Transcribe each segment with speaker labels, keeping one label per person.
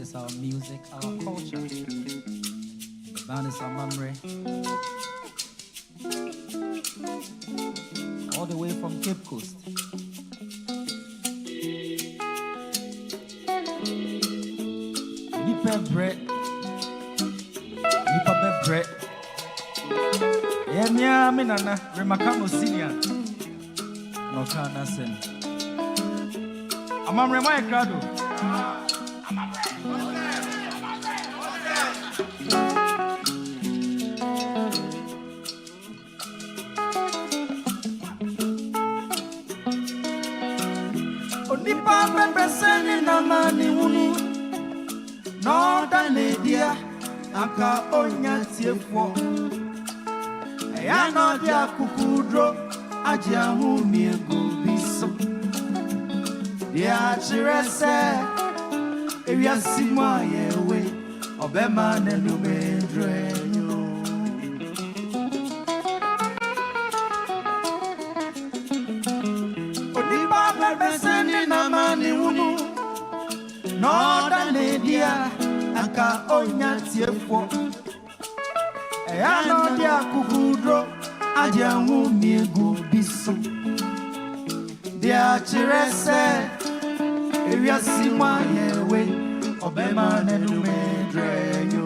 Speaker 1: is our music, our culture. The band is Amamre. All the way from Cape Coast. Nipa bread. Nipa be bread. Yemia minana remakano senior. No kana sen. Amamre my crowd. Onipa bebe seni na mani unu. No danedia aka onya tiefo. Eya no dia kukudro aje ahu miegu biso. Dia chirese ewia sima yewe obema nenu medrenyo. Onipa bebe seni na mani unu. No danedia aka onya tiefo. Eya no dia kukudro aje ahu miegu biso. Dia chirese ewia sima yewe obema nenu medrenyo.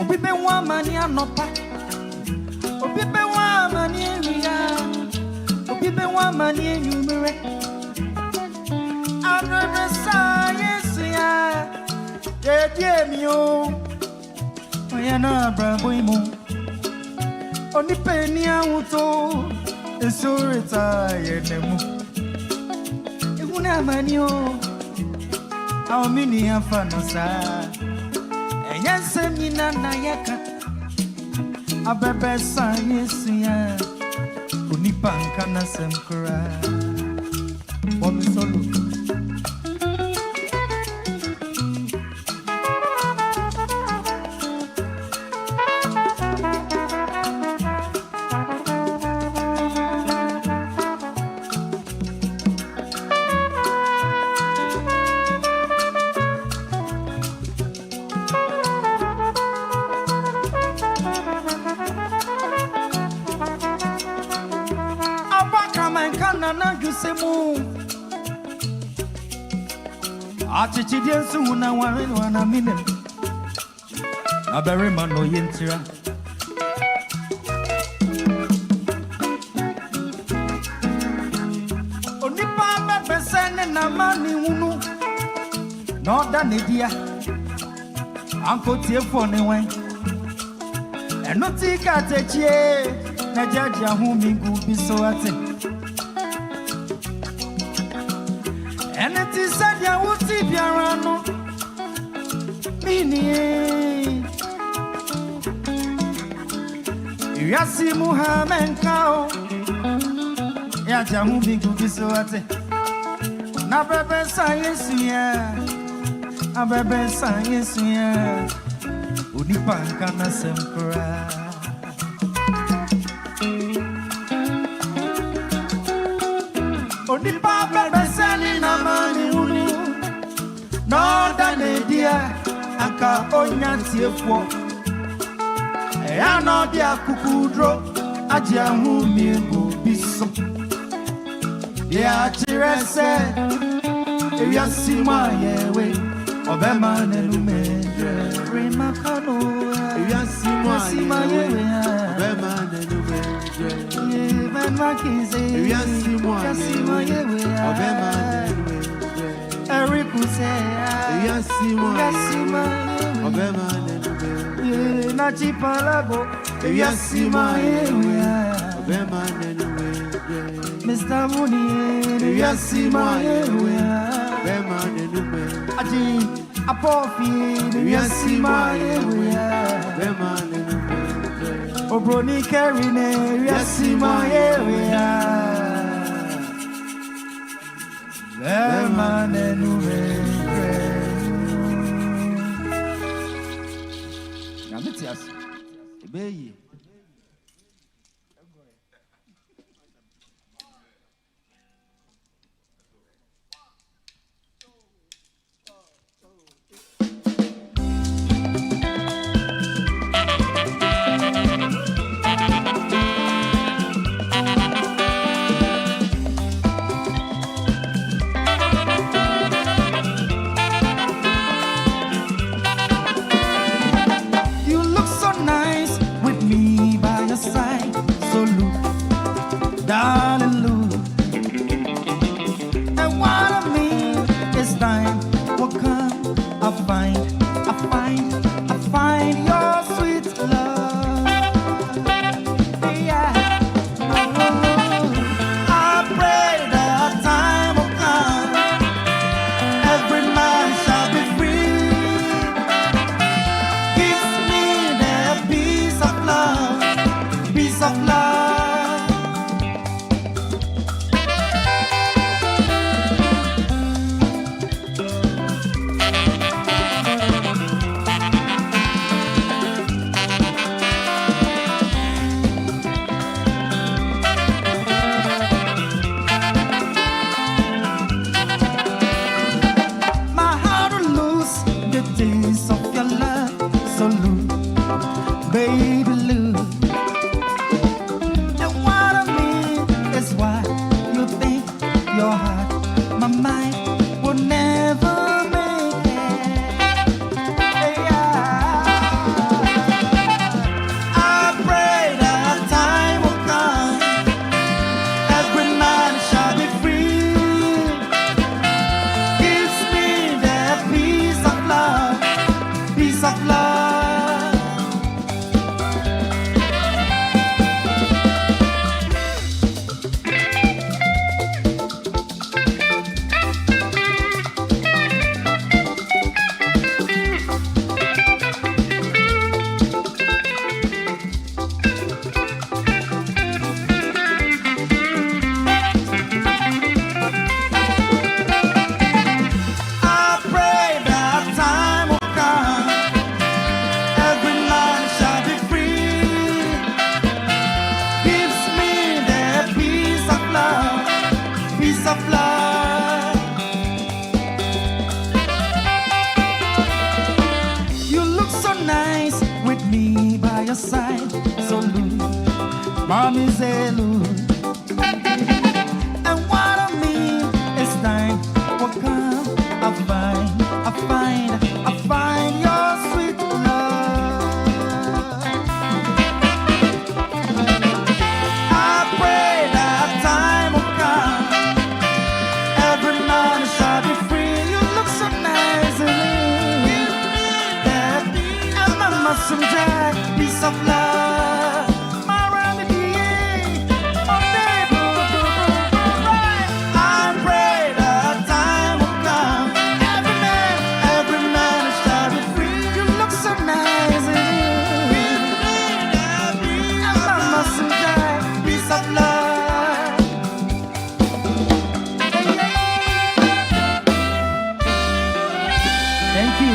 Speaker 1: Obibe wa mani anopa. Obibe wa mani eria. Obibe wa mani enyumere. Arada sa yesu ya. Dedie mi o. Oya na brabo imo. Onipe ni awuto. Esoreta yenemu. Eguna mani o. Awmini afano sa. Yense mina na yeka abebe sa yesu ya unipa nkana semkura Bobby Solo. Achichidiensu una wana mine abere mano yentira onipa bebe sene na mani unu no da nedia anko tiefo ne wen eno tika techie na jaji ahu mingu biso ate. Eneti sadia wuti biarano mini Yasi Muhammad kao ya jamu bigu bisoate na bebe sa yesu ya na bebe sa yesu ya unipa nkana semkura Onipa bebe seni na mani unu. No danedia aka onya tiefo. Eya no dia kukudro aje ahu miegu biso. Dia chirese ewia sima yewe obema nenu medre remakano ewia sima yewe obema nenu medre ewia sima yewe obema nenu medre erikuse ewia sima obema nenu medre na chipalago ewia sima yewe obema nenu medre Mr. Money ewia sima yewe Aji apofi yasimayeya Obroni kerine yasimayeya Emanenube Namitias Ebeyi Darling Lou, and what I mean is time will come. I find your sweet love. Yeah, I pray that time will come. Every man shall be free. Give me that peace of love, peace of love. Days of your love, so Lou, baby Lou. And what I mean is what you think your heart, my mind will never make it. Yeah. I pray that time will come. Every man shall be free. Gives me that peace of love. Peace of love. Of love. You look so nice with me by your side, so Lou, mommy say Lou. And what I mean is time will come. I find your sweet love. I pray that time will come. Every man shall be free. You look so nice in it. And I must enjoy peace of love. My remedy, my baby. I pray that time will come. Every man shall be free. You look so nice in it. And I must enjoy peace of love. Thank you.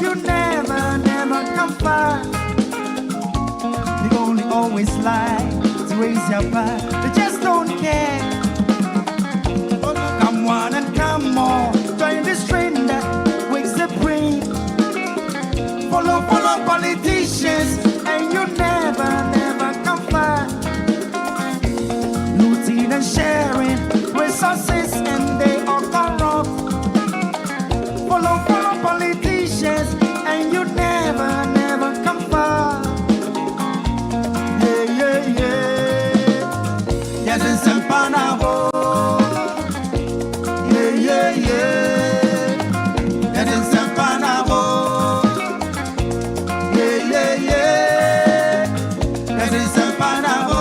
Speaker 1: you never, never come far. They only always lie to raise your bar. They just don't care. Come on and come on, join this train that wakes the brain. Follow politicians, and you never, never come far. Looting and sharing resources, and they are corrupt. Follow politicians, and you never, never come far. Yeah, yeah, yeah. Yes, it's a panabo. Yeah, yeah, yeah. Yes, it's a panabo. Yeah, yeah, yeah. Yes, it's a panabo.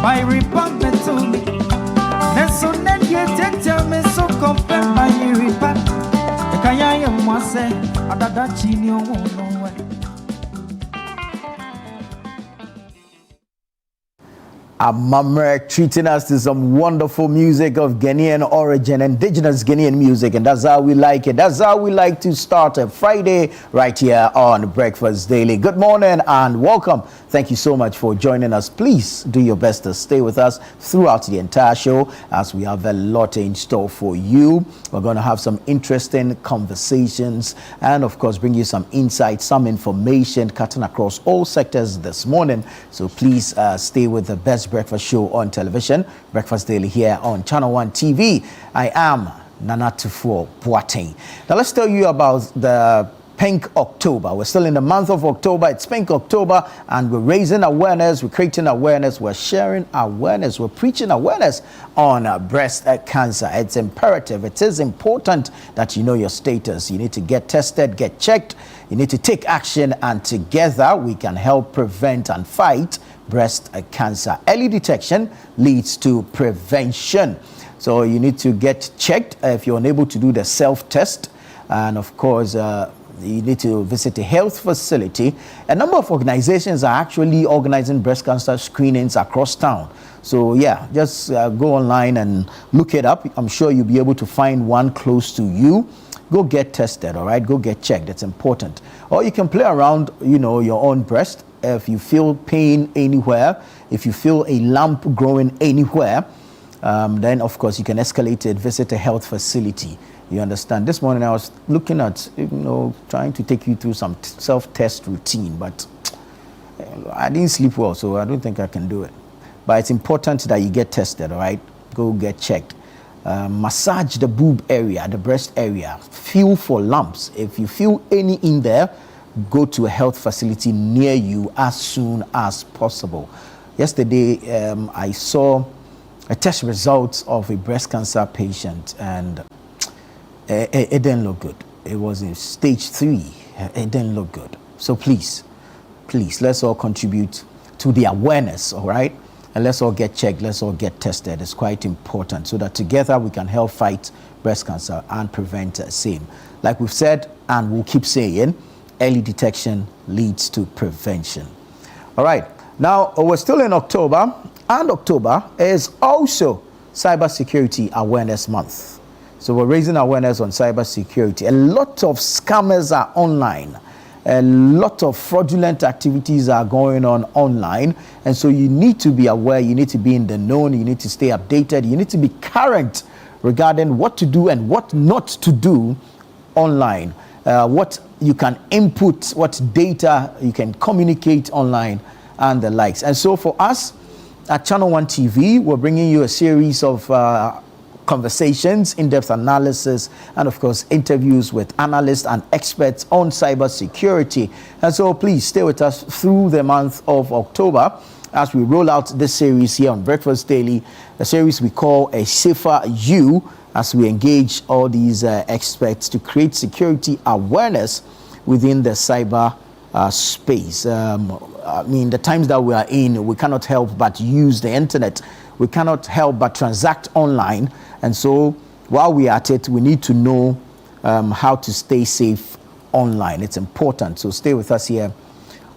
Speaker 2: By repugnant
Speaker 1: to me. Neso nedye tete me so compare my ripa. E kaya ye mwase adada chini owono.
Speaker 2: Amamrek treating us to some wonderful music of Ghanaian origin, indigenous Ghanaian music, and that's how we like it. That's how we like to start a Friday right here on Breakfast Daily. Good morning and welcome. Thank you so much for joining us. Please do your best to stay with us throughout the entire show as we have a lot in store for you. We're going to have some interesting conversations and, of course, bring you some insights, some information cutting across all sectors this morning. So please stay with the best breakfast show on television, Breakfast Daily here on Channel One TV. I am Nana Tufo Boateng. Now let's tell you about the Pink October. We're still in the month of October. It's Pink October and we're raising awareness, we're creating awareness, we're sharing awareness, we're preaching awareness on breast cancer. It's imperative. It is important that you know your status. You need to get tested, get checked. You need to take action, and together we can help prevent and fight breast cancer. Early detection leads to prevention. So you need to get checked if you're unable to do the self-test. And of course, you need to visit a health facility. A number of organizations are actually organizing breast cancer screenings across town. So yeah, just go online and look it up. I'm sure you'll be able to find one close to you. Go get tested, all right? Go get checked. It's important. Or you can play around, you know, your own breast. If you feel pain anywhere, if you feel a lump growing anywhere, then of course you can escalate it, visit a health facility. You understand? This morning I was looking at, you know, trying to take you through some self-test routine, but I didn't sleep well, so I don't think I can do it. But it's important that you get tested, all right? Go get checked. Massage the boob area, the breast area. Feel for lumps. If you feel any in there, go to a health facility near you as soon as possible. Yesterday, I saw a test results of a breast cancer patient, and it didn't look good. It was in stage 3. It didn't look good. So please, let's all contribute to the awareness, all right? And let's all get checked, let's all get tested. It's quite important so that together we can help fight breast cancer and prevent same. Like we've said, and we'll keep saying, early detection leads to prevention. All right, now we're still in October, and October is also Cybersecurity Awareness Month. So we're raising awareness on cybersecurity. A lot of scammers are online. A lot of fraudulent activities are going on online. And so you need to be aware, you need to be in the known, you need to stay updated, you need to be current regarding what to do and what not to do online. What you can input, what data you can communicate online, and the likes. And so for us at Channel One TV, we're bringing you a series of conversations, in-depth analysis, and of course interviews with analysts and experts on cybersecurity. And so please stay with us through the month of October as we roll out this series here on Breakfast Daily, a series we call A Safer You, as we engage all these experts to create security awareness within the cyber space. I mean, the times that we are in, we cannot help but use the internet. We cannot help but transact online. And so while we are at it, we need to know how to stay safe online. It's important. So stay with us here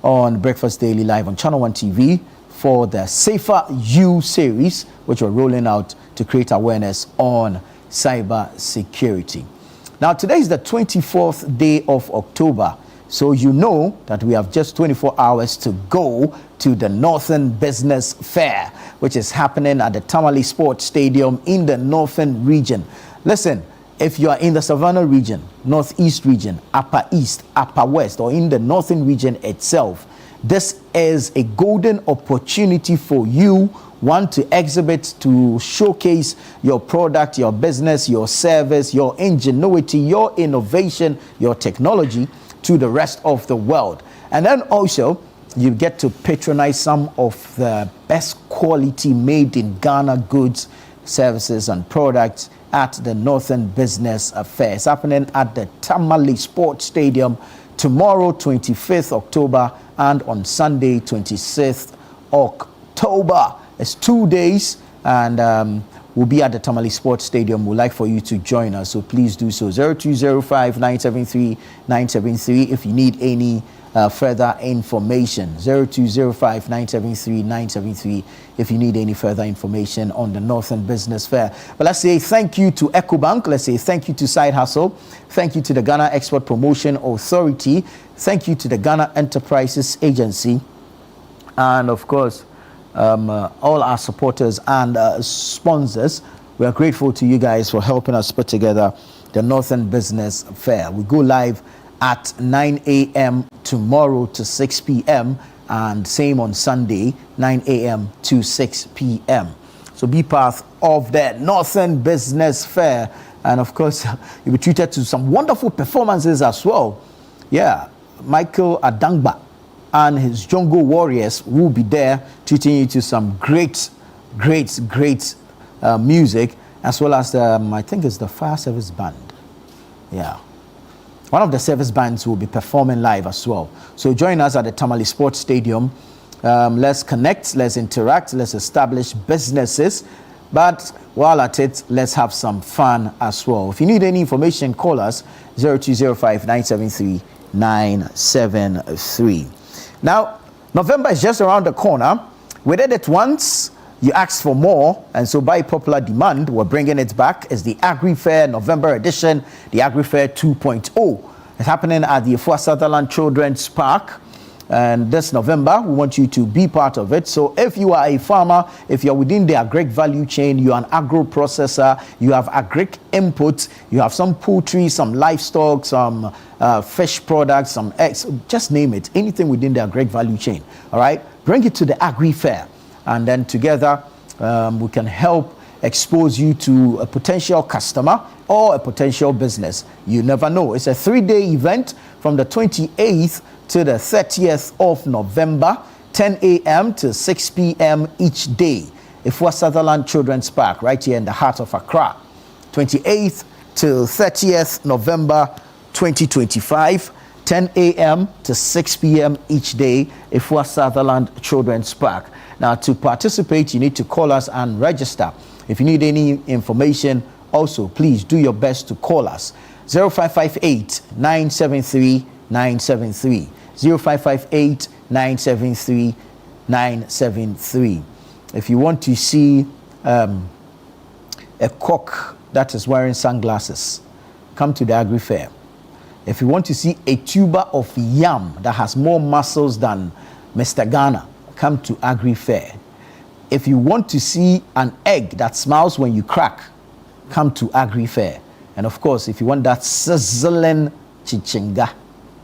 Speaker 2: on Breakfast Daily Live on Channel One TV for the Safer You series, which we're rolling out to create awareness on cyber security. Now, today is the 24th day of October. So you know that we have just 24 hours to go to the Northern Business Fair, which is happening at the Tamale Sports Stadium in the Northern region. Listen, if you are in the Savannah region, Northeast region, Upper East, Upper West, or in the Northern region itself, this is a golden opportunity for you, one, to exhibit, to showcase your product, your business, your service, your ingenuity, your innovation, your technology to the rest of the world. And then also, you get to patronize some of the best quality made in Ghana goods, services, and products at the Northern Business Fair. It's happening at the Tamale Sports Stadium tomorrow, 25th October, and on Sunday, 26th October. It's 2 days, and we'll be at the Tamale Sports Stadium. We'd like for you to join us, so please do so. 0205-973-973 if you need any further information. 0205-973-973 if you need any further information on the Northern Business Fair. But let's say thank you to EcoBank. Let's say thank you to Side Hustle. Thank you to the Ghana Export Promotion Authority. Thank you to the Ghana Enterprises Agency. And of course, all our supporters and sponsors. We are grateful to you guys for helping us put together the Northern Business Fair. We go live at 9 a.m. tomorrow to 6 p.m. and same on Sunday, 9 a.m. to 6 p.m. So be part of the Northern Business Fair. And of course, you'll be treated to some wonderful performances as well. Yeah, Michael Adangba and his Jungle Warriors will be there treating you to some great music, as well as I think it's the Fire Service Band. Yeah, one of the service bands will be performing live as well. So join us at the Tamale Sports Stadium. Let's connect, let's interact, let's establish businesses, but while at it, let's have some fun as well. If you need any information, call us 0205-973-973. Now, November is just around the corner. We did it once, you asked for more, and so by popular demand, we're bringing it back. It's the Agri Fair November edition, the Agri Fair 2.0. It's happening at the Afua Sutherland Children's Park. And this November, we want you to be part of it. So if you are a farmer, if you're within the agric value chain, you're an agro processor, you have agric inputs, you have some poultry, some livestock, some fish products, some eggs, just name it, anything within the agric value chain. All right, bring it to the Agri Fair, and then together we can help expose you to a potential customer or a potential business. You never know. It's a 3-day event from the 28th to the 30th of November, 10 a.m. to 6 p.m. each day. Afua Sutherland Children's Park, right here in the heart of Accra. 28th to 30th November 2025, 10 a.m. to 6 p.m. each day, Afua Sutherland Children's Park. Now, to participate, you need to call us and register. If you need any information, also, please do your best to call us. 0558-973-973. 0558-973-973. If you want to see a cock that is wearing sunglasses, come to the Agri Fair. If you want to see a tuber of yam that has more muscles than Mr. Ghana, come to Agri Fair. If you want to see an egg that smiles when you crack, come to Agri Fair. And of course, if you want that sizzling chichinga,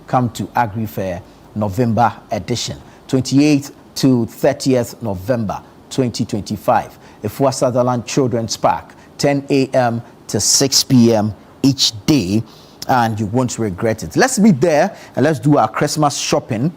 Speaker 2: come to Agri Fair November edition, 28th to 30th November 2025. Afua Sutherland Children's Park, 10 a.m. to 6 p.m. each day, and you won't regret it. Let's be there and let's do our Christmas shopping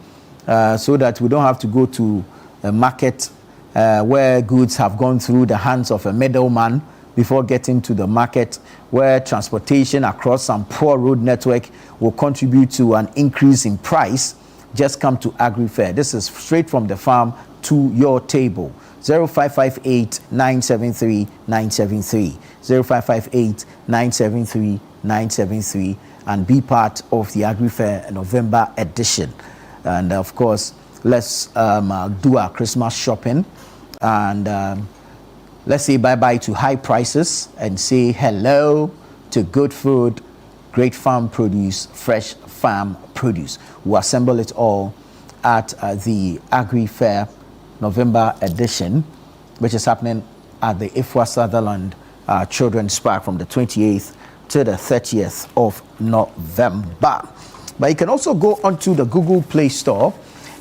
Speaker 2: so that we don't have to go to a market where goods have gone through the hands of a middleman before getting to the market, where transportation across some poor road network will contribute to an increase in price. Just come to Agri Fair. This is straight from the farm to your table. 0558-973-973. 0558-973-973, and be part of the Agri Fair November edition. And of course, let's do our Christmas shopping, and let's say bye-bye to high prices and say hello to good food, great farm produce, fresh farm produce. We'll assemble it all at the Agri Fair November edition, which is happening at the Afua Sutherland Children's Park from the 28th to the 30th of November. But you can also go onto the Google Play Store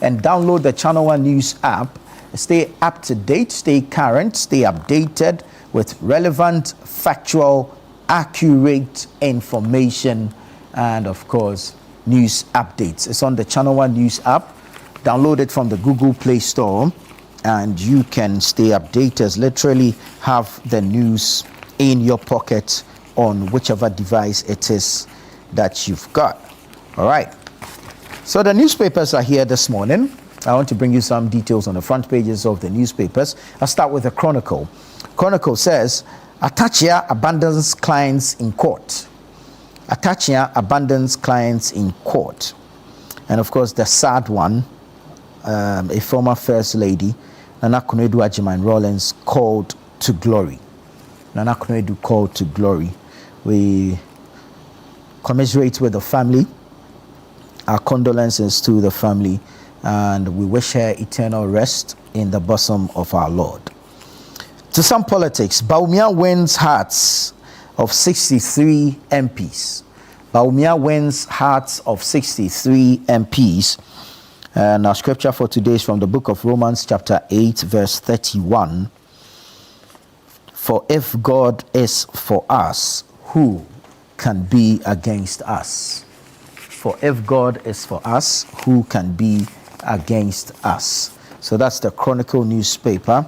Speaker 2: and download the Channel One News app. Stay up to date, stay current, stay updated with relevant, factual, accurate information, and of course, news updates. It's on the Channel One News app. Download it from the Google Play Store, and you can stay updated. Literally have the news in your pocket on whichever device it is that you've got. All right. So the newspapers are here this morning. I want to bring you some details on the front pages of the newspapers. I'll start with the Chronicle. Chronicle says, Atachia abandons clients in court. Atachia abandons clients in court. And of course, the sad one, a former First Lady, Nana Konadu Agyeman-Rawlings, called to glory. Nana Konadu called to glory. We commiserate with the family, our condolences to the family, and we wish her eternal rest in the bosom of our Lord. To some politics, Bawumia wins hearts of 63 MPs. Bawumia wins hearts of 63 MPs. And our scripture for today is from the book of Romans chapter 8 verse 31. For if God is for us, who can be against us? For if God is for us, who can be against us? So that's the Chronicle newspaper.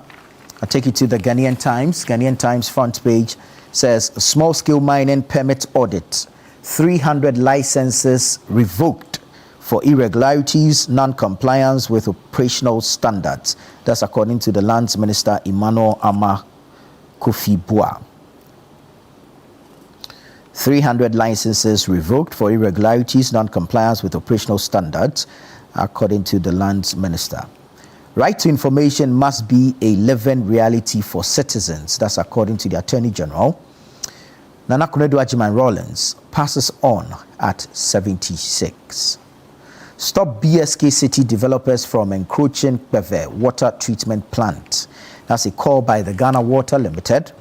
Speaker 2: I take you to the Ghanaian Times. Ghanaian Times front page says small-scale mining permit audit. 300 licenses revoked for irregularities, non-compliance with operational standards. That's according to the Lands Minister Emmanuel Ama Kofi-Boah. 300 licenses revoked for irregularities, non-compliance with operational standards, according to the Lands Minister. Right to information must be a living reality for citizens. That's according to the Attorney General. Nana Konadu Agyeman-Rawlings passes on at 76. Stop BSK City developers from encroaching Beve water treatment plant. That's a call by the Ghana Water Limited.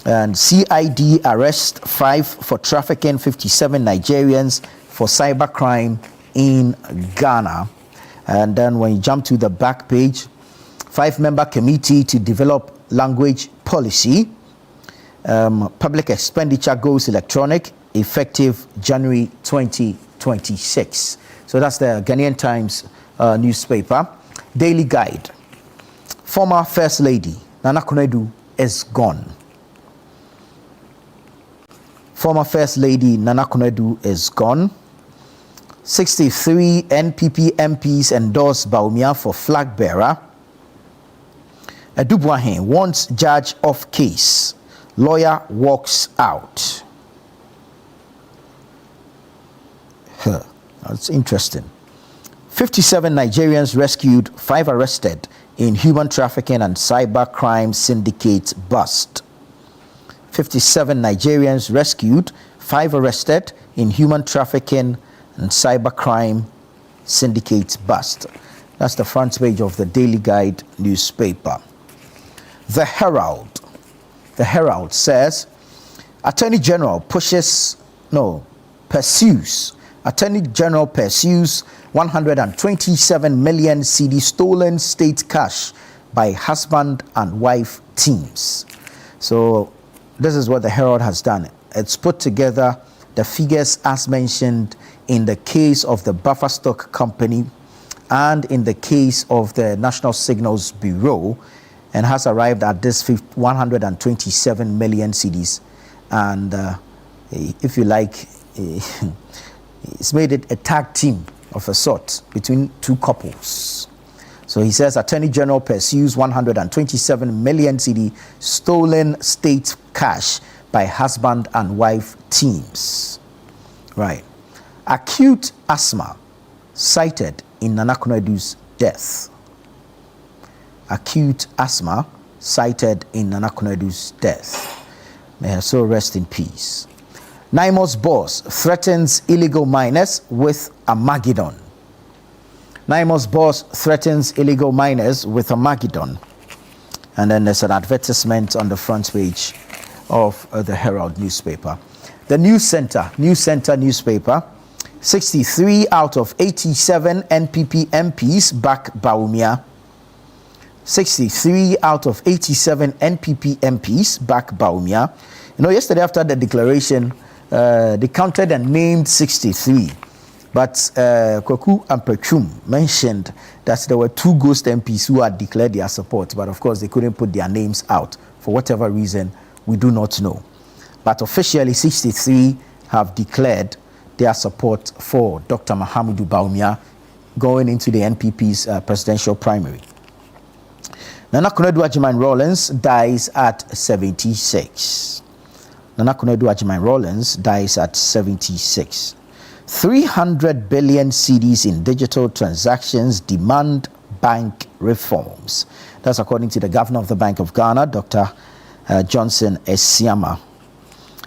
Speaker 2: And CID arrest 5 for trafficking 57 Nigerians for cybercrime in Ghana. And then when you jump to the back page, 5-member committee to develop language policy. Public expenditure goes electronic, effective January 2026. So that's the Ghanaian Times newspaper. Daily Guide. Former First Lady Nana Konadu is gone. Former First Lady Nana Konadu is gone. 63 NPP MPs endorse Bawumia for flag bearer. Adubuahin wants judge off case. Lawyer walks out. That's interesting. 57 Nigerians rescued, 5 arrested in human trafficking and cyber crime syndicate bust. 57 Nigerians rescued, 5 arrested in human trafficking and cybercrime syndicate bust. That's the front page of the Daily Guide newspaper. The Herald. The Herald says, Attorney General pursues 127 million CD stolen state cash by husband and wife teams. So this is what the Herald has done. It's put together the figures as mentioned in the case of the Buffer Stock Company and in the case of the National Signals Bureau, and has arrived at this 127 million CDs. And if you like, it's made it a tag team of a sort between two couples. So he says Attorney General pursues 127 million CD stolen state cash by husband and wife teams. Right. Acute asthma cited in Nana Konadu's death. Acute asthma cited in Nana Konadu's death. May her soul rest in peace. Naimos boss threatens illegal miners with Armageddon. Naimos boss threatens illegal miners with Armageddon. And then there's an advertisement on the front page of the Herald newspaper. The News Center newspaper, 63 out of 87 NPP MPs back Bawumia. 63 out of 87 NPP MPs back Bawumia. You know, yesterday after the declaration, they counted and named 63. But Kwaku Ampechum mentioned that there were 2 ghost MPs who had declared their support, but of course they couldn't put their names out for whatever reason we do not know. But officially 63 have declared their support for Dr. Mahamudu Bawumia going into the NPP's presidential primary. Nana Konadu Agyeman-Rawlings dies at 76. Nana Konadu Agyeman-Rawlings dies at 76. 300 billion cedis in digital transactions demand bank reforms. That's according to the governor of the Bank of Ghana, Dr. Johnson Esiama.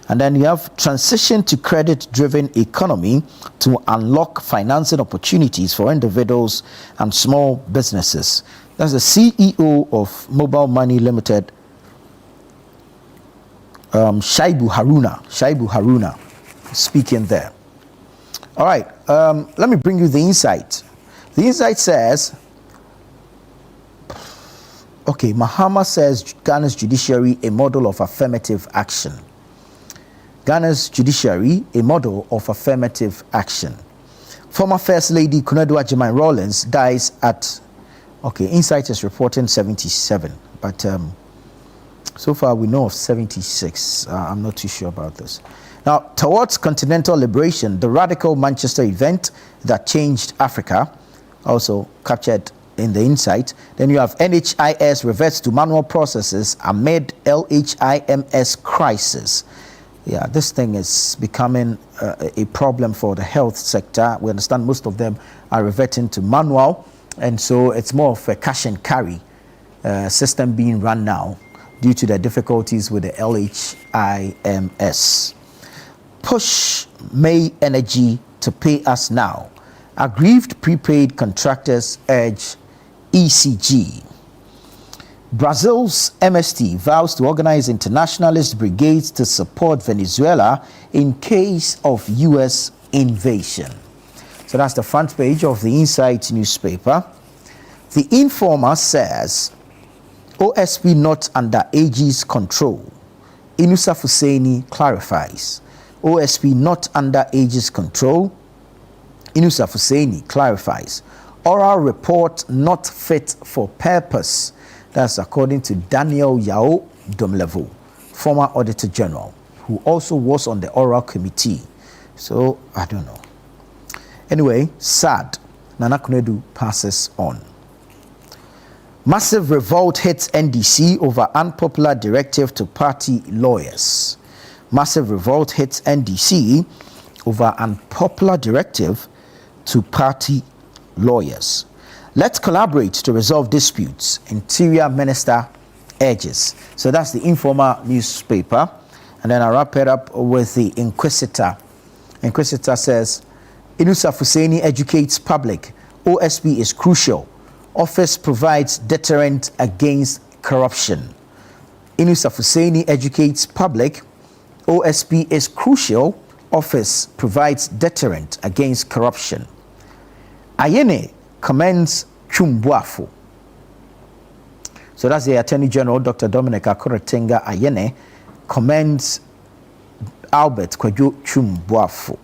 Speaker 2: And then you have transition to credit-driven economy to unlock financing opportunities for individuals and small businesses. That's the CEO of Mobile Money Limited, Shaibu Haruna, speaking there. All right, let me bring you the insight. The insight says, okay, Mahama says Ghana's judiciary a model of affirmative action. Ghana's judiciary a model of affirmative action. Former First Lady Konadu Agyeman-Rawlings dies at, okay, Insight is reporting 77, but so far we know of 76. I'm not too sure about this. Now, towards continental liberation, the radical Manchester event that changed Africa, also captured in the Insight. Then you have NHIS reverts to manual processes amid LHIMS crisis. Yeah, this thing is becoming a problem for the health sector. We understand most of them are reverting to manual, and so it's more of a cash and carry system being run now due to the difficulties with the LHIMS. Push May Energy to pay us now. Aggrieved prepaid contractors urge ECG. Brazil's MST vows to organize internationalist brigades to support Venezuela in case of U.S. invasion. So that's the front page of the Insight newspaper. The Informer says, OSP not under AG's control. Inusa Fuseni clarifies. OSP not under AG's control. Inusa Fuseni clarifies. Oral report not fit for purpose. That's according to Daniel Yao Domlevo, former Auditor General, who also was on the oral committee. So, I don't know. Anyway, sad. Nana Konadu passes on. Massive revolt hits NDC over unpopular directive to party lawyers. Massive revolt hits NDC over unpopular directive to party lawyers. Let's collaborate to resolve disputes, Interior Minister urges. So that's the Informer newspaper. And then I wrap it up with the Inquisitor. Inquisitor says, Inusa Fuseni educates public. OSP is crucial. Office provides deterrent against corruption. Inusa Fuseni educates public. OSP is crucial. Office provides deterrent against corruption. Ayene commends Chumbuafo. So that's the Attorney General, Dr. Dominic Akorotenga Ayene, commends Albert Kwadwo Chumbuafo.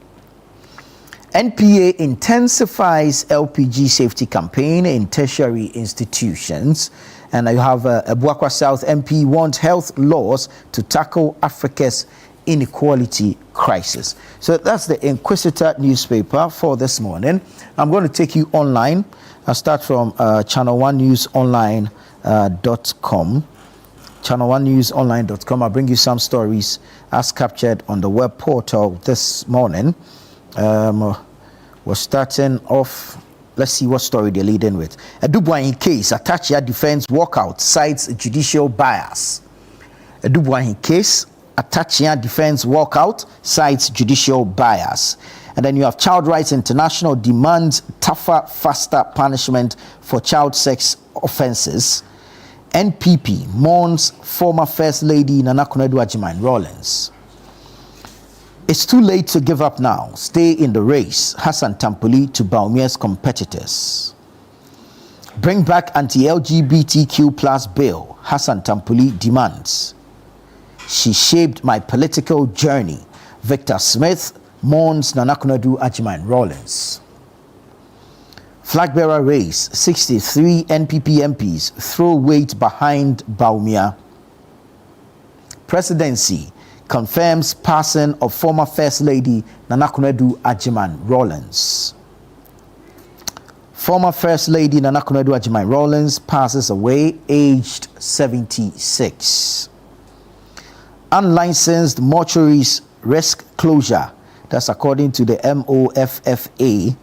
Speaker 2: NPA intensifies LPG safety campaign in tertiary institutions. And you have Abuakwa South MP wants health laws to tackle Africa's inequality crisis. So that's the Inquisitor newspaper for this morning. I'm going to take you online. I'll start from channel1newsonline.com. channel1newsonline.com. I'll bring you some stories as captured on the web portal this morning. We're starting off. Let's see what story they're leading with. Edubwahin case, Atachia defense walkout cites judicial bias. Edubwahin case, Atachia defense walkout cites judicial bias. And then you have Child Rights International demands tougher, faster punishment for child sex offenses. NPP mourns former First Lady Nana Konadu Agyeman-Rawlings. It's too late to give up now. Stay in the race. Hassan Tampoli to Baumia's competitors. Bring back anti-LGBTQ plus bill. Hassan Tampoli demands. She shaped my political journey. Victor Smith mourns Nana Konadu Agyeman-Rawlings. Flag bearer race. 63 NPP MPs throw weight behind Baumia. Presidency confirms passing of former First Lady Nana Konadu Agyeman-Rawlings. Former First Lady Nana Konadu Agyeman Rawlings passes away, aged 76. Unlicensed mortuaries risk closure. That's according to the MOFFA.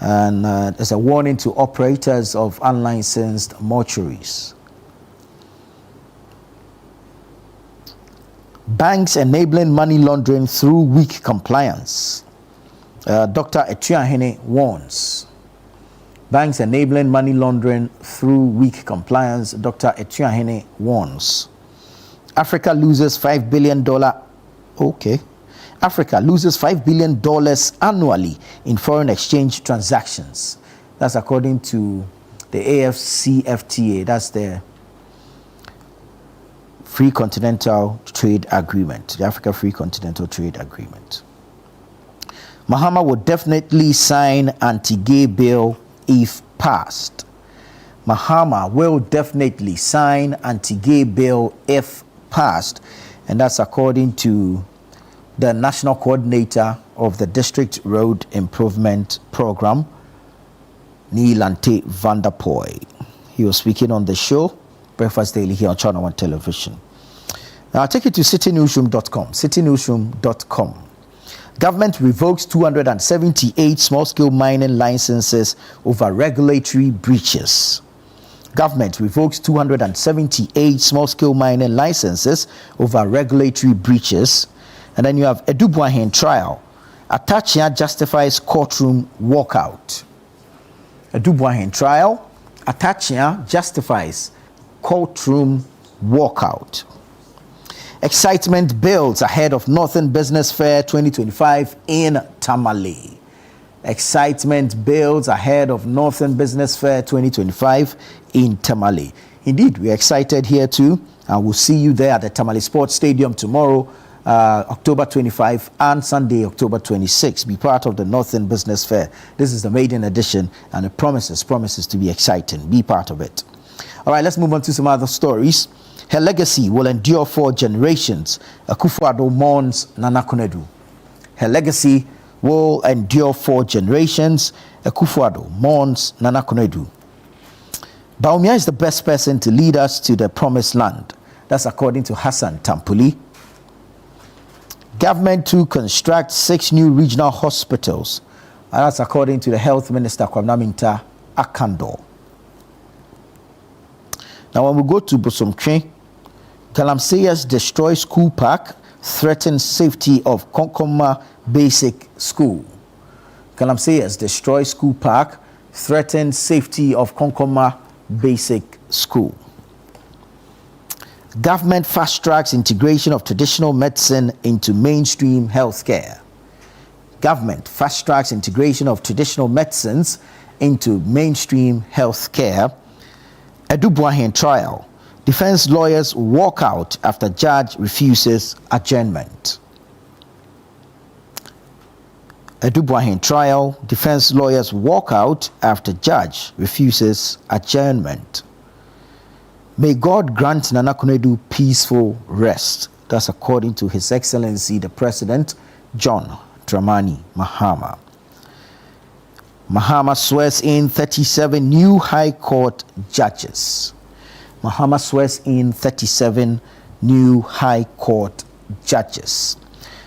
Speaker 2: And there's a warning to operators of unlicensed mortuaries. Banks enabling money laundering through weak compliance. Dr. Etuahene warns. Banks enabling money laundering through weak compliance. Dr. Etuahene warns. Africa loses $5 billion. Okay. Africa loses $5 billion annually in foreign exchange transactions. That's according to the AFCFTA. That's the Free Continental Trade Agreement, the Africa Free Continental Trade Agreement. Mahama would definitely sign anti-gay bill if passed. Mahama will definitely sign anti-gay bill if passed, and that's according to the national coordinator of the District Road Improvement Program, Nielante Vanderpoy. He was speaking on the show Breakfast Daily here on Channel One Television. Now I'll take you to citynewsroom.com. Citynewsroom.com. Government revokes 278 small-scale mining licenses over regulatory breaches. Government revokes 278 small-scale mining licenses over regulatory breaches. And then you have Edubuahin trial. Atachia justifies courtroom walkout. Edubuahin trial. Atachia justifies courtroom walkout. Excitement builds ahead of Northern Business Fair 2025 in Tamale. Excitement builds ahead of Northern Business Fair 2025 in Tamale. Indeed, we're excited here too, and we'll see you there at the Tamale Sports Stadium tomorrow, October 25, and Sunday, October 26. Be part of the Northern Business Fair. This is the maiden edition, and it promises to be exciting. Be part of it. All right, let's move on to some other stories. Her legacy will endure for generations. Akufo-Addo mourns Nana Konadu. Her legacy will endure for generations. Akufo-Addo mourns Nana Konadu. Bawumia is the best person to lead us to the promised land. That's according to Hassan Tampuli. Government to construct 6 new regional hospitals. And that's according to the Health Minister, Kwabena Minta Akando. Now, when we go to Bosomtwe, Galamsey's destroy school park threatens safety of Konkoma Basic School. Galamsey's destroy school park threatens safety of Konkoma Basic School. Government fast tracks integration of traditional medicine into mainstream healthcare. Government fast tracks integration of traditional medicines into mainstream healthcare. Edubuahin trial. Defense lawyers walk out after judge refuses adjournment. Edubuahin trial. Defense lawyers walk out after judge refuses adjournment. May God grant Nana Konadu peaceful rest. That's according to His Excellency the President, John Dramani Mahama. Mahama swears in 37 new High Court judges. Mahama swears in 37 new High Court judges.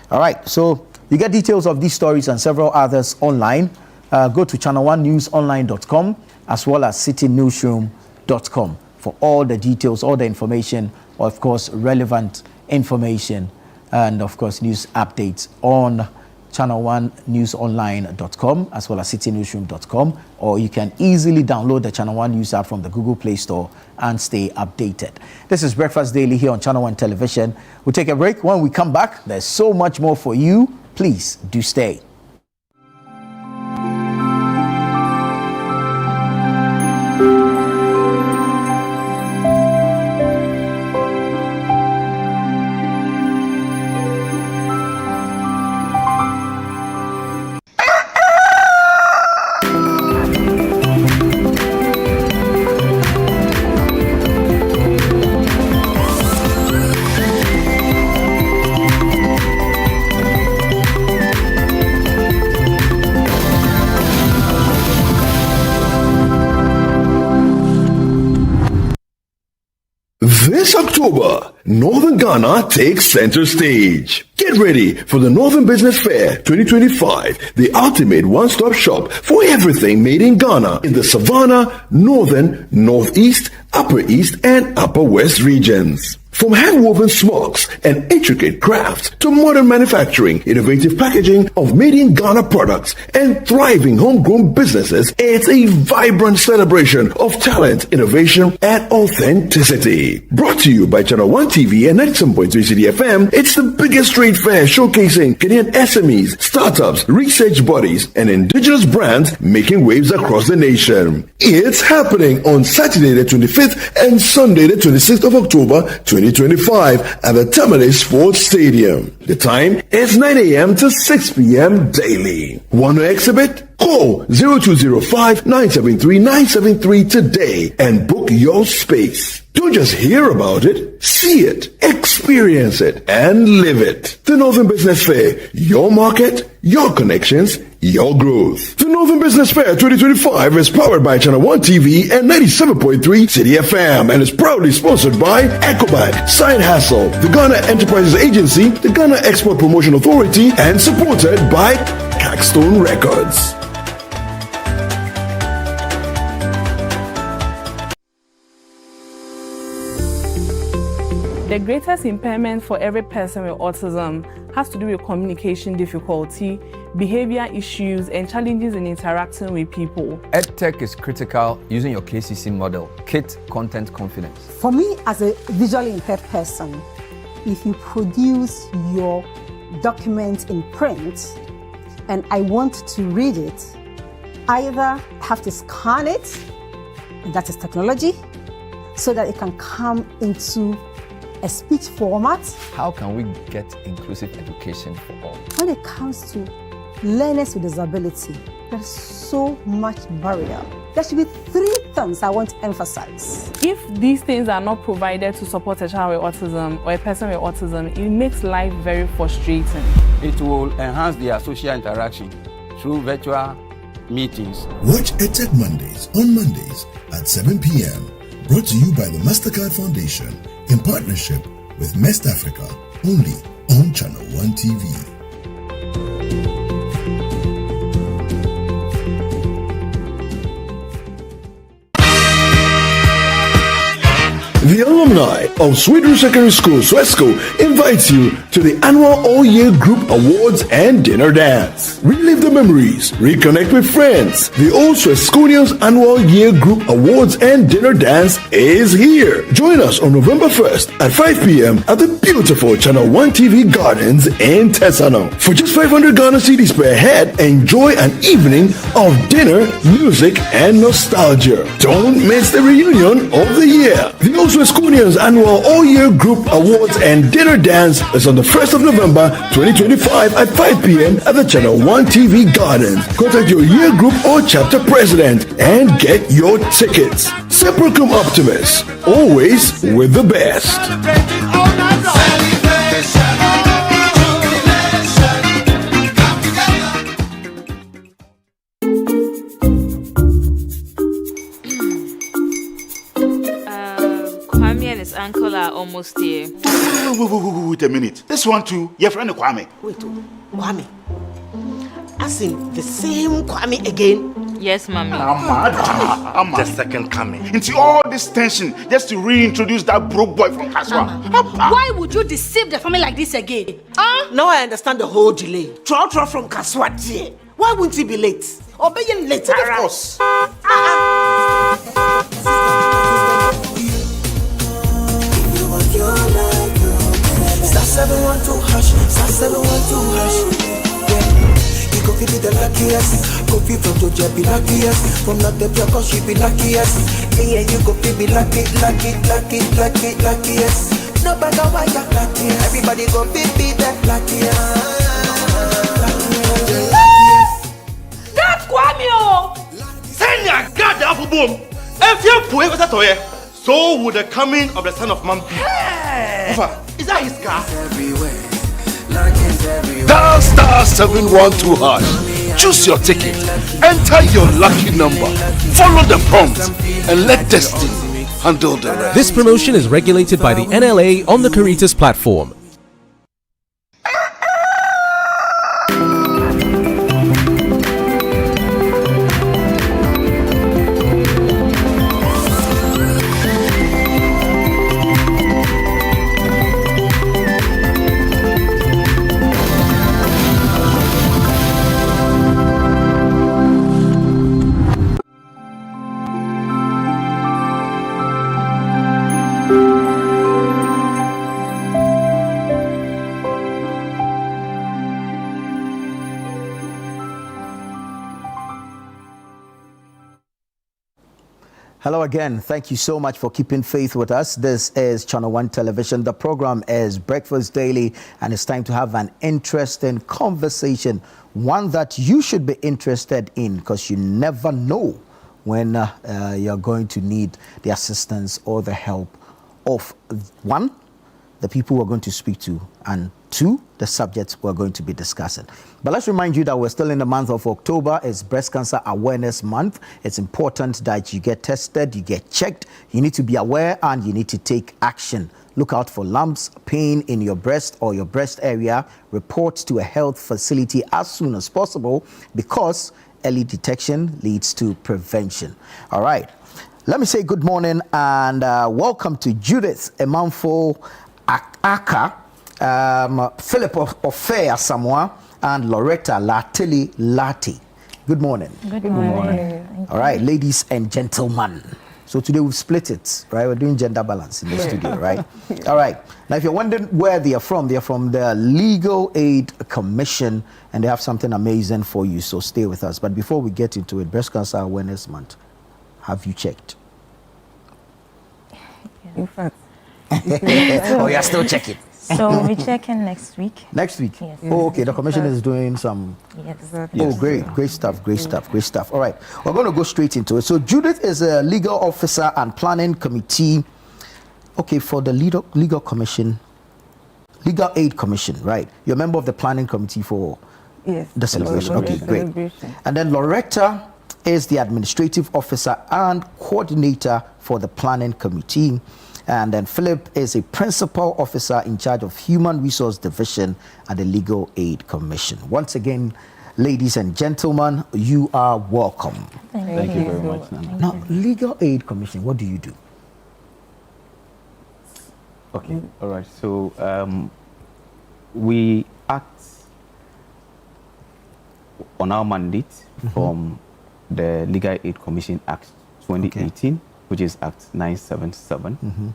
Speaker 2: All right, so you get details of these stories and several others online. Go to channel1newsonline.com as well as citynewsroom.com for all the details, all the information, of course, relevant information, and of course, news updates on channel1newsonline.com as well as citynewsroom.com, or you can easily download the Channel 1 News app from the Google Play Store and stay updated. This is Breakfast Daily here on Channel 1 Television. We'll take a break. When we come back, there's so much more for you. Please do stay.
Speaker 3: This October, Northern Ghana takes center stage. Get ready for the Northern Business Fair 2025, the ultimate one-stop shop for everything made in Ghana in the Savannah, Northern, Northeast, Upper East, and Upper West regions. From hand-woven smocks and intricate crafts to modern manufacturing, innovative packaging of made-in-Ghana products, and thriving homegrown businesses, it's a vibrant celebration of talent, innovation, and authenticity. Brought to you by Channel 1 TV and 97.3 CDFM, it's the biggest trade fair showcasing Kenyan SMEs, startups, research bodies, and indigenous brands making waves across the nation. It's happening on Saturday the 25th and Sunday the 26th of October 2025 at the Terminus Sports Stadium. The time is 9 a.m. to 6 p.m. daily. Want to exhibit? Call 0205-973-973 today and book your space. Don't just hear about it, see it, experience it, and live it. The Northern Business Fair, your market, your connections, your growth. The Northern Business Fair 2025 is powered by Channel 1 TV and 97.3 City FM and is proudly sponsored by Ecobank, Side Hustle, the Ghana Enterprises Agency, the Ghana Export Promotion Authority, and supported by Cackstone Records.
Speaker 4: The greatest impairment for every person with autism has to do with communication difficulty, behavior issues, and challenges in interacting with people.
Speaker 5: EdTech is critical using your KCC model, KIT Content Confidence.
Speaker 6: For me, as a visually impaired person, if you produce your document in print and I want to read it, either have to scan it, and that is technology, so that it can come into a speech format.
Speaker 5: How can we get inclusive education for all?
Speaker 6: When it comes to learners with disability, there's so much barrier. There should be 3 things I want to emphasize.
Speaker 4: If these things are not provided to support a child with autism or a person with autism, it makes life very frustrating.
Speaker 7: It will enhance their social interaction through virtual meetings.
Speaker 8: Watch EdTech Mondays on Mondays at 7 p.m. Brought to you by the MasterCard Foundation in partnership with Mest Africa, only on Channel 1 TV.
Speaker 3: The alumni of Sweetroof Secondary School, SWESCO, invites you to the annual All-Year Group Awards and Dinner Dance. Relive the memories, reconnect with friends. The Old Swesconians Annual Year Group Awards and Dinner Dance is here. Join us on November 1st at 5 p.m. at the beautiful Channel 1 TV Gardens in Tesano. For just 500 Ghana cedis per head, enjoy an evening of dinner, music, and nostalgia. Don't miss the reunion of the year. The Old Swesconians Annual All-Year Group Awards and Dinner Dance is on the 1st of November 2025 at 5 p.m. at the Channel 1 TV Garden. Contact your year group or chapter president and get your tickets. Sepulchrum Optimus, always with the best.
Speaker 9: Uncle are almost here.
Speaker 10: Wait a minute. This one too, your friend Kwame.
Speaker 11: Wait, Kwame. As in the same Kwame again?
Speaker 9: Yes, mommy.
Speaker 10: I'm the second coming. Into all this tension just to reintroduce that broke boy from Kaswa.
Speaker 12: Why would you deceive the family like this again?
Speaker 11: Now I understand the whole delay. Troll from Kaswa. Why wouldn't he be late? Or be late?
Speaker 10: Of course.
Speaker 13: Star 712 hash, star 712 hash. Yeah, you go be the luckiest. Go be from Georgia, be luckiest. From not the block, she be luckiest. Yeah, you go be luckiest. No matter why you're luckiest. Everybody go be that luckiest.
Speaker 12: That's Kwame.
Speaker 10: Send your God the apple boom. If you put it away, so would the coming of the Son of Man be. Is that his car?
Speaker 3: Dial star 712 hash. Choose your ticket. Enter your lucky number. Follow the prompts and let destiny handle the rest.
Speaker 14: This promotion is regulated by the NLA on the Caritas platform.
Speaker 2: Hello again. Thank you so much for keeping faith with us. This is Channel One Television. The program is Breakfast Daily, and it's time to have an interesting conversation, one that you should be interested in, because you never know when you're going to need the assistance or the help of, one, the people we're going to speak to, and two, the subjects we're going to be discussing. But let's remind you that we're still in the month of October. It's Breast Cancer Awareness Month. It's important that you get tested, you get checked. You need to be aware and you need to take action. Look out for lumps, pain in your breast or your breast area. Report to a health facility as soon as possible, because early detection leads to prevention. All right. Let me say good morning and welcome to Judith Emanfo Aka, Philip Ofe Asamoah, and Loretta Latili Lati. Good morning.
Speaker 15: Good morning.
Speaker 2: All right, ladies and gentlemen. So today we've split it, right? We're doing gender balance in the studio, right? All right. Now, if you're wondering where they are from the Legal Aid Commission, and they have something amazing for you. So stay with us. But before we get into it, Breast Cancer Awareness Month, have you checked?
Speaker 15: In fact.
Speaker 2: Oh, you're still checking?
Speaker 15: So we'll be checking next week.
Speaker 2: Next week?
Speaker 15: Yes.
Speaker 2: Oh, okay. The commission is doing some...
Speaker 15: Yes.
Speaker 2: Oh, great. Great stuff. Great stuff. Great stuff. All right. We're going to go straight into it. So Judith is a legal officer and planning committee. Okay, for the legal commission, Legal Aid Commission, right? You're a member of the planning committee for the celebration. Okay, great. And then Loretta is the administrative officer and coordinator for the planning committee. And then Philip is a principal officer in charge of Human Resource Division at the Legal Aid Commission. Once again, ladies and gentlemen, you are welcome.
Speaker 15: Thank you
Speaker 2: very much. Now, Legal Aid Commission, what do you do?
Speaker 16: Okay, all right. So we act on our mandate from the Legal Aid Commission Act 2018. Which is Act 977.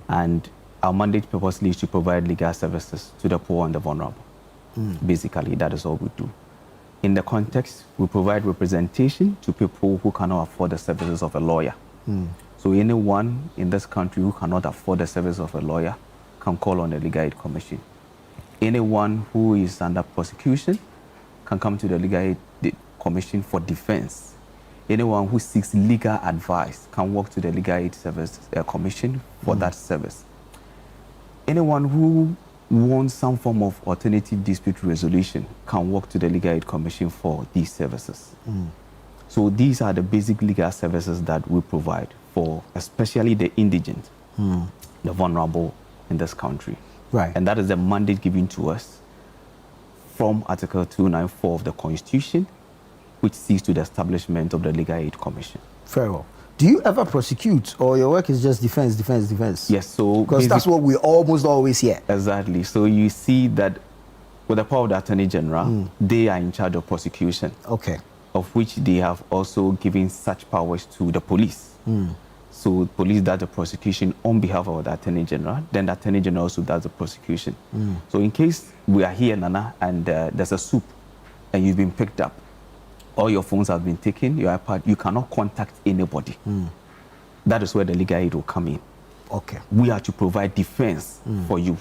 Speaker 16: And our mandate purposely is to provide legal services to the poor and the vulnerable. Basically, that is all we do. In the context, we provide representation to people who cannot afford the services of a lawyer. So anyone in this country who cannot afford the service of a lawyer can call on the Legal Aid Commission. Anyone who is under prosecution can come to the Legal Aid Commission for defense. Anyone who seeks legal advice can walk to the Legal Aid Service Commission for that service. Anyone who wants some form of alternative dispute resolution can walk to the Legal Aid Commission for these services. So these are the basic legal services that we provide for especially the indigent, the vulnerable in this country.
Speaker 2: Right.
Speaker 16: And that is the mandate given to us from Article 294 of the Constitution, which seeks to the establishment of the Legal Aid Commission.
Speaker 2: Very well. Do you ever prosecute, or your work is just defense?
Speaker 16: Yes, so...
Speaker 2: Because that's what we almost always hear.
Speaker 16: Exactly. So you see that with the power of the Attorney General, they are in charge of prosecution.
Speaker 2: Okay.
Speaker 16: Of which they have also given such powers to the police. So police does the prosecution on behalf of the Attorney General, then the Attorney General also does the prosecution. So in case we are here, Nana, and there's a soup, and you've been picked up, all your phones have been taken, your iPad, you cannot contact anybody. That is where the Legal Aid will come in.
Speaker 2: Okay.
Speaker 16: We are to provide defense for you,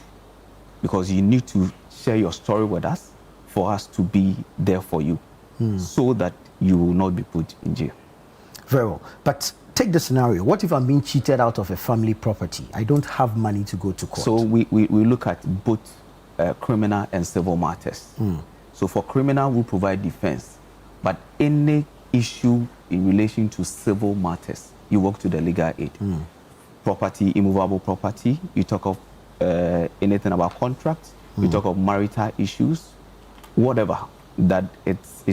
Speaker 16: because you need to share your story with us for us to be there for you, so that you will not be put in jail.
Speaker 2: Very well. But take the scenario. What if I'm being cheated out of a family property? I don't have money to go to court.
Speaker 16: So we look at both criminal and civil matters. So for criminal, we provide defense. But any issue in relation to civil matters, you walk to the Legal Aid. property, immovable property. You talk of anything about contracts. You talk of marital issues, whatever that it's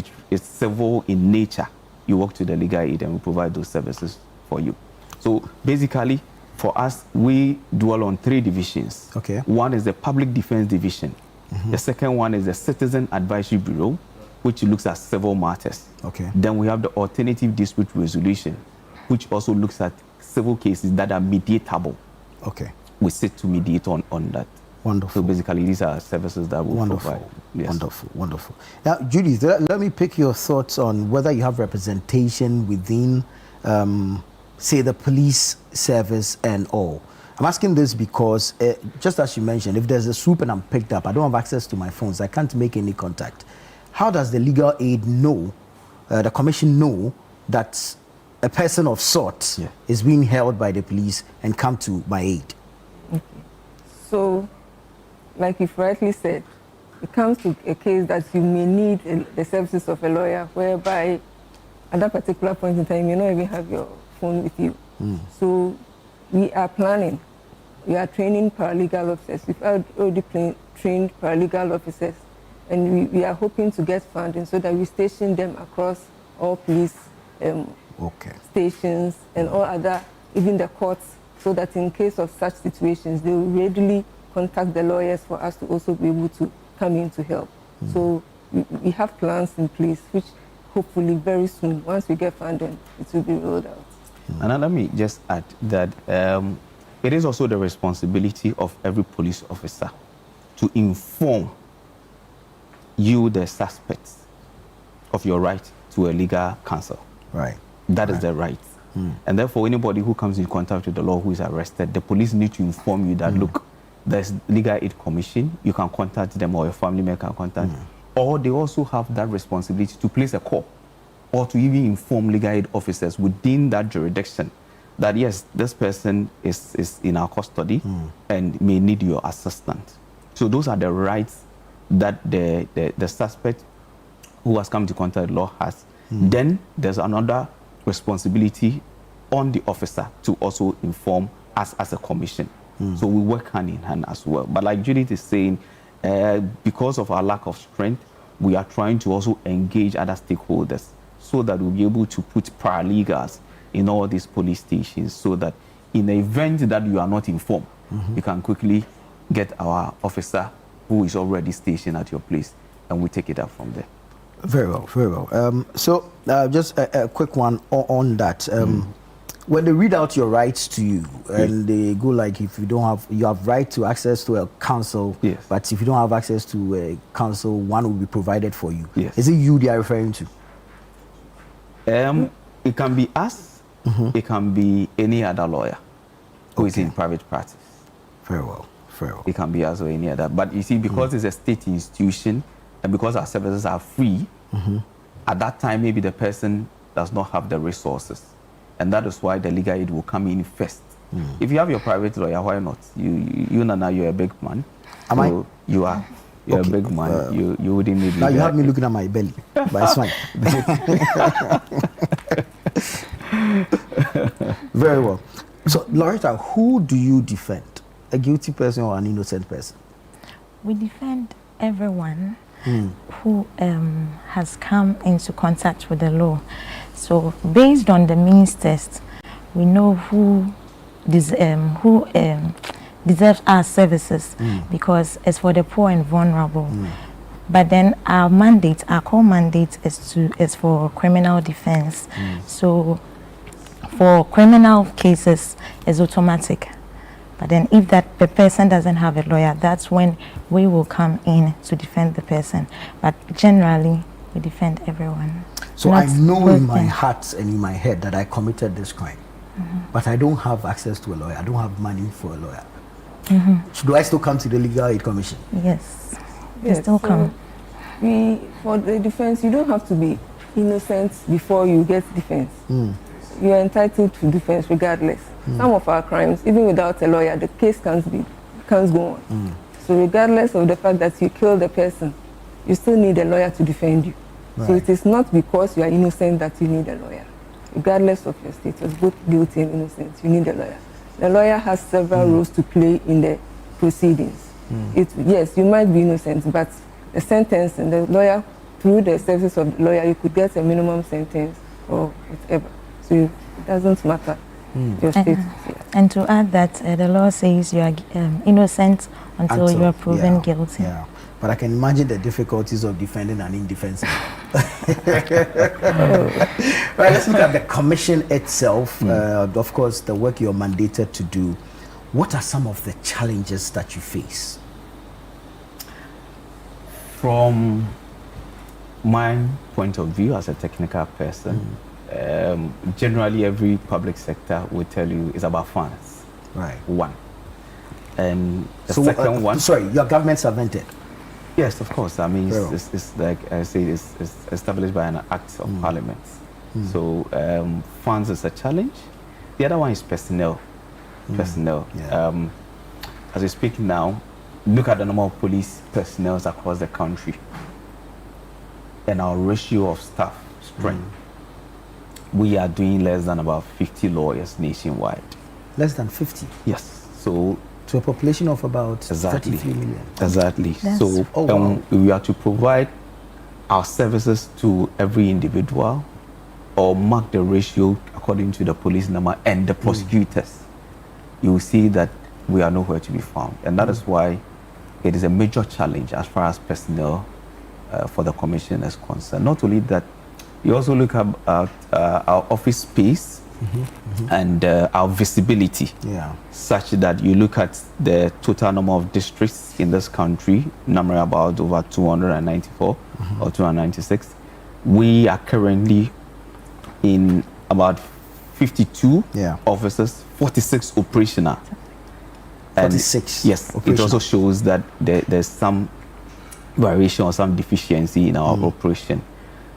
Speaker 16: civil in nature. You walk to the legal aid and we provide those services for you. So basically, for us, we dwell on 3 divisions.
Speaker 2: Okay.
Speaker 16: One is the Public Defense Division. The second one is the Citizen Advisory Bureau, which looks at civil matters.
Speaker 2: Okay.
Speaker 16: Then we have the Alternative Dispute Resolution, which also looks at civil cases that are mediatable.
Speaker 2: Okay.
Speaker 16: We sit to mediate on that.
Speaker 2: Wonderful.
Speaker 16: So basically, these are services that we provide. Yes.
Speaker 2: Wonderful, wonderful. Now, Judith, let me pick your thoughts on whether you have representation within, say, the police service and all. I'm asking this because, just as you mentioned, if there's a swoop and I'm picked up, I don't have access to my phones, I can't make any contact. How does the legal aid know, the commission know that a person of sorts is being held by the police and come to my aid?
Speaker 17: Okay. So, like you've rightly said, it comes to a case that you may need the services of a lawyer, whereby at that particular point in time, you don't even have your phone with you. So we are planning. We are training paralegal officers. We've already trained paralegal officers, and we are hoping to get funding so that we station them across all police stations and all other, even the courts, so that in case of such situations, they will readily contact the lawyers for us to also be able to come in to help. So we have plans in place, which hopefully very soon, once we get funding, it will be rolled out.
Speaker 16: And let me just add that it is also the responsibility of every police officer to inform you, the suspects, of your right to a legal counsel.
Speaker 2: Right.
Speaker 16: That is the right. And therefore, anybody who comes in contact with the law who is arrested, the police need to inform you that, look, there's Legal Aid Commission, you can contact them, or your family member can contact. Or they also have that responsibility to place a call or to even inform legal aid officers within that jurisdiction that, yes, this person is in our custody and may need your assistance. So those are the rights that the suspect who has come to contact the law has. Then there's another responsibility on the officer to also inform us as a commission. So we work hand in hand as well. But like Judith is saying, because of our lack of strength, we are trying to also engage other stakeholders so that we'll be able to put paralegals in all these police stations, so that in the event that you are not informed, you can quickly get our officer who is already stationed at your place, and we take it up from there.
Speaker 2: Very well, very well. So just a quick one on that. When they read out your rights to you, and they go like, if you don't have, you have right to access to a counsel, but if you don't have access to a counsel, one will be provided for you. Is it you they are referring to?
Speaker 16: It can be us, it can be any other lawyer who is in private practice.
Speaker 2: Very well, very well.
Speaker 16: It can be us or any other. But you see, because it's a state institution, and because our services are free, at that time, maybe the person does not have the resources. And that is why the legal aid will come in first. If you have your private lawyer, why not? You Nana, you're a big man.
Speaker 2: Am I?
Speaker 16: You are. You're a big man. You wouldn't need
Speaker 2: now you have me looking at my belly, but it's fine. Very well. So, Loretta, who do you defend? A guilty person or an innocent person?
Speaker 15: We defend everyone who has come into contact with the law. So, based on the means test, we know who deserves our services, because it's for the poor and vulnerable. But then our mandate, our core mandate is for criminal defense. So for criminal cases, it's automatic. But then if the person doesn't have a lawyer, that's when we will come in to defend the person. But generally, we defend everyone.
Speaker 2: So I know in my heart and in my head that I committed this crime, but I don't have access to a lawyer. I don't have money for a lawyer. Do I still come to the Legal Aid Commission?
Speaker 15: Yes, you still come.
Speaker 17: For the defense, you don't have to be innocent before you get defense. You are entitled to defense regardless. Some of our crimes, even without a lawyer, the case can't go on. So regardless of the fact that you killed the person, you still need a lawyer to defend you. So it is not because you are innocent that you need a lawyer. Regardless of your status, both guilty and innocent, you need a lawyer. the lawyer has several roles to play in the proceedings. Yes, you might be innocent, but the sentence and the lawyer, through the services of the lawyer, you could get a minimum sentence or whatever. So it doesn't matter your status.
Speaker 15: And to add that the law says you are innocent until you are proven guilty.
Speaker 2: Yeah. But I can imagine the difficulties of defending an indefensible. Right, let's look at the commission itself. Of course, the work you're mandated to do. What are some of the challenges that you face?
Speaker 16: From my point of view as a technical person, generally every public sector will tell you it's about funds.
Speaker 2: Right.
Speaker 16: One. And the
Speaker 2: So,
Speaker 16: second one.
Speaker 2: sorry, your government subvented?
Speaker 16: Yes, of course. I mean, it's like I say, it's established by an act of parliament. So funds is a challenge. The other one is personnel. Personnel. As we speak now, look at the number of police personnel across the country and our ratio of staff strength. We are doing less than about 50 lawyers nationwide.
Speaker 2: Less than 50?
Speaker 16: Yes. So
Speaker 2: to a population of about 33 million.
Speaker 16: Exactly. So we are to provide our services to every individual or mark the ratio according to the police number and the prosecutors. You will see that we are nowhere to be found. And that is why it is a major challenge as far as personnel for the commission is concerned. Not only that, you also look at our office space and our visibility, such that you look at the total number of districts in this country, number about over 294 or 296. We are currently in about 52 offices, 46 operational.
Speaker 2: 46.
Speaker 16: Yes, it also shows that there's some variation or some deficiency in our operation.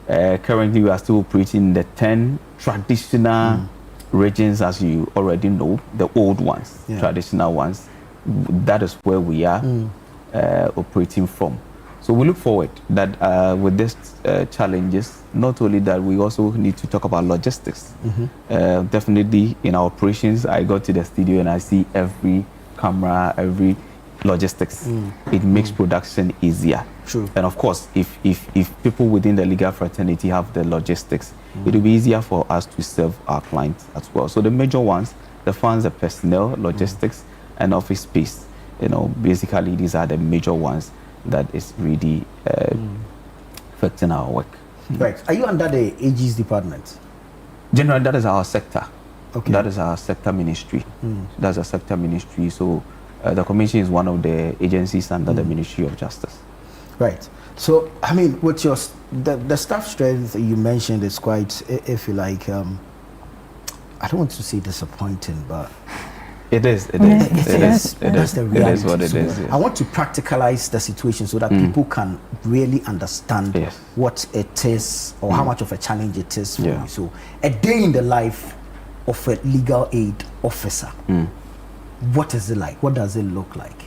Speaker 16: Currently, we are still operating in the 10 traditional regions, as you already know, the old ones, traditional ones. That is where we are operating from. So we look forward that with these challenges, not only that, we also need to talk about logistics. Definitely in our operations, I go to the studio and I see every camera, every logistics. It makes production easier.
Speaker 2: True.
Speaker 16: And of course, if people within the legal fraternity have the logistics, it will be easier for us to serve our clients as well. So the major ones, the funds, the personnel, logistics, and office space. You know, basically these are the major ones that is really affecting our work.
Speaker 2: Right. Are you under the AG's department?
Speaker 16: Generally, that is our sector.
Speaker 2: Okay.
Speaker 16: That is our sector ministry. That's a sector ministry. So the commission is one of the agencies under the Ministry of Justice.
Speaker 2: Right. So, I mean, with your the staff strength you mentioned is quite, if you like, I don't want to say disappointing, but
Speaker 16: it is. It is.
Speaker 2: That's the reality.
Speaker 16: It is what it is.
Speaker 2: I want to practicalize the situation so that people can really understand what it is or how much of a challenge it is for you. So, a day in the life of a legal aid officer, what is it like? What does it look like?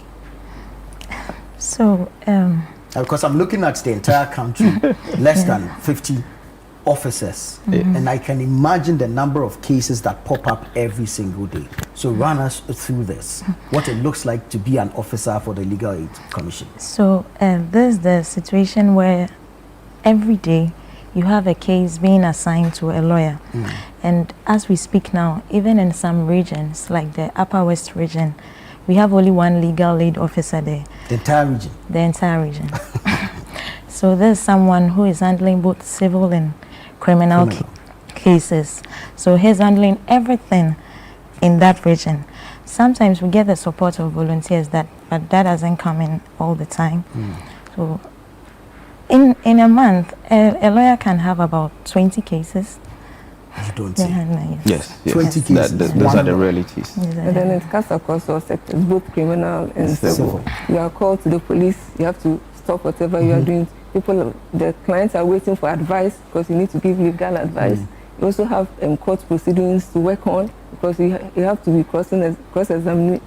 Speaker 15: So,
Speaker 2: because I'm looking at the entire country, less than 50 officers, and I can imagine the number of cases that pop up every single day. So run us through this, what it looks like to be an officer for the Legal Aid Commission.
Speaker 15: So this is the situation where every day you have a case being assigned to a lawyer. And as we speak now, even in some regions, like the Upper West region, we have only one legal aid officer there.
Speaker 2: The entire region?
Speaker 15: The entire region. So there's someone who is handling both civil and criminal. Cases. So he's handling everything in that region. Sometimes we get the support of volunteers, but that doesn't come in all the time. So in a month, a lawyer can have about 20 cases.
Speaker 2: You don't say.
Speaker 16: Yes.
Speaker 2: 20 cases.
Speaker 16: Those are the realities.
Speaker 17: And then it cuts across all sectors, both criminal and civil. You are called to the police, you have to stop whatever you are doing. The clients are waiting for advice because you need to give legal advice. You also have court proceedings to work on because you have to be cross-examining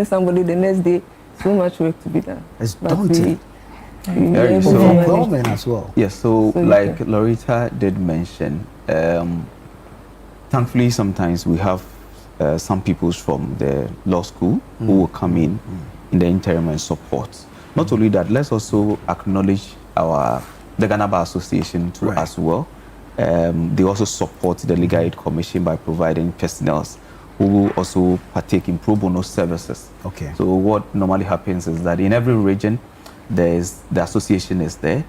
Speaker 17: somebody the next day. So much work to be done.
Speaker 2: It's daunting.
Speaker 16: Very
Speaker 2: overwhelming as well.
Speaker 16: Yes, so like Loretta did mention, thankfully sometimes we have some people from the law school who will come in the interim and support. Not only that, let's also acknowledge the Ghana Bar Association too as well. They also support the Legal Aid Commission by providing personnel who will also partake in pro bono services.
Speaker 2: Okay.
Speaker 16: So what normally happens is that in every region, the association is there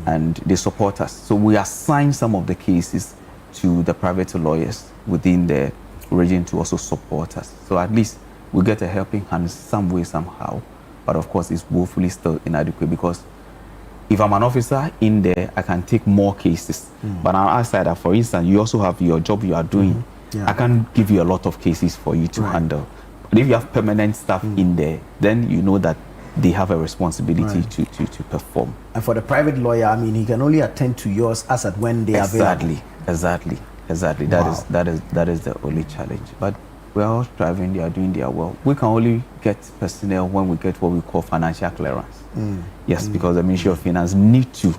Speaker 16: and they support us. So we assign some of the cases to the private lawyers within the region to also support us. So at least we get a helping hand some way, somehow. But of course, it's woefully still inadequate because if I'm an officer in there, I can take more cases. But outside that, for instance, you also have your job you are doing. I can't give you a lot of cases for you to handle. But if you have permanent staff in there, then you know that they have a responsibility to perform.
Speaker 2: And for the private lawyer, I mean, he can only attend to yours as at when they are available.
Speaker 16: Exactly. That is the only challenge. But we are all striving, they are doing their work. We can only get personnel when we get what we call financial clearance. Yes, because the Ministry of Finance need to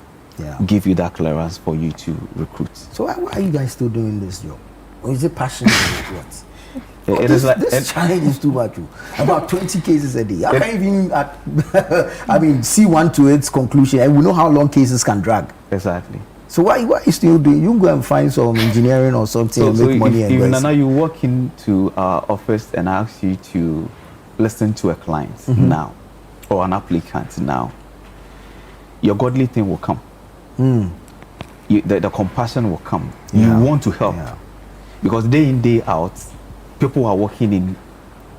Speaker 16: give you that clearance for you to recruit.
Speaker 2: So why are you guys still doing this job? Or is it passionate or what? This challenge is too much. About 20 cases a day. I can't even see one to its conclusion. And we know how long cases can drag.
Speaker 16: Exactly.
Speaker 2: So why you still doing? You go and find some engineering or something and make money.
Speaker 16: If Nana, you walk into our office and I ask you to listen to a client now or an applicant now, your godly thing will come. The compassion will come. You want to help. Because day in, day out, people are working in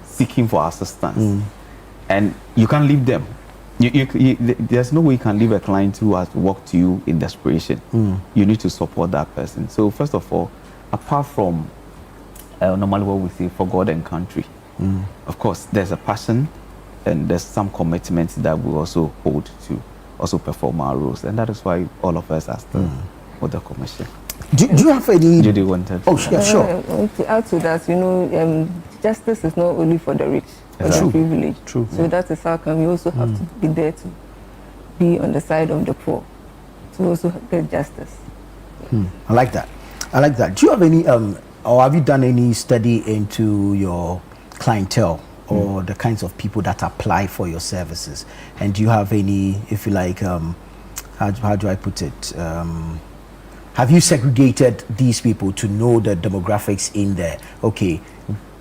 Speaker 16: seeking for assistance. And you can't leave them. There's no way you can leave a client who has worked to you in desperation. You need to support that person. So first of all, apart from normally what we say for God and country, of course, there's a passion and there's some commitment that we also hold to also perform our roles. And that is why all of us are still with the commission.
Speaker 2: Do you have any...
Speaker 16: Judy wanted to...
Speaker 2: Oh, sure.
Speaker 17: To add to that, justice is not only for the rich, for the privileged.
Speaker 2: True.
Speaker 17: So that is how come you also have to be there to be on the side of the poor, to also get justice.
Speaker 2: I like that. Do you have any, or have you done any study into your clientele or the kinds of people that apply for your services? And do you have any, if you like, how do I put it? Have you segregated these people to know the demographics in there? Okay,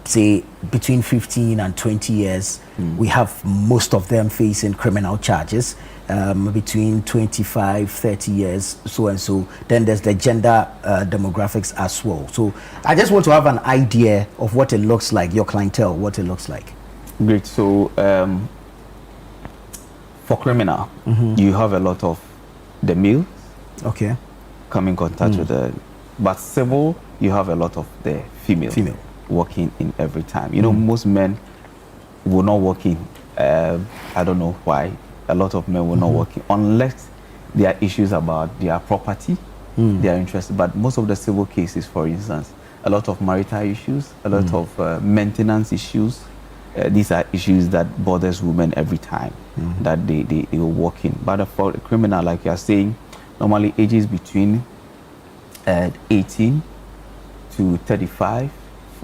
Speaker 2: say between 15 and 20 years, we have most of them facing criminal charges. Between 25, 30 years, so and so. Then there's the gender demographics as well. So I just want to have an idea of what it looks like, your clientele, what it looks like.
Speaker 16: Great. So for criminal, you have a lot of the male.
Speaker 2: Okay.
Speaker 16: Come in contact with the, but civil, you have a lot of the female working in every time. You know, most men will not work in, I don't know why, a lot of men will not work in, unless there are issues about their property, they are interested. But most of the civil cases, for instance, a lot of marital issues, a lot of maintenance issues, these are issues that bothers women every time that they will work in. But for a criminal, like you are saying, normally ages between 18 to 35,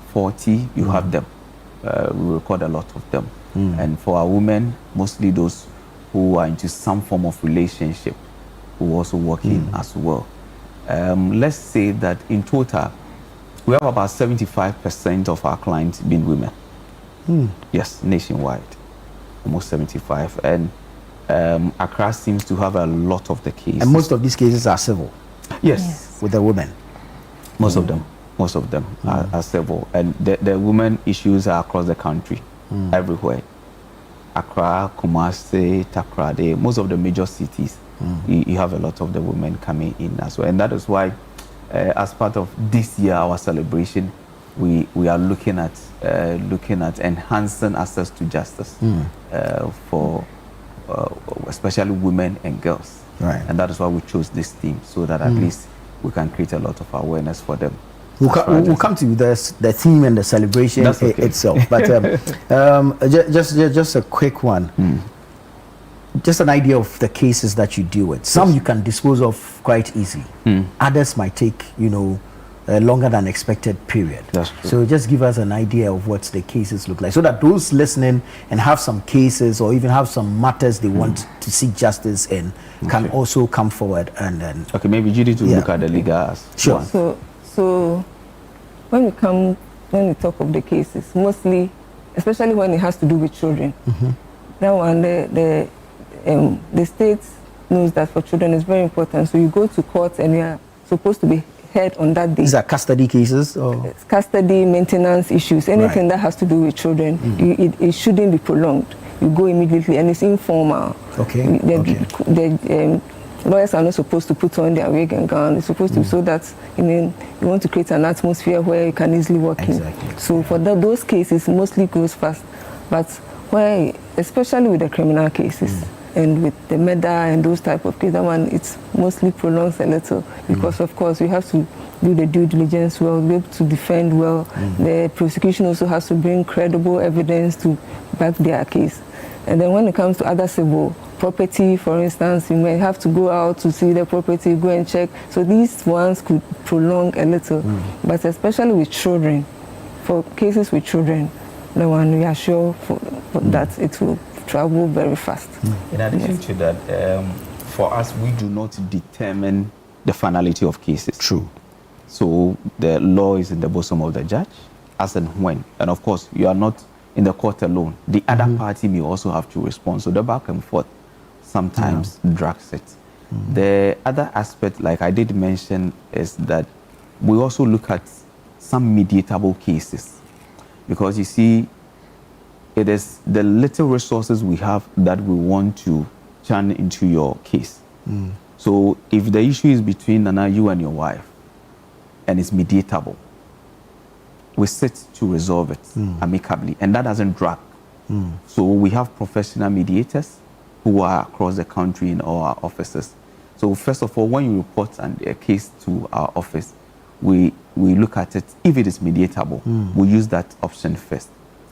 Speaker 16: 40, you have them. We record a lot of them. And for our women, mostly those who are into some form of relationship, who also work in as well. Let's say that in total, we have about 75% of our clients being women. Yes, nationwide, almost 75. And Accra seems to have a lot of the cases.
Speaker 2: And most of these cases are civil?
Speaker 16: Yes.
Speaker 2: With the women?
Speaker 16: Most of them are civil. And the women issues are across the country, everywhere. Accra, Kumasi, Takoradi, most of the major cities, you have a lot of the women coming in as well. And that is why, as part of this year, our celebration, we are looking at enhancing access to justice for especially women and girls.
Speaker 2: Right.
Speaker 16: And that is why we chose this theme, so that at least we can create a lot of awareness for them.
Speaker 2: We'll come to the theme and the celebration itself. But just a quick one. Just an idea of the cases that you deal with. Some you can dispose of quite easily. Others might take, longer than expected period.
Speaker 16: That's true.
Speaker 2: So just give us an idea of what the cases look like, so that those listening and have some cases or even have some matters they want to seek justice in can also come forward and then.
Speaker 16: Okay, maybe Judy to look at the legal.
Speaker 2: Sure.
Speaker 17: So when we talk of the cases, mostly, especially when it has to do with children, that one the state knows that for children is very important. So you go to court and you are supposed to be heard on that day.
Speaker 2: These are custody cases? Or?
Speaker 17: It's custody, maintenance issues, anything that has to do with children, it shouldn't be prolonged. You go immediately, and it's informal.
Speaker 2: Okay.
Speaker 17: The lawyers are not supposed to put on their wig and gown. It's supposed to, so that you want to create an atmosphere where you can easily walk in. So for those cases, mostly goes fast. But where, especially with the criminal cases, and with the murder and those type of cases, that one, it's mostly prolongs a little because, of course, you have to do the due diligence well, be able to defend well. The prosecution also has to bring credible evidence to back their case. And then when it comes to other civil property, for instance, you may have to go out to see the property, go and check. So these ones could prolong a little. But especially with children, for cases with children, the one we are sure that it will travel very fast.
Speaker 16: In addition to that, for us, we do not determine the finality of cases.
Speaker 2: True.
Speaker 16: So the law is in the bosom of the judge, as and when. And of course, you are not in the court alone. The other party may also have to respond. So the back and forth sometimes drags it. The other aspect, like I did mention, is that we also look at some mediatable cases. Because you see, it is the little resources we have that we want to turn into your case. So if the issue is between Nana, you and your wife, and it's mediatable, we sit to resolve it amicably, and that doesn't drag. So we have professional mediators who are across the country in all our offices. So first of all, when you report a case to our office, we look at it. If it is mediatable, we use that option first.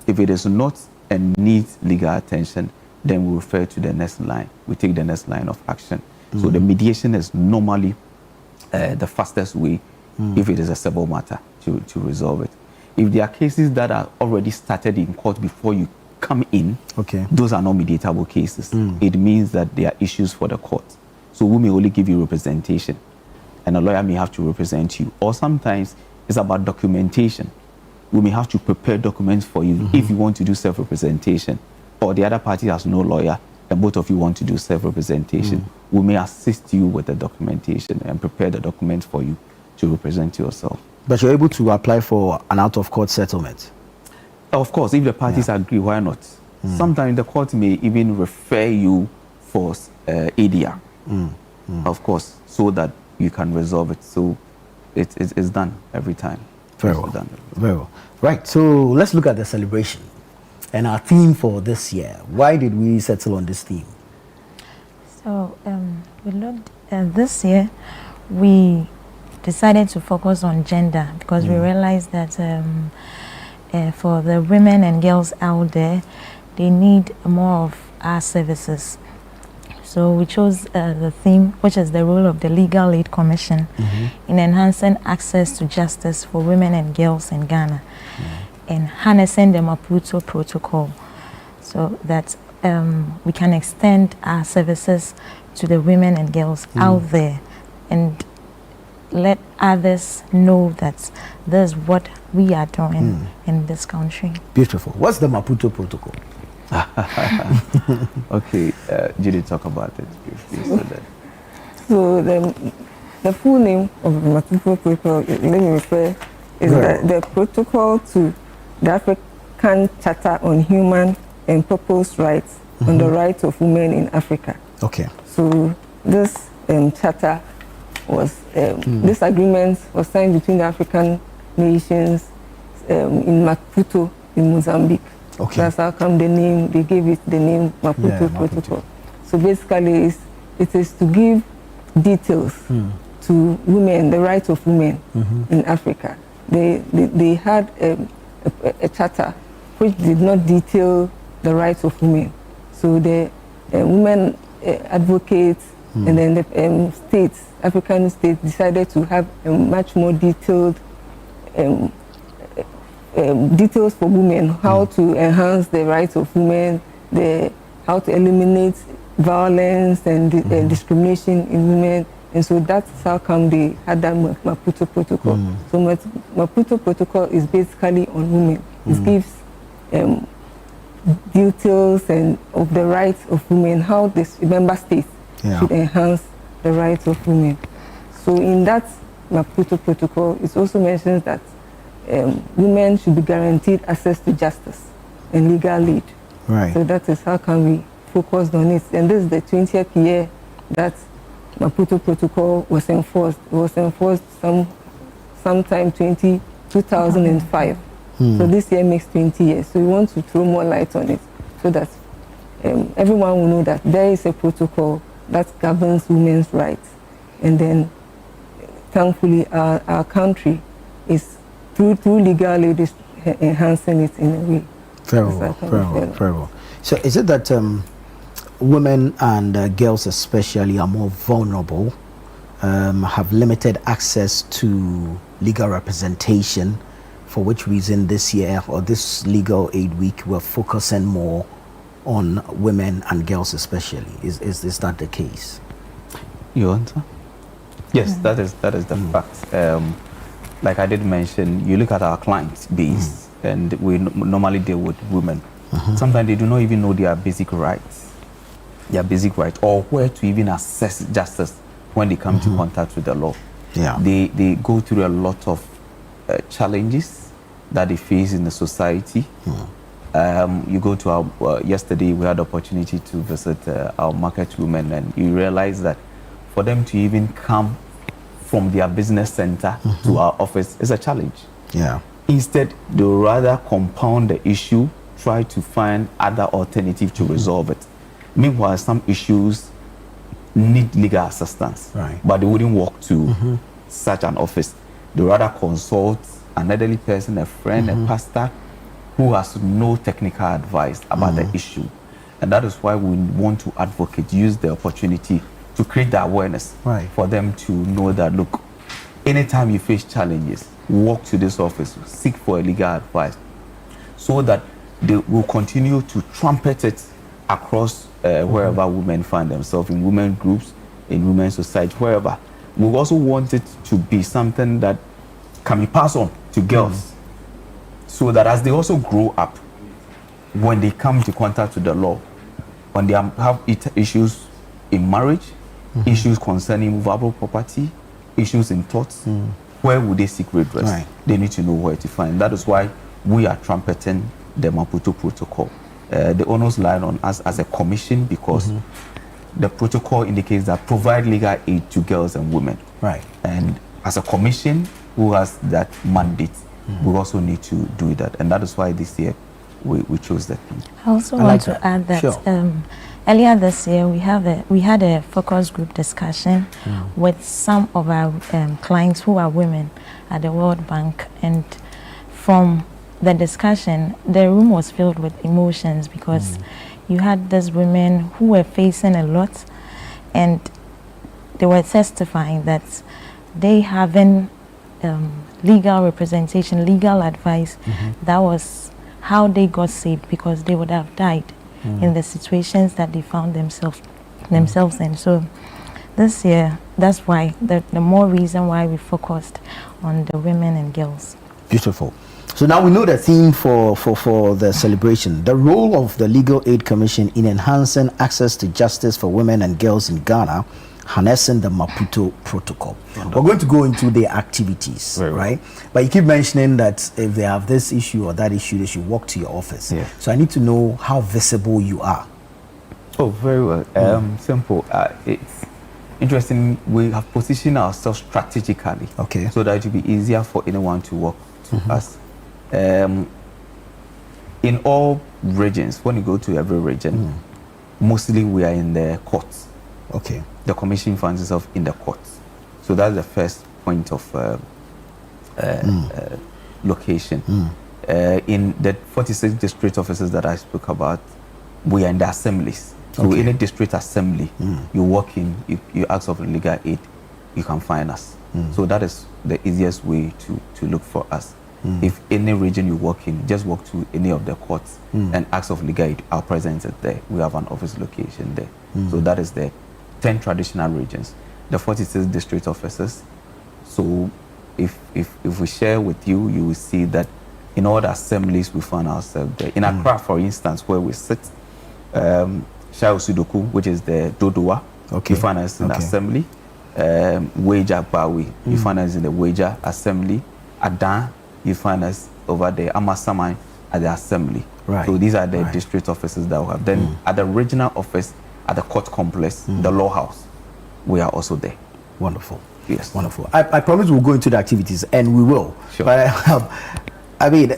Speaker 16: If it is not and needs legal attention, then we refer to the next line. We take the next line of action. So the mediation is normally the fastest way if it is a civil matter to resolve it. If there are cases that are already started in court before you come in, those are not mediatable cases. It means that there are issues for the court. So we may only give you representation, and a lawyer may have to represent you. Or sometimes it's about documentation. We may have to prepare documents for you if you want to do self-representation, or the other party has no lawyer and both of you want to do self-representation. We may assist you with the documentation and prepare the documents for you to represent yourself.
Speaker 2: But you're able to apply for an out-of-court settlement?
Speaker 16: Of course, if the parties agree, why not? Sometimes the court may even refer you for ADR, of course, so that you can resolve it. So it's done every time.
Speaker 2: Very well. Very well. Right, so let's look at the celebration and our theme for this year. Why did we settle on this theme?
Speaker 15: So we looked this year, we decided to focus on gender because we realized that for the women and girls out there, they need more of our services. So we chose the theme, which is the role of the Legal Aid Commission in enhancing access to justice for women and girls in Ghana and harnessing the Maputo Protocol so that we can extend our services to the women and girls out there and let others know that this is what we are doing in this country.
Speaker 2: Beautiful. What's the Maputo Protocol?
Speaker 16: Okay, Judy, talk about it briefly.
Speaker 17: So the full name of the Maputo Protocol, let me refer, is the protocol to the African Charter on Human and Purpose Rights on the rights of women in Africa.
Speaker 2: Okay.
Speaker 17: So this charter was, this agreement was signed between the African nations in Maputo in Mozambique.
Speaker 2: Okay.
Speaker 17: That's how come the name, they gave it the name Maputo Protocol. So basically it is to give details to women, the rights of women in Africa. They had a charter which did not detail the rights of women. So the women advocates and then the states, African states, decided to have a much more detailed details for women, how to enhance the rights of women, how to eliminate violence and discrimination in women. And so that's how come they had that Maputo Protocol. So Maputo Protocol is basically on women. It gives details of the rights of women, how the member states should enhance the rights of women. So in that Maputo Protocol, it also mentions that women should be guaranteed access to justice and legal aid.
Speaker 2: Right.
Speaker 17: So that is how come we focused on it. And this is the 20th year that Maputo Protocol was enforced. It was enforced sometime 2005. So this year makes 20 years. So we want to throw more light on it so that everyone will know that there is a protocol that governs women's rights. And then, thankfully, our country is, through legal aid, is enhancing it in a way.
Speaker 2: Very well. So is it that women and girls especially are more vulnerable, have limited access to legal representation, for which reason this year or this legal aid week we're focusing more on women and girls especially? Is that the case?
Speaker 16: You answer? Yes, that is the fact. Like I did mention, you look at our client base, and we normally deal with women. Sometimes they do not even know their basic rights, or where to even access justice when they come to contact with the law. They go through a lot of challenges that they face in the society. You go to our, yesterday we had the opportunity to visit our market women, and you realize that for them to even come from their business center to our office is a challenge. Instead, they would rather compound the issue, try to find other alternatives to resolve it. Meanwhile, some issues need legal assistance, but they wouldn't walk to such an office. They would rather consult an elderly person, a friend, a pastor, who has no technical advice about the issue. And that is why we want to advocate, use the opportunity to create the awareness for them to know that, look, anytime you face challenges, walk to this office, seek for a legal advice, so that they will continue to trumpet it across wherever women find themselves, in women groups, in women's society, wherever. We also want it to be something that can be passed on to girls, so that as they also grow up, when they come into contact with the law, when they have issues in marriage, issues concerning movable property, issues in torts, where would they seek redress? They need to know where to find. That is why we are trumpeting the Maputo Protocol. The onus lies on us as a commission, because the protocol indicates that provide legal aid to girls and women. And as a commission who has that mandate, we also need to do that. And that is why this year we chose that thing.
Speaker 15: I also want to add that earlier this year we had a focus group discussion with some of our clients who are women at the World Bank, and from the discussion the room was filled with emotions, because you had these women who were facing a lot, and they were testifying that they haven't legal representation, legal advice. That was how they got saved, because they would have died in the situations that they found themselves in. So this year, that's why the more reason why we focused on the women and girls.
Speaker 2: Beautiful. So now we know the theme for the celebration, the role of the Legal Aid Commission in enhancing access to justice for women and girls in Ghana, harnessing the Maputo Protocol. We're going to go into the activities, right? But you keep mentioning that if they have this issue or that issue, they should walk to your office. So I need to know how visible you are.
Speaker 16: Oh, very well. Simple. It's interesting. We have positioned ourselves strategically, so that it will be easier for anyone to walk to us. In all regions, when you go to every region, mostly we are in the courts. The commission finds itself in the courts. So that's the first point of location. In the 46 district offices that I spoke about, we are in the assemblies. So in a district assembly, you walk in, you ask for legal aid. you can find us. So that is the easiest way to look for us. If any region you work in, just walk to any of the courts and ask of legal aid. Our presence is there. We have an office location there. So that is the 10 traditional regions, the 46 district offices. So if we share with you, you will see that in all the assemblies we find ourselves there. In Accra, for instance, where we sit, Shao Sudoku, which is the Dodowa, you find us in the assembly. Wager Bawi, you find us in the Wager assembly. Adan, you find us over there. Amasaman at the assembly.
Speaker 2: Right.
Speaker 16: So these are the district offices that we have. Then at the regional office, at the court complex, the law house, we are also there.
Speaker 2: Wonderful.
Speaker 16: Yes.
Speaker 2: Wonderful. I promise we'll go into the activities, and we will.
Speaker 16: Sure.
Speaker 2: But I mean,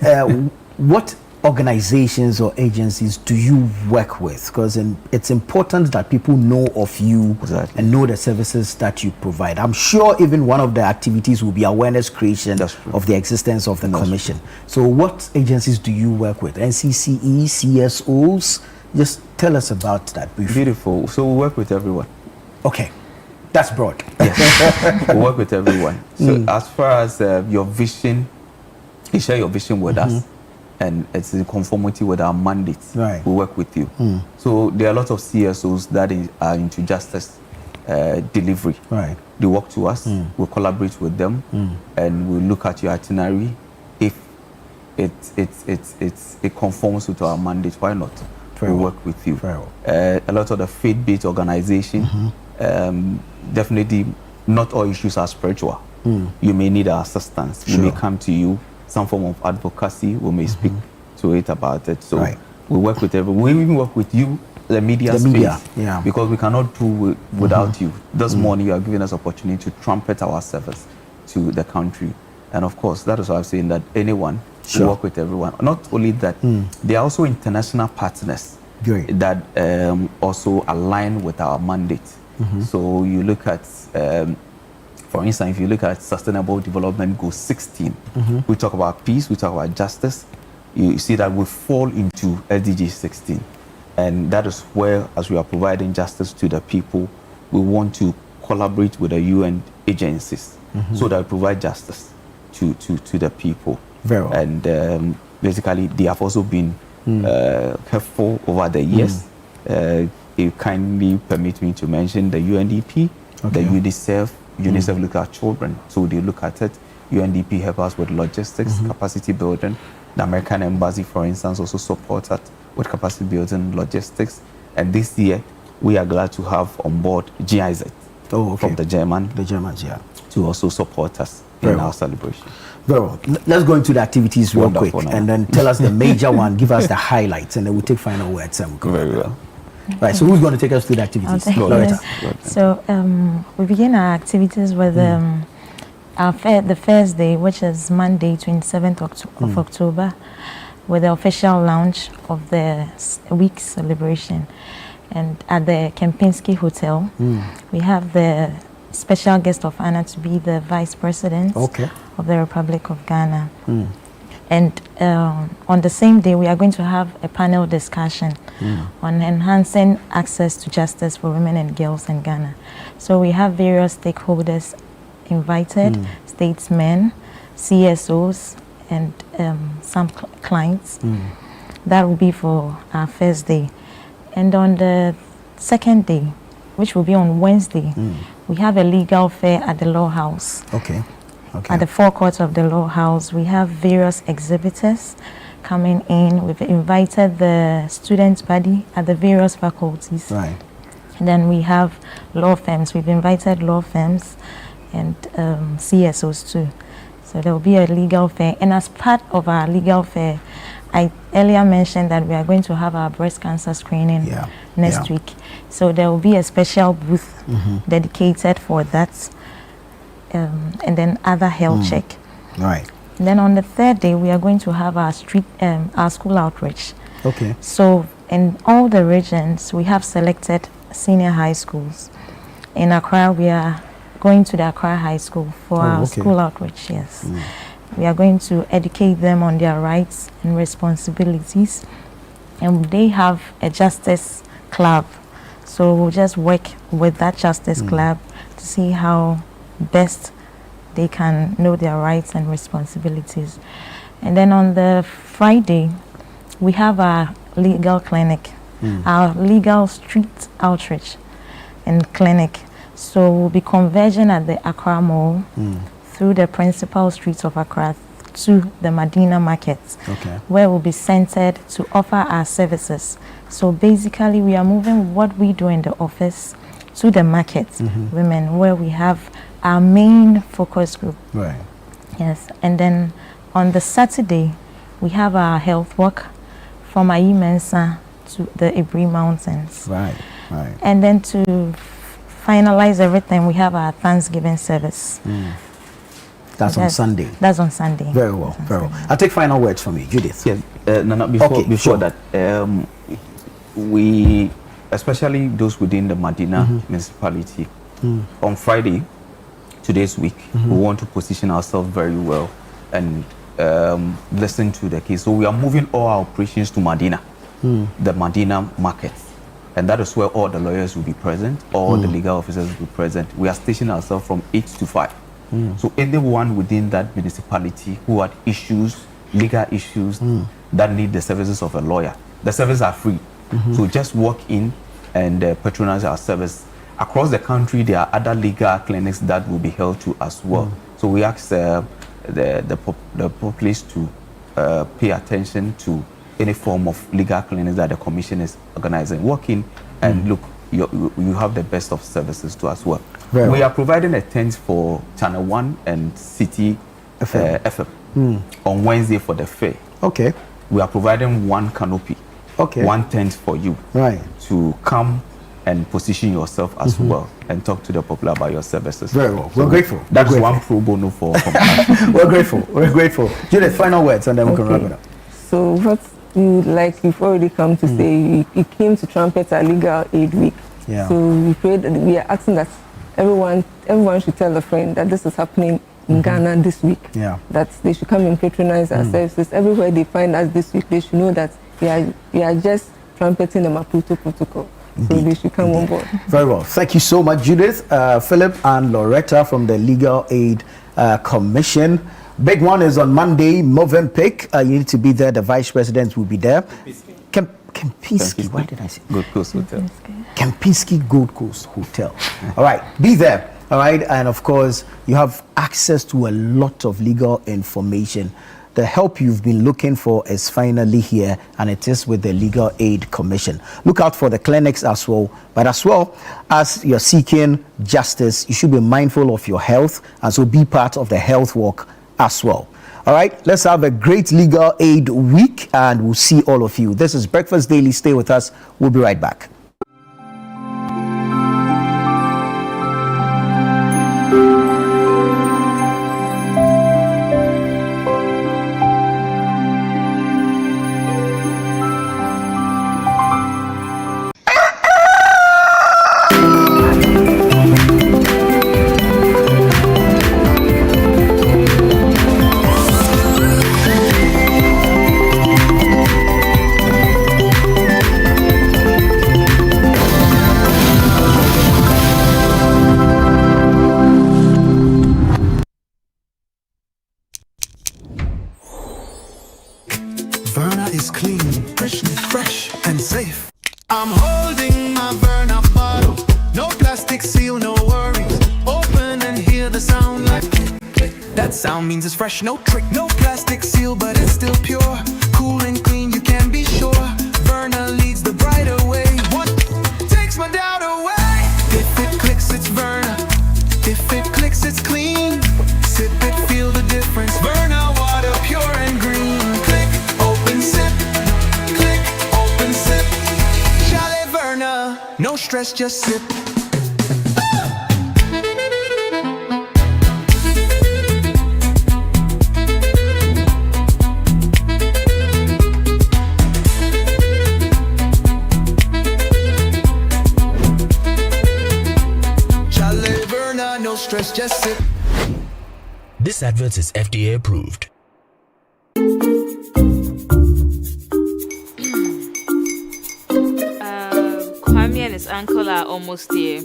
Speaker 2: what organizations or agencies do you work with? Because it's important that people know of you and know the services that you provide. I'm sure even one of the activities will be awareness creation of the existence of the commission. So what agencies do you work with? NCCE, CSOs? Just tell us about that briefly.
Speaker 16: Beautiful. So we work with everyone.
Speaker 2: Okay. That's broad.
Speaker 16: Yes. We work with everyone. So as far as your vision, you share your vision with us, and it's in conformity with our mandate.
Speaker 2: Right.
Speaker 16: We work with you. So there are a lot of CSOs that are into justice delivery.
Speaker 2: Right.
Speaker 16: They work to us. We collaborate with them, and we look at your itinerary. If it conforms with our mandate, why not? We work with you. A lot of the faith-based organization, definitely not all issues are spiritual. You may need our assistance. We may come to you, some form of advocacy, we may speak to it about it. So we work with everyone. We even work with you, the media space, because we cannot do without you. This morning you are giving us opportunity to trumpet our service to the country. And of course, that is why I'm saying that anyone will work with everyone. Not only that, there are also international partners that also align with our mandate. So you look at, for instance, if you look at Sustainable Development Goal 16, we talk about peace, we talk about justice. You see that we fall into SDG 16. And that is where, as we are providing justice to the people, we want to collaborate with the UN agencies so that we provide justice to the people.
Speaker 2: Very well.
Speaker 16: And basically, they have also been helpful over the years. You kindly permit me to mention the UNDP, the UNICEF look at children, so they look at it. UNDP help us with logistics, capacity building. The American Embassy, for instance, also supports us with capacity building, logistics. And this year, we are glad to have on board GIZ from the Germans, to also support us in our celebration.
Speaker 2: Very well. Let's go into the activities real quick, and then tell us the major one, give us the highlights, and then we'll take final words. Very well. Right, so who's going to take us through the activities? Loretta.
Speaker 15: So we begin our activities with the first day, which is Monday, 27th of October, with the official launch of the week celebration. And at the Kempinski Hotel, we have the special guest of honor to be the Vice President of the Republic of Ghana. And on the same day, we are going to have a panel discussion on enhancing access to justice for women and girls in Ghana. So we have various stakeholders invited, statesmen, CSOs, and some clients. That will be for our first day. And on the second day, which will be on Wednesday, we have a legal fair at the Law House. At the forecourt of the Law House, we have various exhibitors coming in. We've invited the student body at the various faculties.
Speaker 2: Right.
Speaker 15: And then we have law firms. We've invited law firms and CSOs too. So there will be a legal fair. And as part of our legal fair, I earlier mentioned that we are going to have our breast cancer screening next week. So there will be a special booth dedicated for that. And then other health check.
Speaker 2: Right.
Speaker 15: And then on the third day, we are going to have our our school outreach. So in all the regions, we have selected senior high schools. In Accra, we are going to the Accra High School for our school outreach. Yes, we are going to educate them on their rights and responsibilities, and they have a justice club. So we'll just work with that justice club to see how best they can know their rights and responsibilities. And then on the Friday, we have our legal clinic, our legal street outreach and clinic. So we'll be converging at the Accra Mall through the principal streets of Accra to the Medina markets, where we'll be centered to offer our services. So basically, we are moving what we do in the office to the markets, women, where we have our main focus group.
Speaker 2: Right.
Speaker 15: Yes, and then on the Saturday, we have our health walk from Ayi Mensa to the Ibri Mountains.
Speaker 2: Right, right.
Speaker 15: And then to finalize everything, we have our Thanksgiving service.
Speaker 2: That's on Sunday.
Speaker 15: That's on Sunday.
Speaker 2: Very well, very well. I'll take final words from you, Judith.
Speaker 16: Yes, Nana, before that, we, especially those within the Medina municipality, on Friday, today's week, we want to position ourselves very well and listen to the case. So we are moving all our operations to Medina, the Medina market. And that is where all the lawyers will be present, all the legal officers will be present. We are stationing ourselves from 8 to 5. So anyone within that municipality who had issues, legal issues, that need the services of a lawyer, the services are free. So just walk in and patronize our service. Across the country, there are other legal clinics that will be held to as well. So we ask the populace to pay attention to any form of legal clinics that the commission is organizing. Walk in and look, you have the best of services to as well. We are providing a tent for Channel 1 and City FM on Wednesday for the fair.
Speaker 2: Okay.
Speaker 16: We are providing one canopy, one tent for you to come and position yourself as well and talk to the people about your services.
Speaker 2: Very well. We're grateful.
Speaker 16: That's
Speaker 2: We're
Speaker 16: one pro bono for compassion.
Speaker 2: We're grateful. We're grateful. Judith, final words and then we can wrap it up.
Speaker 17: So what you've already come to say, you came to trumpet our legal aid week.
Speaker 2: Yeah.
Speaker 17: So we are asking that everyone should tell a friend that this is happening in Ghana this week.
Speaker 2: Yeah.
Speaker 17: That they should come and patronize our services. Everywhere they find us this week, they should know that we are just trumpeting the Maputo Protocol. So they should come on board.
Speaker 2: Very well. Thank you so much, Judith, Philip, and Loretta from the Legal Aid Commission. Big one is on Monday, Movenpick. You need to be there. The Vice President will be there. Kempinski. Why did I say?
Speaker 16: Gold Coast Hotel.
Speaker 2: Kempinski Gold Coast Hotel. All right, be there. All right, and of course, you have access to a lot of legal information. The help you've been looking for is finally here, and it is with the Legal Aid Commission. Look out for the clinics as well, but as well as you're seeking justice, you should be mindful of your health, and so be part of the health walk as well. All right, let's have a great Legal Aid week, and we'll see all of you. This is Breakfast Daily. Stay with us. We'll be right back.
Speaker 13: Verna is clean, fresh and safe. I'm holding my Verna bottle. No plastic seal, no worries. Open and hear the sound like click. That sound means it's fresh, no trick. No plastic seal, but it's still pure. Cool and clean, you can be sure. Verna leads the brighter way. What takes my doubt away? If it clicks, it's Verna. If it clicks, it's clean. Sip it, feel the difference. Verna water, pure and green. Click, open, sip. Click, open, sip. Chalet Verna, no stress, just sip. Chalet Verna, no stress, just sip.
Speaker 18: This advert is FDA approved.
Speaker 9: Kwame and his uncle Nicola almost here.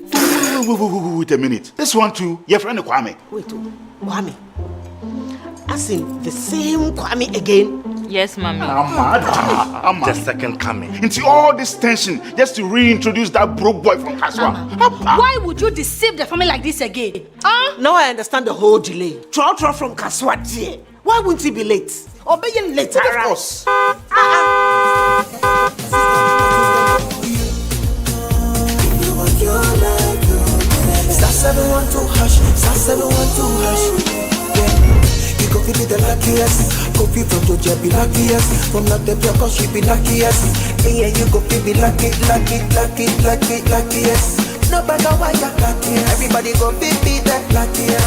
Speaker 10: Wait a minute. This one too, your friend Kwame.
Speaker 11: Wait, Kwame. As in the same Kwame again?
Speaker 9: Yes, mommy.
Speaker 10: I'm the second coming. Into all this tension just to reintroduce that broke boy from Kaswa.
Speaker 12: Why would you deceive the family like this again?
Speaker 11: Now I understand the whole delay. Trotro from Kaswa. Why wouldn't he be late? Or be late?
Speaker 10: Of course.
Speaker 13: Star 712 hash, star 712 hash. You go be the luckiest. Coffee from Georgia be luckiest. From Natepia, cause she be luckiest. Yeah, you go be luckiest. No matter why you're luckiest. Everybody go be the luckiest.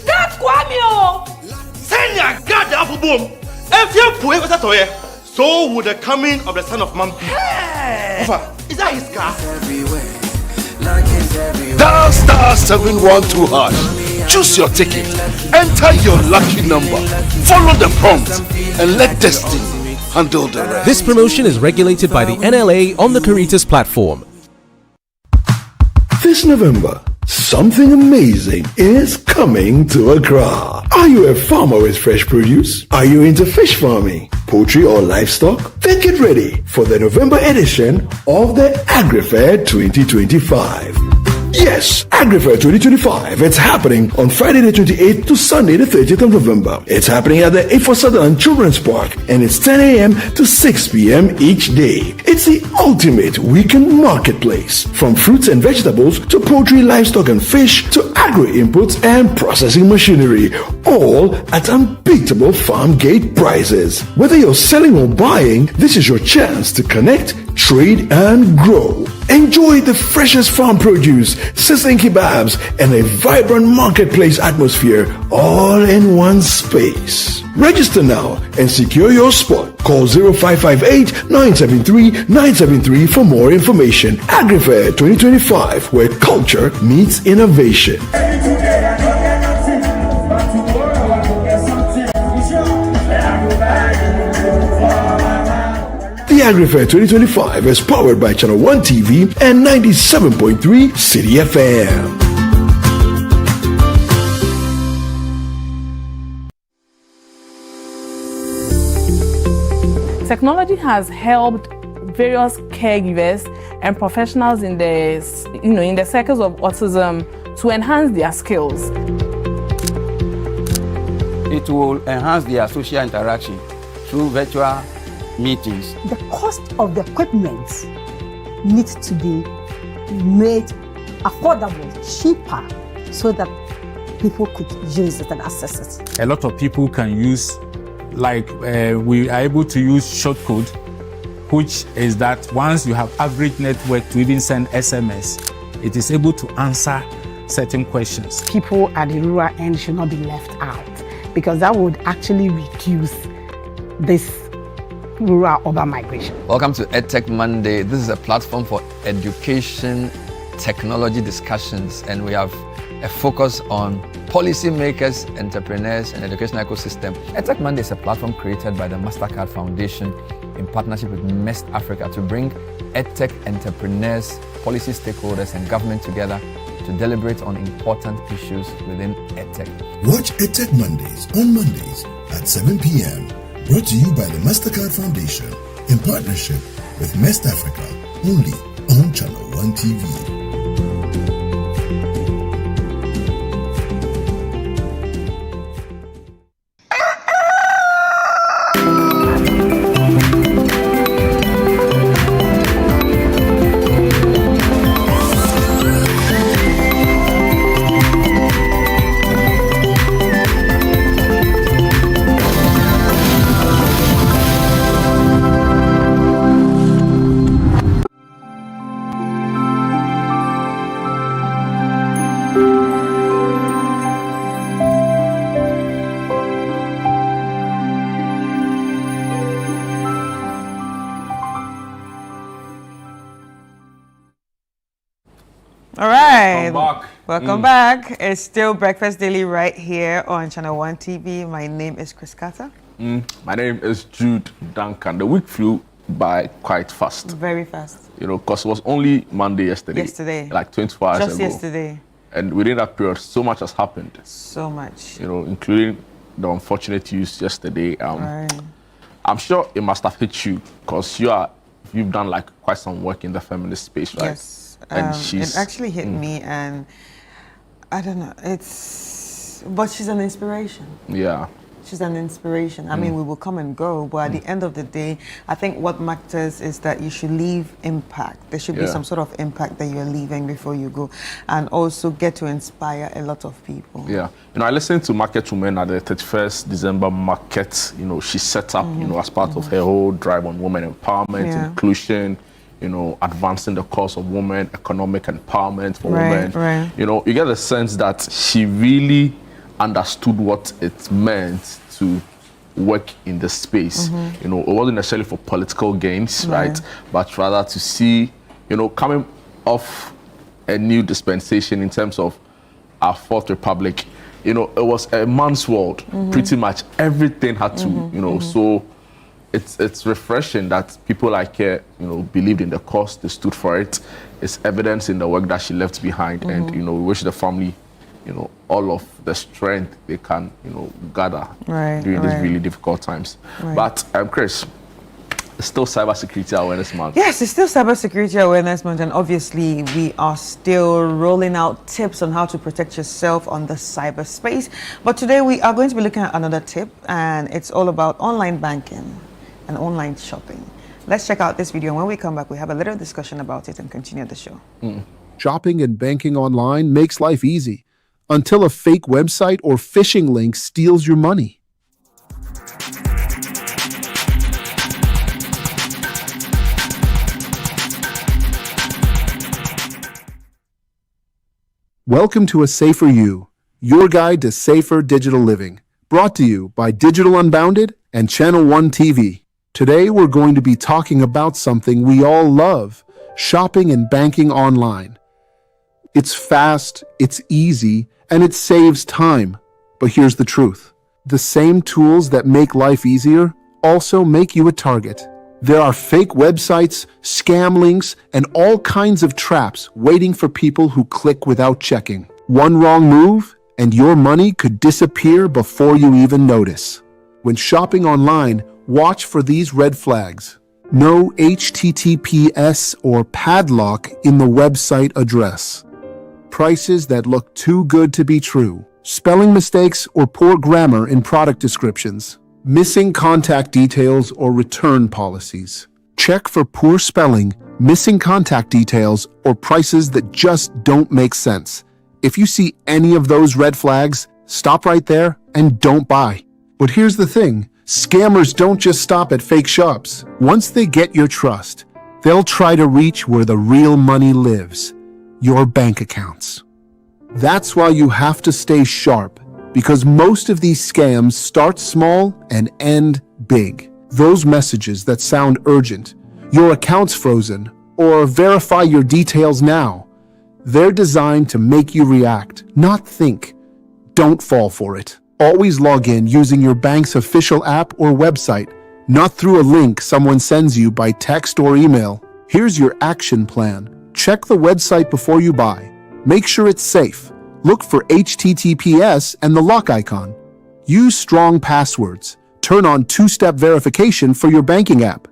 Speaker 12: That's Kwame!
Speaker 10: Senya God the apple boom. If you put it at all, so would the coming of the Son of Man be. Is that his car?
Speaker 3: Dial star 712 hash. Choose your ticket. Enter your lucky number. Follow the prompt and let destiny handle the rest.
Speaker 14: This promotion is regulated by the NLA on the Caritas platform.
Speaker 3: This November, something amazing is coming to Accra. Are you a farmer with fresh produce? Are you into fish farming, poultry or livestock? Then get ready for the November edition of the AgriFair 2025. Yes, AgriFair 2025. It's happening on Friday the 28th to Sunday the 30th of November. It's happening at the A4 Southern Children's Park and it's 10 a.m. to 6 p.m. each day. It's the ultimate weekend marketplace. From fruits and vegetables to poultry, livestock and fish to agri-inputs and processing machinery. All at unbeatable farm gate prices. Whether you're selling or buying, this is your chance to connect, trade and grow. Enjoy the freshest farm produce, sizzling kebabs, and a vibrant marketplace atmosphere all in one space. Register now and secure your spot. Call 0558-973-973 for more information. AgriFair 2025, where culture meets innovation. The AgriFair 2025 is powered by Channel 1 TV and 97.3 City FM.
Speaker 4: Technology has helped various caregivers and professionals in the circles of autism to enhance their skills.
Speaker 7: It will enhance their social interaction through virtual meetings.
Speaker 6: The cost of the equipment needs to be made affordable, cheaper, so that people could use it and access it.
Speaker 19: A lot of people can use, we are able to use short code, which is that once you have average network to even send SMS, it is able to answer certain questions.
Speaker 20: People at the rural end should not be left out, because that would actually reduce this rural urban migration.
Speaker 5: Welcome to EdTech Monday. This is a platform for education technology discussions, and we have a focus on policymakers, entrepreneurs, and educational ecosystem. EdTech Monday is a platform created by the MasterCard Foundation in partnership with Mest Africa to bring EdTech entrepreneurs, policy stakeholders, and government together to deliberate on important issues within EdTech.
Speaker 8: Watch EdTech Mondays on Mondays at 7 p.m. Brought to you by the MasterCard Foundation in partnership with Mest Africa, only on Channel 1 TV.
Speaker 21: All right. Welcome back. It's still Breakfast Daily right here on Channel 1 TV. My name is Chris Carter.
Speaker 22: My name is Jude Duncan. The week flew
Speaker 1: by quite fast.
Speaker 21: Very fast.
Speaker 1: You know, because it was only Monday yesterday. Like 24 hours
Speaker 21: Just
Speaker 1: ago.
Speaker 21: yesterday.
Speaker 1: And within that period, so much has happened.
Speaker 21: So much.
Speaker 1: You know, including the unfortunate news yesterday.
Speaker 21: Right.
Speaker 1: I'm sure it must have hit you because you've done like quite some work in the feminist space, right?
Speaker 21: Yes.
Speaker 1: And
Speaker 21: it actually hit me, and I don't know. But she's an inspiration.
Speaker 1: Yeah.
Speaker 21: She's an inspiration. I mean, we will come and go, but at the end of the day, I think what matters is that you should leave impact. There should be some sort of impact that you're leaving before you go, and also get to inspire a lot of people.
Speaker 1: Yeah. You know, I listened to Market Women at the 31st December market. You know, she set up, you know, as part of her whole drive on women empowerment, inclusion, you know, advancing the cause of women, economic empowerment for women.
Speaker 21: Right.
Speaker 1: You know, you get the sense that she really understood what it meant to work in the space. You know, it wasn't necessarily for political gains, right? But rather to see, you know, coming off a new dispensation in terms of our Fourth Republic, you know, it was a man's world. Pretty much everything had to, you know, so it's refreshing that people like her, you know, believed in the cause, they stood for it. It's evidence in the work that she left behind, and, you know, we wish the family, you know, all of the strength they can, you know, gather during these really difficult times. But Chris, it's still Cybersecurity Awareness Month.
Speaker 21: Yes, it's still Cybersecurity Awareness Month, and obviously we are still rolling out tips on how to protect yourself on the cyberspace. But today we are going to be looking at another tip, and it's all about online banking and online shopping. Let's check out this video, and when we come back, we have a little discussion about it and continue the show.
Speaker 22: Shopping and banking online makes life easy, until a fake website or phishing link steals your money. Welcome to A Safer You, your guide to safer digital living, brought to you by Digital Unbounded and Channel One TV. Today we're going to be talking about something we all love, shopping and banking online. It's fast, it's easy, and it saves time. But here's the truth. The same tools that make life easier also make you a target. There are fake websites, scam links, and all kinds of traps waiting for people who click without checking. One wrong move, and your money could disappear before you even notice. When shopping online, watch for these red flags. No HTTPS or padlock in the website address. Prices that look too good to be true. Spelling mistakes or poor grammar in product descriptions. Missing contact details or return policies. Check for poor spelling, missing contact details, or prices that just don't make sense. If you see any of those red flags, stop right there and don't buy. But here's the thing. Scammers don't just stop at fake shops. Once they get your trust, they'll try to reach where the real money lives. Your bank accounts. That's why you have to stay sharp, because most of these scams start small and end big. Those messages that sound urgent, your account's frozen, or verify your details now, they're designed to make you react, not think. Don't fall for it. Always log in using your bank's official app or website, not through a link someone sends you by text or email. Here's your action plan. Check the website before you buy. Make sure it's safe. Look for HTTPS and the lock icon. Use strong passwords. Turn on two-step verification for your banking app.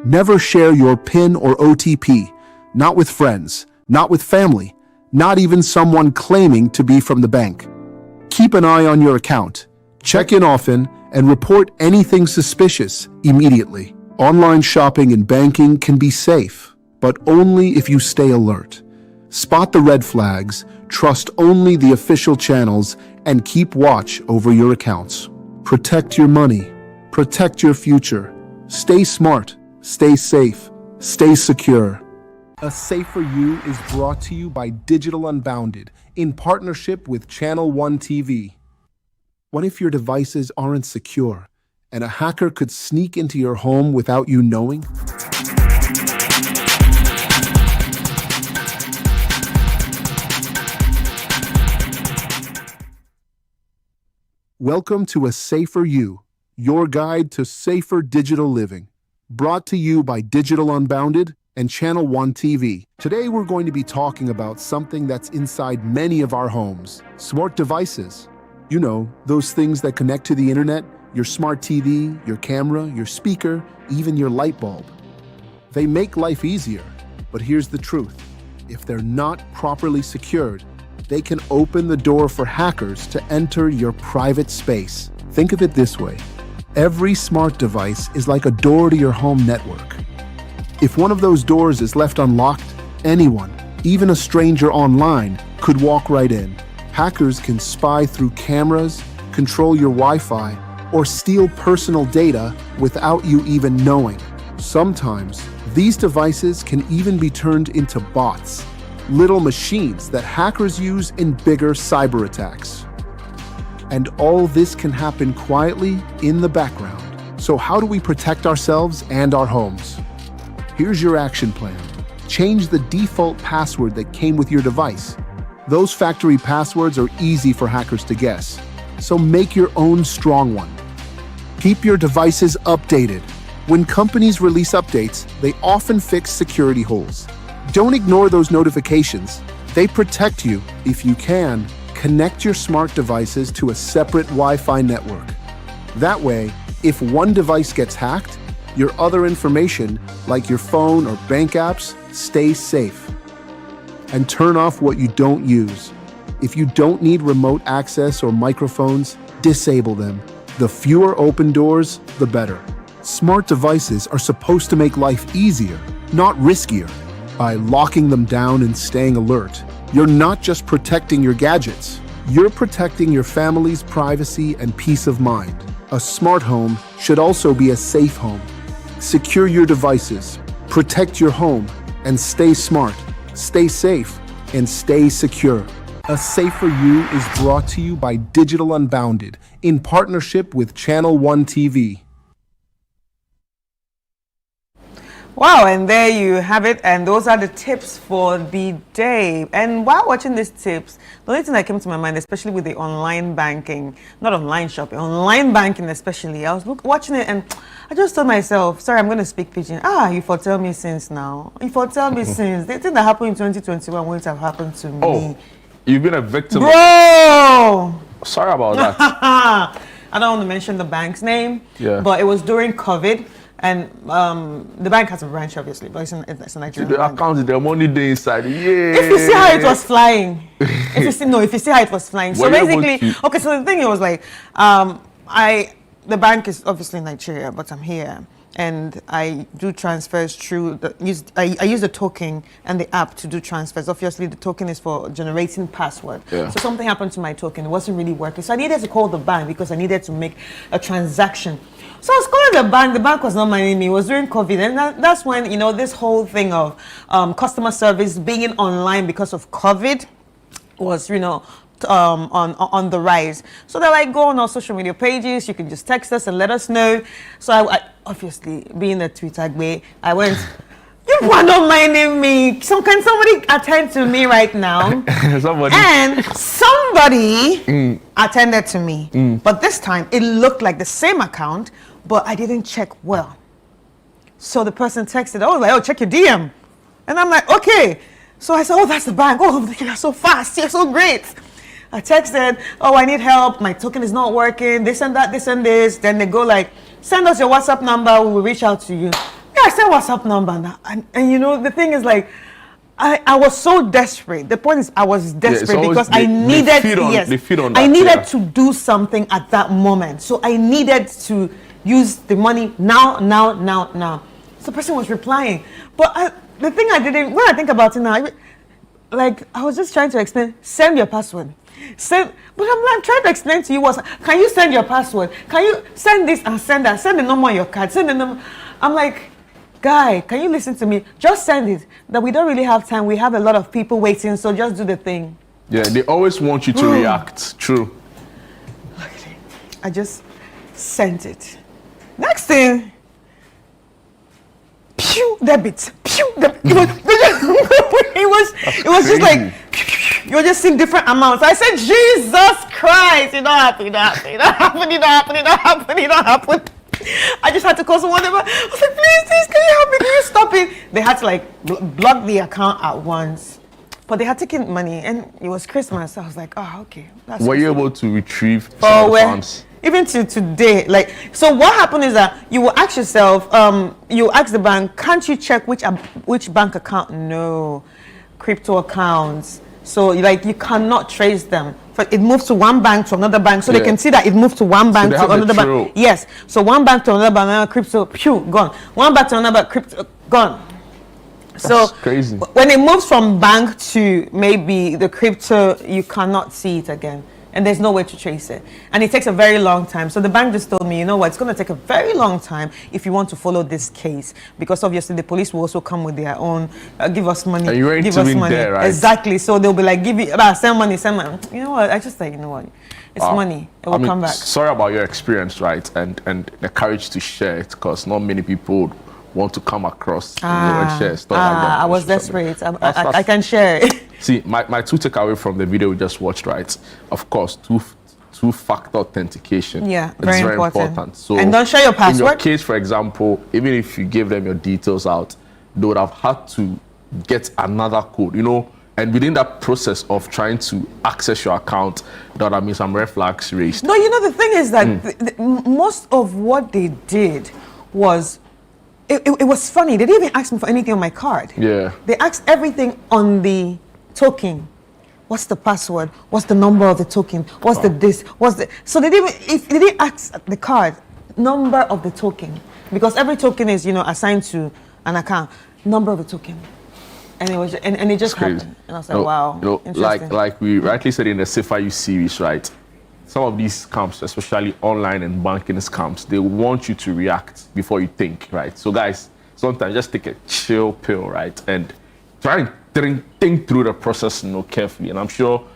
Speaker 22: Never share your PIN or OTP. Not with friends, not with family, not even someone claiming to be from the bank. Keep an eye on your account. Check in often and report anything suspicious immediately. Online shopping and banking can be safe, but only if you stay alert. Spot the red flags, trust only the official channels, and keep watch over your accounts. Protect your money. Protect your future. Stay smart. Stay safe. Stay secure. A Safer You is brought to you by Digital Unbounded in partnership with Channel One TV. What if your devices aren't secure and a hacker could sneak into your home without you knowing? Welcome to A Safer You, your guide to safer digital living, brought to you by Digital Unbounded and Channel One TV. Today we're going to be talking about something that's inside many of our homes: smart devices. You know, those things that connect to the internet, your smart TV, your camera, your speaker, even your light bulb. They make life easier, but here's the truth. If they're not properly secured, they can open the door for hackers to enter your private space. Think of it this way. Every smart device is like a door to your home network. If one of those doors is left unlocked, anyone, even a stranger online, could walk right in. Hackers can spy through cameras, control your Wi-Fi, or steal personal data without you even knowing. Sometimes, these devices can even be turned into bots, little machines that hackers use in bigger cyber attacks. And all this can happen quietly in the background. So how do we protect ourselves and our homes? Here's your action plan. Change the default password that came with your device. Those factory passwords are easy for hackers to guess, so make your own strong one. Keep your devices updated. When companies release updates, they often fix security holes. Don't ignore those notifications. They protect you. If you can, connect your smart devices to a separate Wi-Fi network. That way, if one device gets hacked, your other information, like your phone or bank apps, stays safe. And turn off what you don't use. If you don't need remote access or microphones, disable them. The fewer open doors, the better. Smart devices are supposed to make life easier, not riskier. By locking them down and staying alert, you're not just protecting your gadgets, you're protecting your family's privacy and peace of mind. A smart home should also be a safe home. Secure your devices, protect your home, and stay smart, stay safe, and stay secure. A Safer You is brought to you by Digital Unbounded in partnership with Channel One TV.
Speaker 21: Wow, and there you have it, and those are the tips for the day. And while watching these tips, the only thing that came to my mind, especially with the online banking, not online shopping, online banking especially, I was watching it and I just told myself, sorry, I'm going to speak pidgin. You foretell me since now. You foretell me since. The thing that happened in 2021 won't have happened to me.
Speaker 1: Oh, you've been a victim.
Speaker 21: Bro!
Speaker 1: Sorry about that.
Speaker 21: I don't want to mention the bank's name, but it was during COVID. And the bank has a branch, obviously, but it's a Nigerian
Speaker 1: the
Speaker 21: bank.
Speaker 1: account, the money there inside. Yeah.
Speaker 21: If you see how it was flying, if you see how it was flying. So basically, okay. So the thing was like, the bank is obviously in Nigeria, but I'm here, and I do transfers through I use the token and the app to do transfers. Obviously, the token is for generating password. Yeah. So something happened to my token; it wasn't really working. So I needed to call the bank because I needed to make a transaction. So I was calling the bank. The bank was not minding me. It was during COVID, and that's when this whole thing of customer service being online because of COVID was on the rise. So they're like, go on our social media pages. You can just text us and let us know. So I obviously, being a Twitter guy, I went. You are not minding me. So can somebody attend to me right now? Somebody attended to me. But this time it looked like the same account, but I didn't check well. So the person texted, I was like, check your DM. And I'm like, okay. So I said, that's the bank. You're so fast. You're so great. I texted, I need help. My token is not working. This and that, this and this. Then they go like, send us your WhatsApp number. We will reach out to you. Yeah, I sent WhatsApp number now. And the thing is like, I was so desperate. The point is I was desperate because I needed to do something at that moment. So I needed to use the money now. So the person was replying. But the thing when I think about it now, I was just trying to explain, send your password. But I'm trying to explain to you can you send your password? Can you send this and send that? Send the number on your card. Send the number. I'm like, guy, can you listen to me? Just send it. That we don't really have time. We have a lot of people waiting, so just do the thing.
Speaker 1: Yeah, they always want you to react. True.
Speaker 21: Look at it. I just sent it. Next thing, pew, debit. Pew, debit. It was just like, you were just seeing different amounts. I said, Jesus Christ, it don't happen. I just had to call someone. I was like, please, can you help me? Can you stop it? They had to like block the account at once. But they had taken money, and it was Christmas. So I was like, oh, okay.
Speaker 1: Were you able to retrieve some of the funds?
Speaker 21: Even to today, like, so what happened is that you will ask yourself, you ask the bank, can't you check which bank account? No, crypto accounts. So like you cannot trace them. But it moves to one bank to another bank, so they can see that it moved to one bank to another bank. Yes. So one bank to another bank, another crypto, gone. One bank to another bank, crypto, gone.
Speaker 1: That's crazy.
Speaker 21: When it moves from bank to maybe the crypto, you cannot see it again. And there's no way to trace it. And it takes a very long time. So the bank just told me, you know what, it's going to take a very long time if you want to follow this case. Because obviously the police will also come with their own, give us money,
Speaker 1: and you're
Speaker 21: give us money.
Speaker 1: There, right?
Speaker 21: Exactly. So they'll be like, send money, send money. You know what, I just like, you know what, it's money. It will come back.
Speaker 1: Sorry about your experience, right? And the courage to share it, because not many people want to come across and share stuff like that.
Speaker 21: I was desperate. I can share it.
Speaker 1: See, my two takeaway from the video we just watched, right? Of course, two-factor authentication.
Speaker 21: Yeah,
Speaker 1: it's very important. So,
Speaker 21: and don't share your password.
Speaker 1: In your case, for example, even if you give them your details out, they would have had to get another code, you know. And within that process of trying to access your account, that I mean, some red flags raised.
Speaker 21: No, you know, the thing is that most of what they did was. It was funny. They didn't even ask me for anything on my card.
Speaker 1: Yeah.
Speaker 21: They asked everything on the token. What's the password? What's the number of the token? What's the this? What's the... So they didn't ask the card, number of the token. Because every token is, you know, assigned to an account. Number of the token. And it was and it just happened. And I was like, wow,
Speaker 1: you know,
Speaker 21: interesting.
Speaker 1: like we rightly said in the Safer You series, right? Some of these scams, especially online and banking scams, they want you to react before you think, right? So guys, sometimes just take a chill pill, right? And try and think through the process, you know, carefully. And I'm sure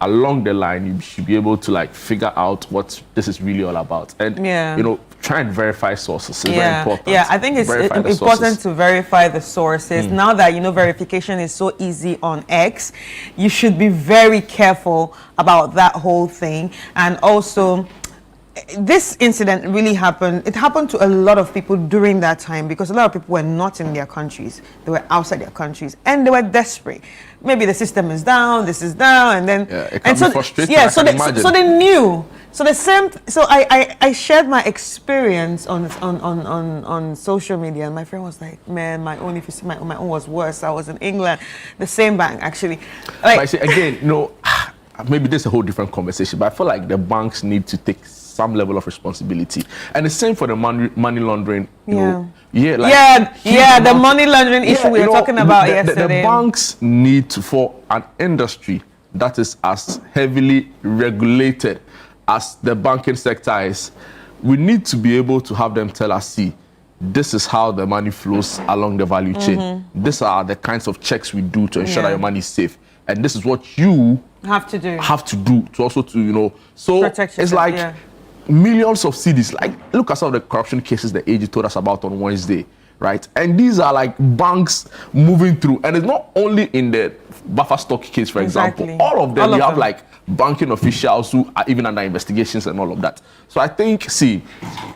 Speaker 1: along the line, you should be able to like figure out what this is really all about. And, you know, try and verify sources. It's very important.
Speaker 21: Yeah, I think it's important to verify the sources. Now that, you know, verification is so easy on X, you should be very careful about that whole thing. And also, this incident really happened. It happened to a lot of people during that time because a lot of people were not in their countries. They were outside their countries and they were desperate. Maybe the system is down, this is down, and then
Speaker 1: it can be frustrating.
Speaker 21: Yeah, so they knew. So the same. So I shared my experience on social media, and my friend was like, "Man, my own. If you see my own was worse. I was in England, the same bank actually."
Speaker 1: Like, but I say again, you know, maybe this is a whole different conversation. But I feel like the banks need to take some level of responsibility, and the same for the money laundering. You know,
Speaker 21: the money laundering issue we were talking about yesterday.
Speaker 1: The banks need to, for an industry that is as heavily regulated as the banking sector is, we need to be able to have them tell us, see, this is how the money flows along the value chain. These are the kinds of checks we do to ensure that your money is safe, and this is what you have to do to also to, you know, so it's like millions of CDs. Like, look at some of the corruption cases the AG told us about on Wednesday, right? And these are like banks moving through, and it's not only in the buffer stock case, for example. All of them, you have like banking officials who are even under investigations and all of that. So I think, see,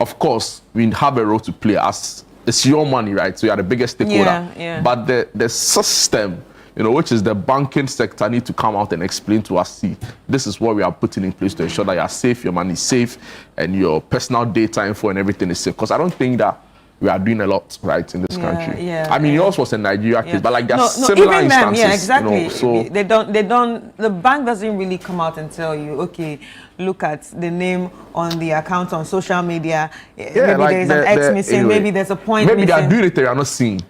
Speaker 1: of course, we have a role to play as it's your money, right? So you are the biggest stakeholder. But the system, you know, which is the banking sector, need to come out and explain to us, see, this is what we are putting in place to ensure that you are safe, your money is safe, and your personal data info and everything is safe. Because I don't think that we are doing a lot right in this country. I mean, yours was a Nigeria case, but like there's similar
Speaker 21: even
Speaker 1: instances.
Speaker 21: Them, exactly.
Speaker 1: You know, so
Speaker 21: they don't. The bank doesn't really come out and tell you, okay, look at the name on the account on social media. Maybe like there's an X missing. Anyway, maybe there's a point missing.
Speaker 1: Maybe they are doing it, they are not seeing.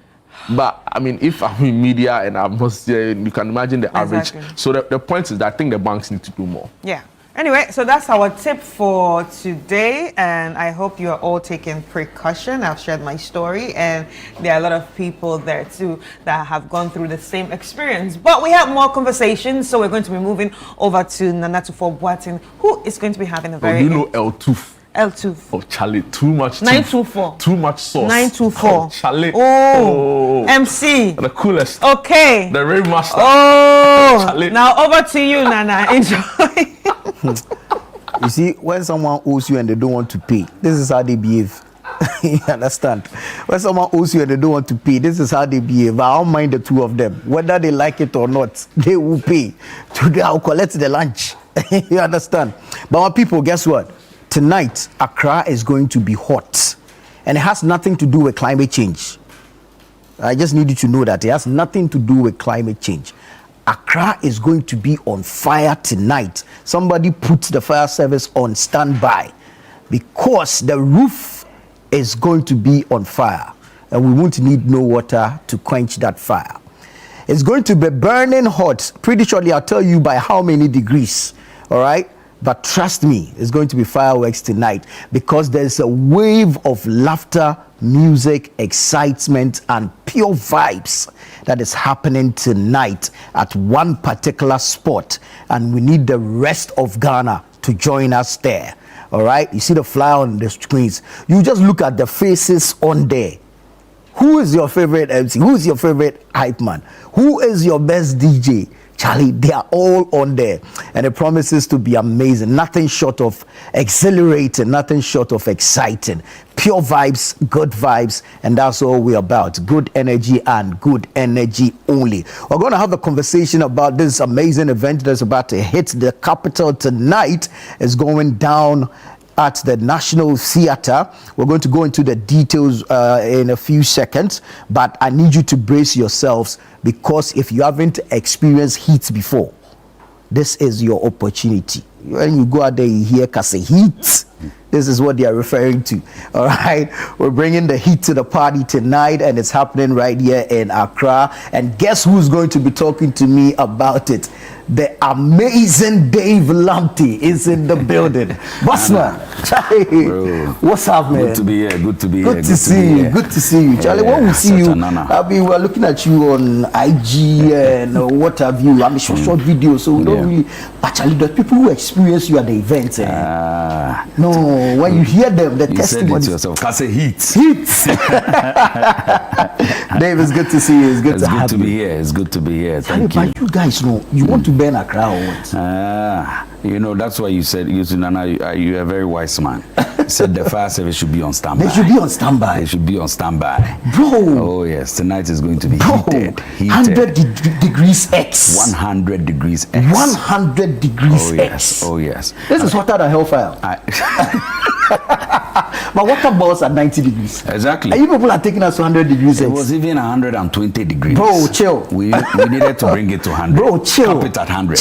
Speaker 1: But I mean, if I'm in media and I'm not saying, you can imagine the average. So the point is that I think the banks need to do more.
Speaker 21: Yeah. Anyway, so that's our tip for today, and I hope you are all taking precaution. I've shared my story, and there are a lot of people there too that have gone through the same experience. But we have more conversations, so we're going to be moving over to Nanatufo Boateng, who is going to be having a very...
Speaker 1: you know L2.
Speaker 21: L2.
Speaker 1: Oh, Charlie, too much.
Speaker 21: 924.
Speaker 1: Too much sauce.
Speaker 21: 924.
Speaker 1: Oh, Charlie.
Speaker 21: Oh, MC.
Speaker 1: The coolest.
Speaker 21: Okay.
Speaker 1: The rave master.
Speaker 21: Oh, Charlie. Now over to you, Nana. Enjoy.
Speaker 2: You see, when someone owes you and they don't want to pay, this is how they behave. You understand? When someone owes you and they don't want to pay, this is how they behave. I don't mind the two of them. Whether they like it or not, they will pay. Today I'll collect the lunch. You understand? But my people, guess what? Tonight, Accra is going to be hot. And it has nothing to do with climate change. I just need you to know that it has nothing to do with climate change. Accra is going to be on fire tonight. Somebody put the fire service on standby because the roof is going to be on fire and we won't need no water to quench that fire. It's going to be burning hot. Pretty shortly, I'll tell you by how many degrees. All right? But trust me, it's going to be fireworks tonight because there's a wave of laughter, music, excitement, and pure vibes that is happening tonight at one particular spot. And we need the rest of Ghana to join us there. All right? You see the flyer on the screens. You just look at the faces on there. Who is your favorite MC? Who is your favorite hype man? Who is your best DJ? Charlie, they are all on there. And it promises to be amazing. Nothing short of exhilarating, nothing short of exciting. Pure vibes, good vibes, and that's all we're about. Good energy and good energy only. We're going to have a conversation about this amazing event that's about to hit the capital tonight. It's going down at the National Theatre. We're going to go into the details in a few seconds, but I need you to brace yourselves because if you haven't experienced heat before, this is your opportunity. When you go out there, you hear Kase heat. This is what they are referring to. All right, we're bringing the heat to the party tonight, and it's happening right here in Accra. And guess who's going to be talking to me about it? The amazing Dave Lamptey is in the building. Bossman, Charlie, what's up, man?
Speaker 15: Good to be here. Good to be
Speaker 2: here. Good to see you. Good to see you, Charlie. When we see you, we're looking at you on IG and what have you. I mean, short videos, so we don't really. But Charlie, the people who experience you at the events, no, when you hear them, the testimonies.
Speaker 15: You said it yourself. Can say heat.
Speaker 2: Dave, it's good to see you. It's good to have you.
Speaker 15: Be here. It's good to be here. Thank
Speaker 2: you. But you guys know you want to burn Accra or what?
Speaker 15: You know, that's why you said, Nana, you're a very wise man. You said the fire service should be on standby.
Speaker 2: They should be on standby.
Speaker 15: They should be on standby.
Speaker 2: Bro.
Speaker 15: Oh, yes. Tonight is going to be heated.
Speaker 2: 100 degrees X.
Speaker 15: 100 degrees X.
Speaker 2: 100 degrees
Speaker 15: X. Oh, yes.
Speaker 2: This is hotter than hellfire. But water balls at 90 degrees.
Speaker 15: Exactly.
Speaker 2: And you people are taking us to 100 degrees.
Speaker 15: It was even 120 degrees.
Speaker 2: Bro, chill.
Speaker 15: We needed to bring it to 100.
Speaker 2: Bro, chill.
Speaker 15: Cap it at 100.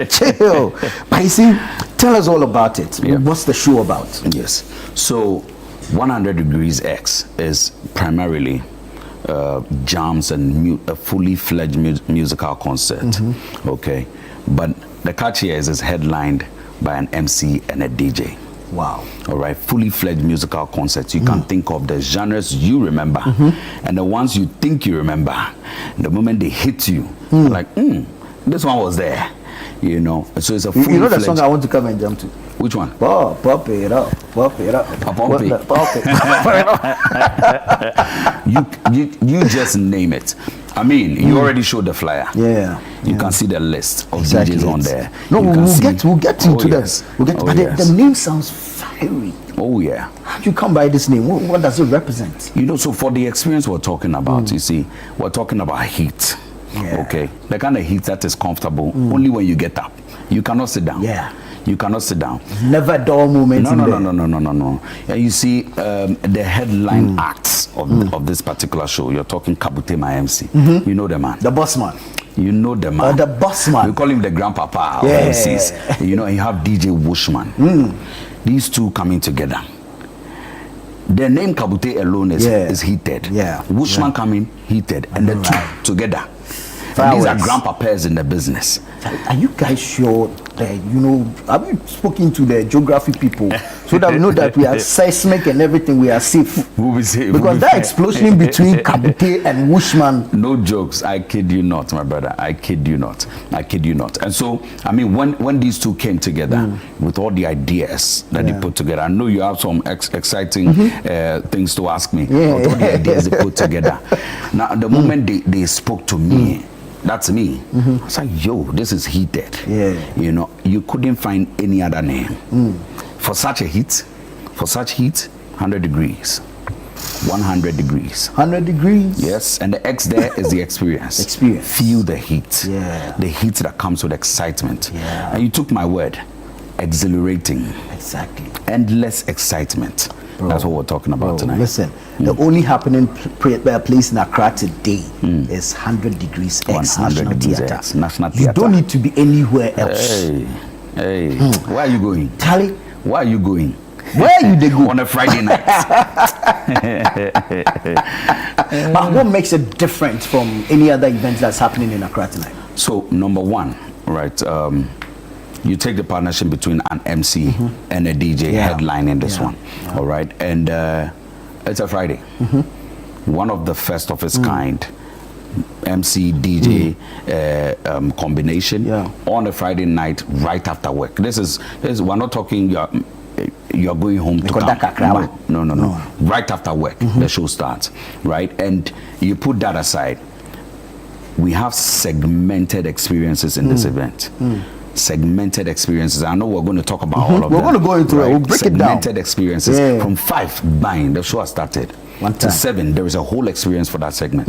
Speaker 2: Chill. But you see, tell us all about it. Yeah. What's the show about?
Speaker 15: Yes. So, 100 degrees X is primarily jams and a fully fledged musical concert. Okay. But the catch here is it's headlined by an MC and a DJ.
Speaker 2: Wow.
Speaker 15: All right, fully fledged musical concerts. You can think of the genres you remember and the ones you think you remember. The moment they hit you, like, this one was there. You know, so it's a fully
Speaker 2: You know the song I want to come and jump to?
Speaker 15: Which one?
Speaker 2: Oh, pop it up, pop it up.
Speaker 15: Pop it. You just name it. I mean, you already showed the flyer.
Speaker 2: Yeah.
Speaker 15: You can see the list of DJs on there.
Speaker 2: No, we'll get into this. We'll get but the name sounds fiery.
Speaker 15: Oh yeah.
Speaker 2: How do you come by this name? What does it represent?
Speaker 15: You know, so for the experience we're talking about, you see, we're talking about heat. Yeah. Okay. The kind of heat that is comfortable only when you get up. You cannot sit down.
Speaker 2: Yeah.
Speaker 15: You cannot sit down.
Speaker 2: Never a dull moment.
Speaker 15: No. And you see, the headline acts of this particular show. You're talking Kabute, my MC. You know the man.
Speaker 2: The boss man.
Speaker 15: You know the man.
Speaker 2: The boss man.
Speaker 15: We call him the grandpapa of MCs. You know, you have DJ Wushman. These two coming together. The name Kabute alone is heated.
Speaker 2: Yeah.
Speaker 15: Wushman coming heated, and the two together. And these are grandpapas in the business.
Speaker 2: Are you guys sure that, you know, have you spoken to the geography people so that we know that we are seismic and everything, we are safe?
Speaker 15: We'll be safe.
Speaker 2: Because that explosion between Kabute and Wushman.
Speaker 15: No jokes. I kid you not, my brother. I kid you not. And so, I mean, when these two came together with all the ideas that they put together, I know you have some exciting things to ask me. With all the ideas they put together. Now, the moment they spoke to me, that's me. I was like, yo, this is heated. You know, you couldn't find any other name. For such a heat, 100 degrees. 100 degrees.
Speaker 2: 100 degrees.
Speaker 15: Yes, and the X there is the experience.
Speaker 2: Experience.
Speaker 15: Feel the heat.
Speaker 2: Yeah.
Speaker 15: The heat that comes with excitement.
Speaker 2: Yeah.
Speaker 15: And you took my word. Exhilarating.
Speaker 2: Exactly.
Speaker 15: Endless excitement.
Speaker 2: Bro,
Speaker 15: that's what we're talking about tonight.
Speaker 2: Listen, the only happening place in Accra today is 100 Degrees X
Speaker 15: 100
Speaker 2: National
Speaker 15: Degrees
Speaker 2: Theatre.
Speaker 15: X National
Speaker 2: You
Speaker 15: Theatre.
Speaker 2: don't need to be anywhere else.
Speaker 15: Hey, where are you going?
Speaker 2: Tally.
Speaker 15: Where are you going?
Speaker 2: Where you they go?
Speaker 15: On a Friday night.
Speaker 2: But what makes it different from any other event that's happening in Accra tonight?
Speaker 15: So, number one, right, you take the partnership between an MC and a DJ headlining this one, all right? And it's a Friday. One of the first of its kind MC DJ combination on a Friday night right after work. This is we're not talking you're going home to come. No. Right after work, the show starts, right? And you put that aside. We have segmented experiences in this event. Segmented experiences. I know we're going to talk about all of them.
Speaker 2: We're going to go into it. We'll break it down.
Speaker 15: Segmented experiences. From 5 buying, the show has started. To 7, there is a whole experience for that segment.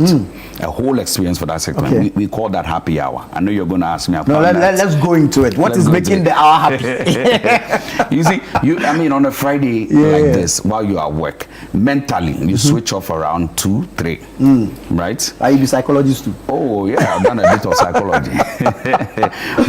Speaker 15: A whole experience for that segment.
Speaker 2: Okay.
Speaker 15: We call that happy hour. I know you're going to ask me about
Speaker 2: No,
Speaker 15: that.
Speaker 2: let's go into it. What is making the hour happy?
Speaker 15: You see, I mean, on a Friday like this, while you're at work, mentally, you switch off around 2, 3, right?
Speaker 2: Are you the psychologist too?
Speaker 15: Oh, yeah, I've done a bit of psychology.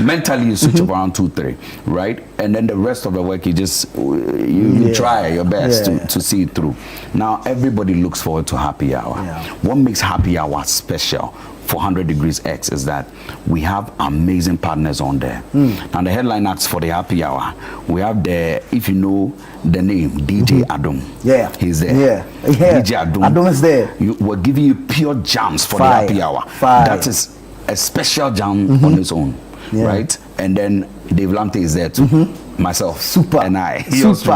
Speaker 15: Mentally, you switch off around 2, 3, right? And then the rest of the work, you just, you try your best to see it through. Now, everybody looks forward to happy hour. What makes happy hour special for 100 Degrees X is that we have amazing partners on there. Now the headline acts for the happy hour, we have the, if you know the name, DJ Adom. He's there. DJ
Speaker 2: Adom is there.
Speaker 15: We're giving you pure jams for the happy hour. That is a special jam on its own, right? And then Dave Lamte is there too. Myself, and I. Super.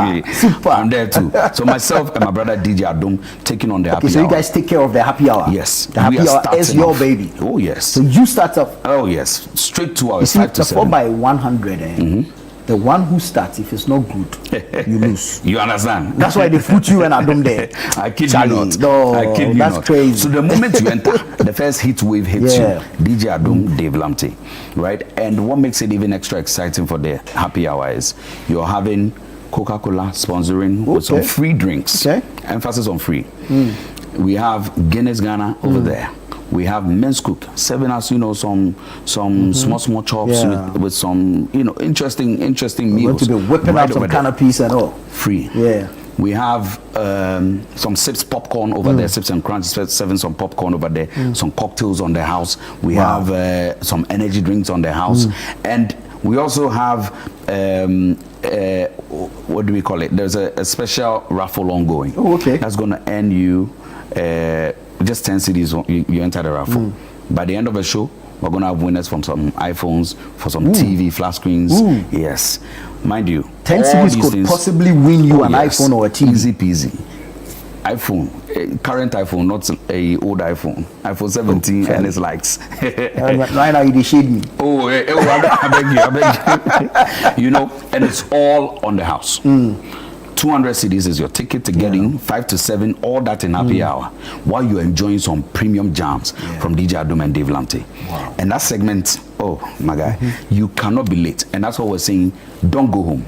Speaker 15: I'm there too. So myself and my brother DJ Adom taking on the happy hour.
Speaker 2: So you guys take care of the happy hour?
Speaker 15: Yes.
Speaker 2: The happy hour is your baby?
Speaker 15: Oh, yes.
Speaker 2: So you start up?
Speaker 15: Oh, yes. Straight 2 hours,
Speaker 2: you see,
Speaker 15: 5 to 7.
Speaker 2: 4 by 100, the one who starts, if it's not good, you lose.
Speaker 15: You understand?
Speaker 2: That's why they put you and Adom there.
Speaker 15: I kid
Speaker 2: Charlie,
Speaker 15: you not.
Speaker 2: No,
Speaker 15: I kid you
Speaker 2: that's
Speaker 15: not.
Speaker 2: crazy.
Speaker 15: So the moment you enter, the first heat wave hits you. DJ Adom, Dave Lamte, right? And what makes it even extra exciting for the happy hour is you're having Coca-Cola sponsoring with some free drinks. Emphasis on free. We have Guinness Ghana over there. We have Men's Cook serving us, some small chops with some, interesting meals.
Speaker 2: We're going to be whipping out some canopies and all.
Speaker 15: Free. We have some Sips popcorn over there, Sips and Crunch serving some popcorn over there, some cocktails on the house. We have some energy drinks on the house. And we also have, what do we call it? There's a special raffle ongoing.
Speaker 2: Oh, okay.
Speaker 15: That's going to earn you just 10 CDs, you enter the raffle. By the end of the show, we're going to have winners from some iPhones, for some TV, flat screens. Yes. Mind you,
Speaker 2: 10 CDs could possibly win you an iPhone or a TV.
Speaker 15: Easy peasy. iPhone, current iPhone, not a old iPhone. iPhone 17 and its likes.
Speaker 2: Right now you shade me.
Speaker 15: Oh, I beg you. And it's all on the house. 200 CDs is your ticket to get in, 5 to 7, all that in happy hour, while you're enjoying some premium jams from DJ Adom and Dave Lamte. And that segment, oh my guy, you cannot be late. And that's what we're saying, don't go home.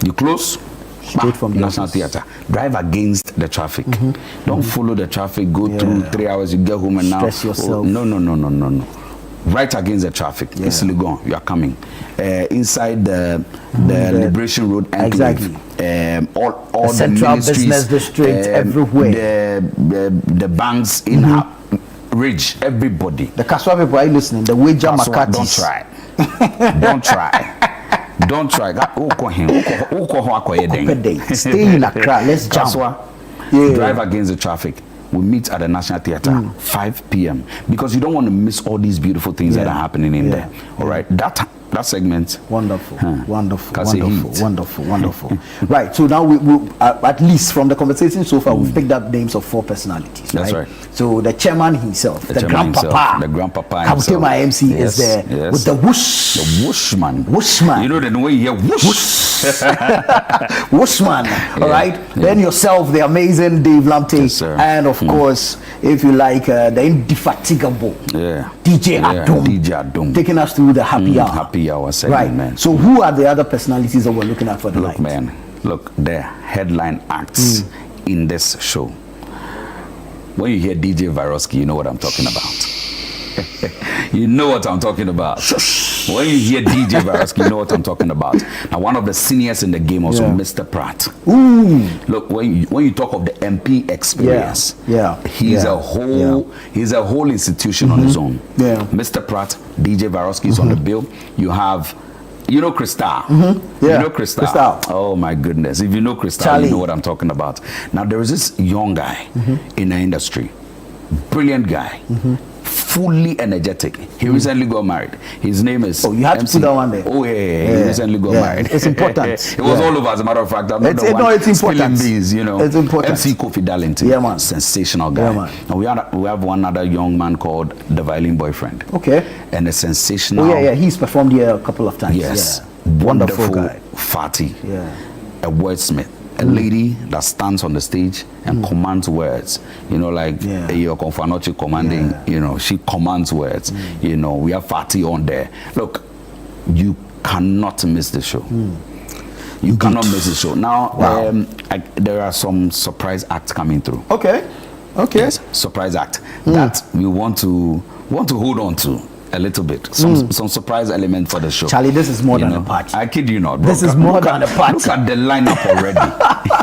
Speaker 15: You close, straight from the National Theatre. Drive against the traffic. Don't follow the traffic, go through 3 hours, you get home and
Speaker 2: stress yourself.
Speaker 15: No. Right against the traffic. It's Legon, you are coming. Inside the Liberation Road enclave. All the
Speaker 2: Central
Speaker 15: ministries,
Speaker 2: Business District, everywhere.
Speaker 15: The banks in Ridge, everybody.
Speaker 2: The Kaswa people, are you listening? The Wager Makatis.
Speaker 15: Don't try. Don't try.
Speaker 2: Stay in Accra, let's jump.
Speaker 15: Drive against the traffic. We meet at the National Theatre 5 p.m. because you don't want to miss all these beautiful things that are happening in there. All right, that segment.
Speaker 2: Wonderful. Right. So now we at least from the conversation so far, we've picked up names of 4 personalities.
Speaker 15: That's right.
Speaker 2: So the chairman himself, the grandpapa
Speaker 15: himself,
Speaker 2: my MC is there with the whoosh.
Speaker 15: The whooshman.
Speaker 2: Whooshman.
Speaker 15: You know the way you hear whoosh.
Speaker 2: Wushman, all right? Then yourself, the amazing Dave Lamptey, and of course, if you like, the indefatigable DJ Adom, taking us through the happy hour.
Speaker 15: Happy hour segment,
Speaker 2: right,
Speaker 15: man.
Speaker 2: So who are the other personalities that we're looking at for the night?
Speaker 15: Man, look, the headline acts in this show. When you hear DJ Varosky, you know what I'm talking about. You know what I'm talking about. When you hear DJ Varosky, you know what I'm talking about. Now, one of the seniors in the game also, Mr. Pratt.
Speaker 2: Ooh.
Speaker 15: Look, when you talk of the MP experience, he's a whole institution on his own. Mr. Pratt, DJ Varosky is on the bill. You have, you know, Crystal. You know Crystal. Oh my goodness! If you know Crystal, you know what I'm talking about. Now there is this young guy in the industry, brilliant guy. Fully energetic. He recently got married. His name is.
Speaker 2: Oh, you have to put that one there.
Speaker 15: Oh yeah. He recently got married.
Speaker 2: It's important.
Speaker 15: It was all over, as a matter of fact.
Speaker 2: It's important.
Speaker 15: Beans, you know.
Speaker 2: It's important.
Speaker 15: MC Kofi Darlington.
Speaker 2: Yeah, man.
Speaker 15: Sensational guy.
Speaker 2: Yeah, man.
Speaker 15: And we have one other young man called the Violin Boyfriend.
Speaker 2: Okay.
Speaker 15: And a sensational.
Speaker 2: Oh yeah. He's performed here a couple of times.
Speaker 15: Yes.
Speaker 2: Yeah.
Speaker 15: Wonderful
Speaker 2: guy.
Speaker 15: Fatty.
Speaker 2: Yeah.
Speaker 15: A wordsmith. A lady that stands on the stage and commands words, you know, like your Konfanochi commanding, you know, she commands words. You know, we have Fatty on there. Look, you cannot miss the show. You cannot miss the show. Now, there are some surprise acts coming through.
Speaker 2: Okay.
Speaker 15: Yes, surprise act that we want to hold on to a little bit. Some surprise element for the show.
Speaker 2: Charlie, this is more than a party.
Speaker 15: I kid you not, bro.
Speaker 2: This is more than a party.
Speaker 15: Look at the lineup already.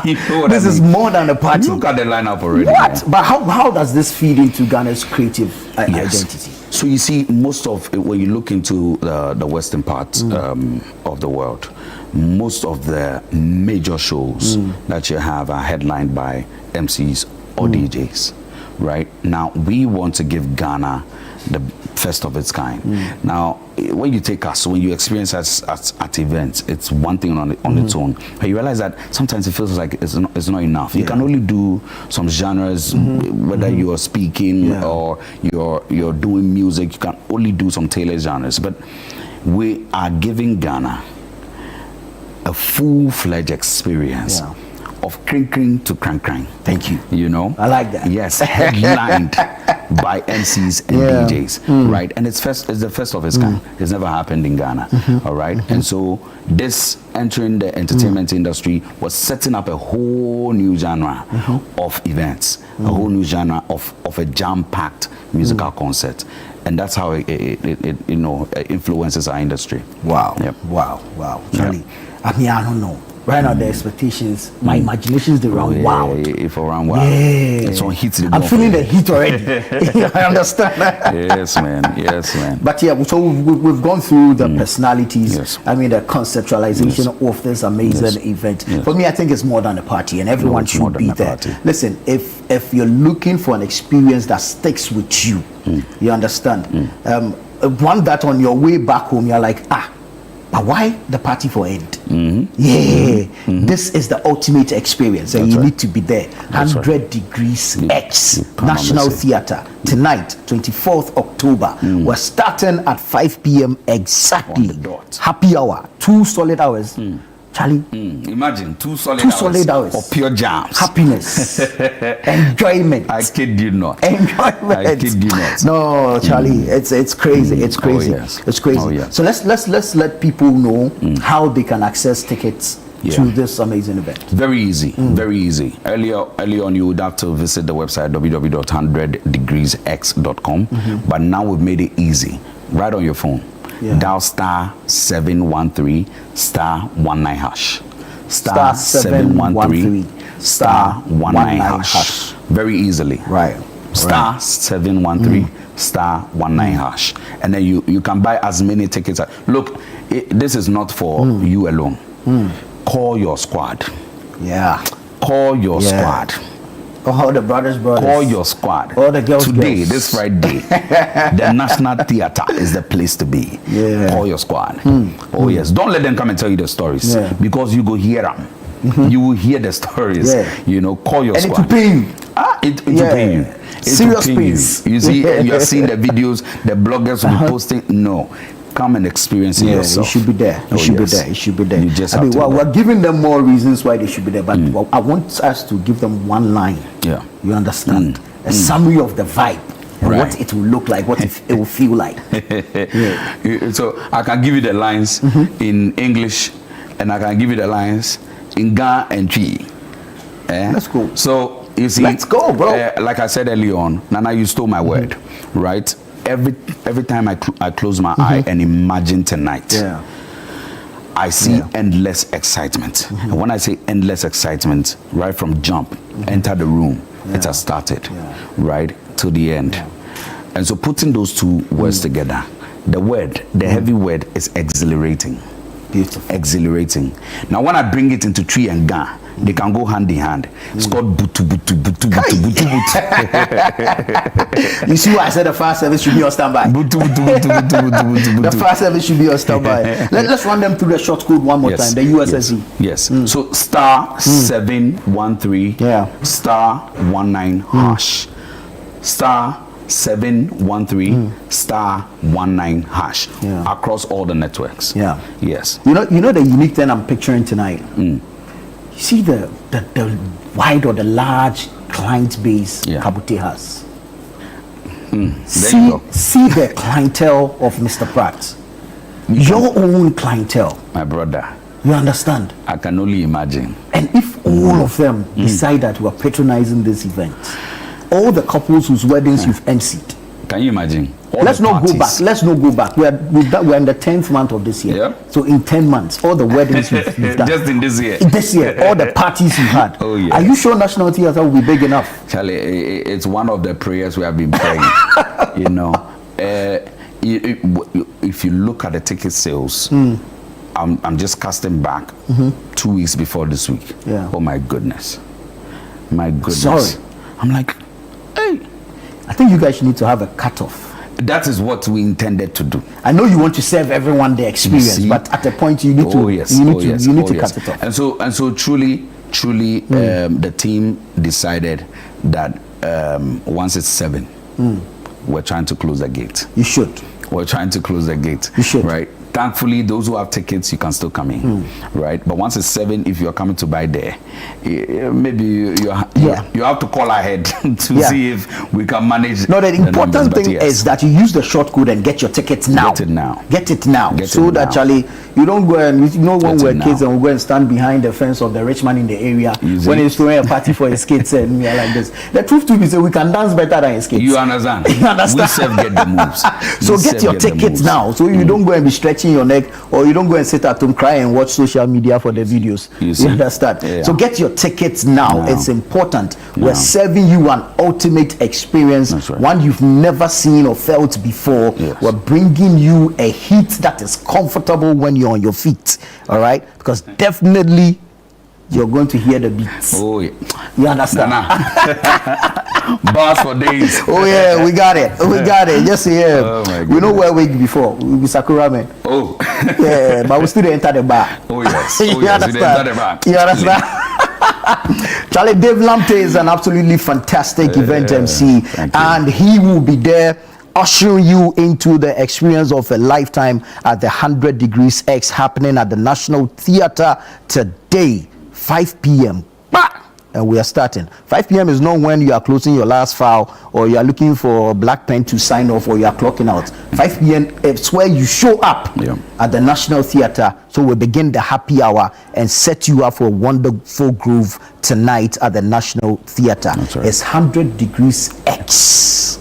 Speaker 15: You know what
Speaker 2: this
Speaker 15: I mean?
Speaker 2: is more than a party.
Speaker 15: Look at the lineup already.
Speaker 2: What?
Speaker 15: Man.
Speaker 2: But how does this feed into Ghana's creative identity?
Speaker 15: So you see, most of when you look into the western part of the world, most of the major shows that you have are headlined by MCs or DJs. Right now, we want to give Ghana the first of its kind. Now, when you take us, when you experience us at events, it's one thing on its own. But you realize that sometimes it feels like it's not enough. You can only do some genres, whether you're speaking or you're doing music. You can only do some tailored genres. But we are giving Ghana a full-fledged experience. Of kring to krang.
Speaker 2: Thank you.
Speaker 15: You know?
Speaker 2: I like that.
Speaker 15: Yes, headlined by MCs and DJs, right? And it's the first of its kind. It's never happened in Ghana, all right? And so this entering the entertainment industry was setting up a whole new genre of events, a whole new genre of a jam-packed musical concert. And that's how it influences our industry.
Speaker 2: Wow.
Speaker 15: Yep.
Speaker 2: Wow. Charlie, I mean, I don't know. Right now, the expectations, my imaginations, they run wild.
Speaker 15: If I run wild, it's on heat.
Speaker 2: I'm feeling the heat already. I understand.
Speaker 15: Yes, man.
Speaker 2: But so we've gone through the personalities. I mean, the conceptualization of this amazing event. For me, I think it's more than a party, and everyone should be there. Listen, if you're looking for an experience that sticks with you, you understand. One that on your way back home, you're like, but why the party for end? This is the ultimate experience, and you need to be there. 100 Degrees X National Theatre tonight, 24th October. We're starting at 5 p.m. exactly.
Speaker 15: On the dot.
Speaker 2: Happy hour, 2 solid hours. Charlie,
Speaker 15: imagine 2 solid hours of pure jams,
Speaker 2: happiness, enjoyment.
Speaker 15: I kid you not.
Speaker 2: Enjoyment.
Speaker 15: I kid you not.
Speaker 2: No, Charlie, it's crazy. It's crazy. It's crazy. So let's let people know how they can access tickets to this amazing event.
Speaker 15: Very easy. Very easy. Early on, you would have to visit the website www.100degreesx.com. But now we've made it easy, right on your phone. Dial *713 *19 hash. *713 *19 hash. Very easily.
Speaker 2: Right.
Speaker 15: *713 *19 hash. And then you can buy as many tickets. Look, this is not for you alone. Call your squad. Call your squad.
Speaker 2: All the brothers.
Speaker 15: Call your squad.
Speaker 2: All the girls.
Speaker 15: Today, this Friday, the National Theatre is the place to be. Call your squad. Oh yes. Don't let them come and tell you the stories because you go hear them. You will hear the stories. You know, call your squad.
Speaker 2: And it will pay you.
Speaker 15: It will pay you.
Speaker 2: Serious pains.
Speaker 15: You see, you are seeing the videos, the bloggers will be posting. No. come and experience it yourself.
Speaker 2: You should be there. You should be there. You should be there.
Speaker 15: You just
Speaker 2: I
Speaker 15: have
Speaker 2: mean,
Speaker 15: to be
Speaker 2: we're giving them more reasons why they should be there, but I want us to give them one line.
Speaker 15: Yeah.
Speaker 2: You understand? A summary of the vibe and
Speaker 15: Right.
Speaker 2: what it will look like, what it will feel like.
Speaker 15: So I can give you the lines in English, and I can give you the lines in Ga and Twi.
Speaker 2: Let's go.
Speaker 15: So you see,
Speaker 2: let's go, bro.
Speaker 15: Like I said earlier on, Nana, you stole my word, right? Every time I close my eye and imagine tonight, I see endless excitement. And when I say endless excitement, right from jump, enter the room, it has started, right to the end. And so putting those two words together, the heavy word is exhilarating.
Speaker 2: Beautiful.
Speaker 15: Exhilarating. Now when I bring it into Twi and Ga, they can go hand in hand. It's called butu butu butu butu butu butu.
Speaker 2: You see why I said the fire service should be on standby?
Speaker 15: Butu butu butu butu butu butu.
Speaker 2: The fire service should be on standby. Let's run them through the short code one more time. The USSD.
Speaker 15: Yes. So star 713 star 19 hash. Star 713 star 19 hash across all the networks. Yes.
Speaker 2: You know the unique thing I'm picturing tonight. You see the wide or the large client base Kabute has. See the clientele of Mr. Pratt. Your own clientele.
Speaker 15: My brother.
Speaker 2: You understand?
Speaker 15: I can only imagine.
Speaker 2: And if all of them decide that we're patronizing this event, all the couples whose weddings you've emceed.
Speaker 15: Can you imagine?
Speaker 2: Let's not go back. Let's not go back. We're in the 10th month of this year. So in 10 months, all the weddings you've done.
Speaker 15: Just in this year.
Speaker 2: This year, all the parties you've had.
Speaker 15: Oh, yeah.
Speaker 2: Are you sure National Theatre will be big enough?
Speaker 15: Charlie, it's one of the prayers we have been praying. You know, if you look at the ticket sales, I'm just casting back 2 weeks before this week. Oh my goodness. My goodness.
Speaker 2: Sorry.
Speaker 15: I'm like, hey.
Speaker 2: I think you guys need to have a cutoff.
Speaker 15: That is what we intended to do.
Speaker 2: I know you want to serve everyone the experience, but at a point you need to cut it off.
Speaker 15: And so truly, the team decided that once it's 7, we're trying to close the gate.
Speaker 2: You should.
Speaker 15: We're trying to close the gate.
Speaker 2: You should.
Speaker 15: Right. Thankfully, those who have tickets, you can still come in, right? But once it's 7, if you're coming to buy there, maybe you have to call ahead to see if we can manage.
Speaker 2: No, the important thing is that you use the short code and get your tickets now.
Speaker 15: Get it now.
Speaker 2: Get it now. So that Charlie, you don't go and when we're kids and we go and stand behind the fence of the rich man in the area when he's throwing a party for his kids and we are like this. The truth to be said, we can dance better than his kids.
Speaker 15: You understand?
Speaker 2: You understand?
Speaker 15: We self get the moves.
Speaker 2: So get your tickets now, so you don't go and be stretching your neck, or you don't go and sit at home cry and watch social media for the videos. You understand? So get your tickets now. It's important. We're serving you an ultimate experience, one you've never seen or felt before. We're bringing you a heat that is comfortable when you're on your feet. All right, because definitely you're going to hear the beats.
Speaker 15: Oh yeah.
Speaker 2: You understand?
Speaker 15: Bars for days.
Speaker 2: Oh yeah, we got it. We got it. Just here. Oh we know where we before. We be Sakura man.
Speaker 15: Oh.
Speaker 2: Yeah, but we still enter the bar.
Speaker 15: Oh yes.
Speaker 2: You understand? You understand? Charlie, Dave Lamptey is an absolutely fantastic event MC, and he will be there ushering you into the experience of a lifetime at the 100 Degrees X happening at the National Theatre today, 5 p.m. And we are starting. 5 p.m. is not when you are closing your last file or you are looking for a black pen to sign off or you are clocking out. 5 p.m. is where you show up at the National Theatre. So we'll begin the happy hour and set you up for a wonderful groove tonight at the National Theatre. It's 100 Degrees X.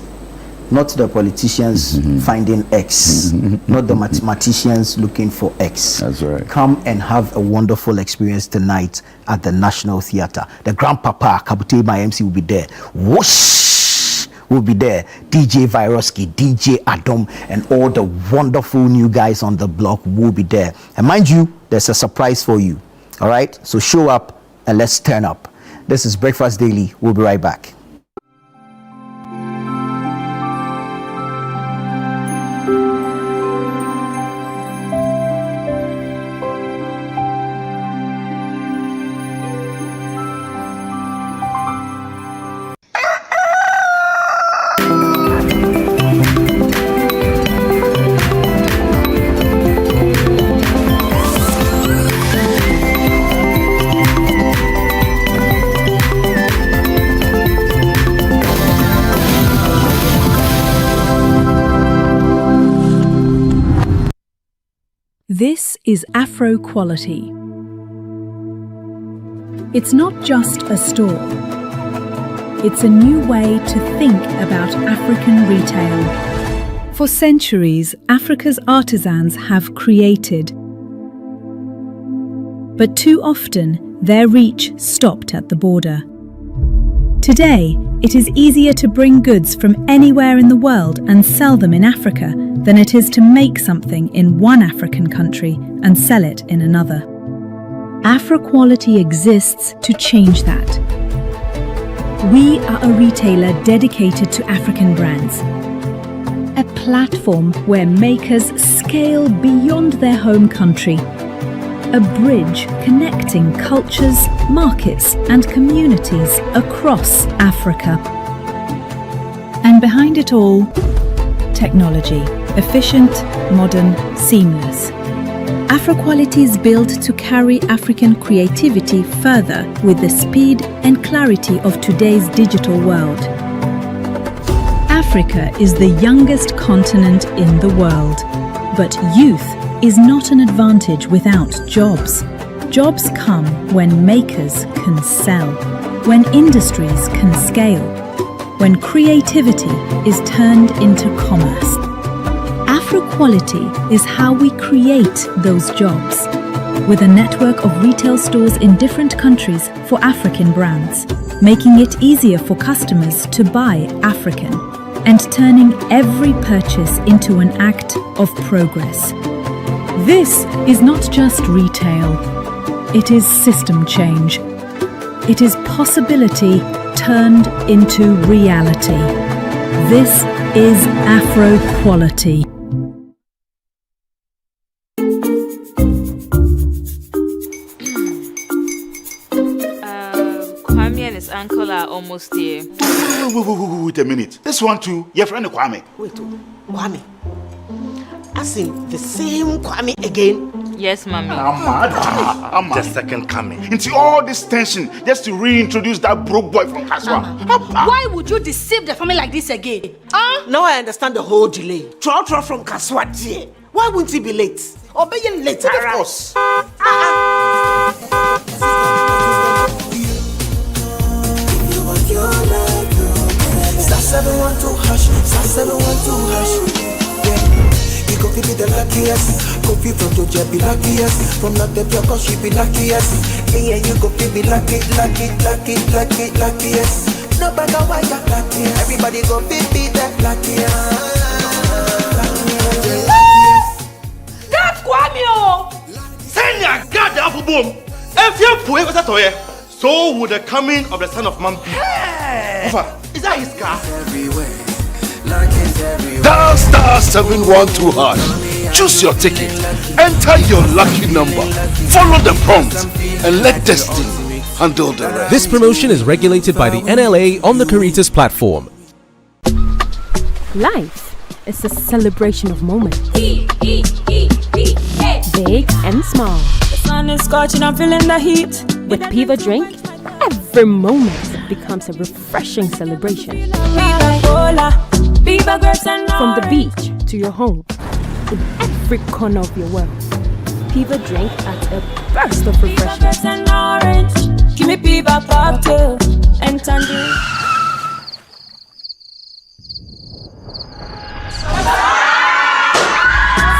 Speaker 2: Not the politicians finding X, not the mathematicians looking for X.
Speaker 15: That's right.
Speaker 2: Come and have a wonderful experience tonight at the National Theatre. The grandpapa, Kabute, my MC, will be there. Whoosh! Will be there. DJ Viroski, DJ Adam, and all the wonderful new guys on the block will be there. And mind you, there's a surprise for you. All right? So show up and let's turn up. This is Breakfast Daily. We'll be right back.
Speaker 16: This is Afro Quality. It's not just a store. It's a new way to think about African retail. For centuries, Africa's artisans have created. But too often, their reach stopped at the border. Today, it is easier to bring goods from anywhere in the world and sell them in Africa than it is to make something in one African country and sell it in another. Afroquality exists to change that. We are a retailer dedicated to African brands. A platform where makers scale beyond their home country. A bridge connecting cultures, markets, and communities across Africa. And behind it all, technology. Efficient, modern, seamless. Afroquality is built to carry African creativity further with the speed and clarity of today's digital world. Africa is the youngest continent in the world, but youth is not an advantage without jobs. Jobs come when makers can sell, when industries can scale, when creativity is turned into commerce. Afroquality is how we create those jobs, with a network of retail stores in different countries for African brands, making it easier for customers to buy African, and turning every purchase into an act of progress. This is not just retail, it is system change. It is possibility turned into reality. This is Afroquality.
Speaker 9: Kwame and his uncle are almost here.
Speaker 10: Wait a minute. This one too, your friend Kwame.
Speaker 11: Wait, Kwame. As in the same Kwame again?
Speaker 9: Yes, mommy.
Speaker 10: I'm the second coming. Into all this tension just to reintroduce that broke boy from Kaswa.
Speaker 12: Why would you deceive the family like this again?
Speaker 11: Now I understand the whole delay. Trotro from Kaswa. Why wouldn't he be late? Or be late?
Speaker 10: Of course.
Speaker 13: Star 712 hash, star 712 hash. Go be the luckiest. Go be from Georgia be luckiest. From not the cause she be luckiest. Yeah, you go be luckiest. No matter why you're lucky. Everybody go be that luckiest.
Speaker 12: God Kwame!
Speaker 10: Send your God the apple boom. If you put it toye, so would the coming of the Son of Man be. Is that his car?
Speaker 13: Everywhere.
Speaker 3: Dial star 712 hash. Choose your ticket. Enter your lucky number. Follow the prompts and let destiny handle the rest.
Speaker 14: This promotion is regulated by the NLA on the Caritas platform.
Speaker 17: Life is a celebration of moments. Big and small.
Speaker 23: The sun is scorching, I'm feeling the heat.
Speaker 17: With Piva Drink, every moment becomes a refreshing celebration. From the beach to your home, in every corner of your world, Piva Drink adds a burst of refreshment.
Speaker 23: Orange, give me Piva cocktail and tangerine.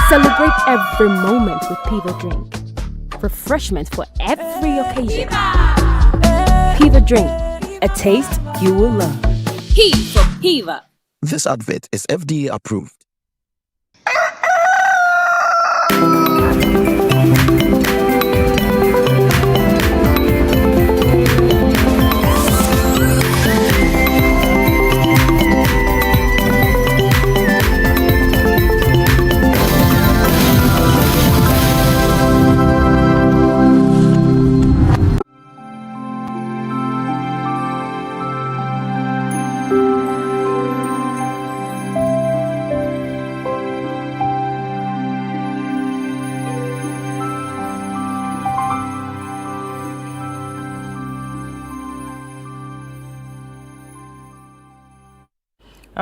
Speaker 17: Celebrate every moment with Piva Drink. Refreshment for every occasion. Piva Drink, a taste you will love.
Speaker 23: P for Piva.
Speaker 24: This advert is FDA approved.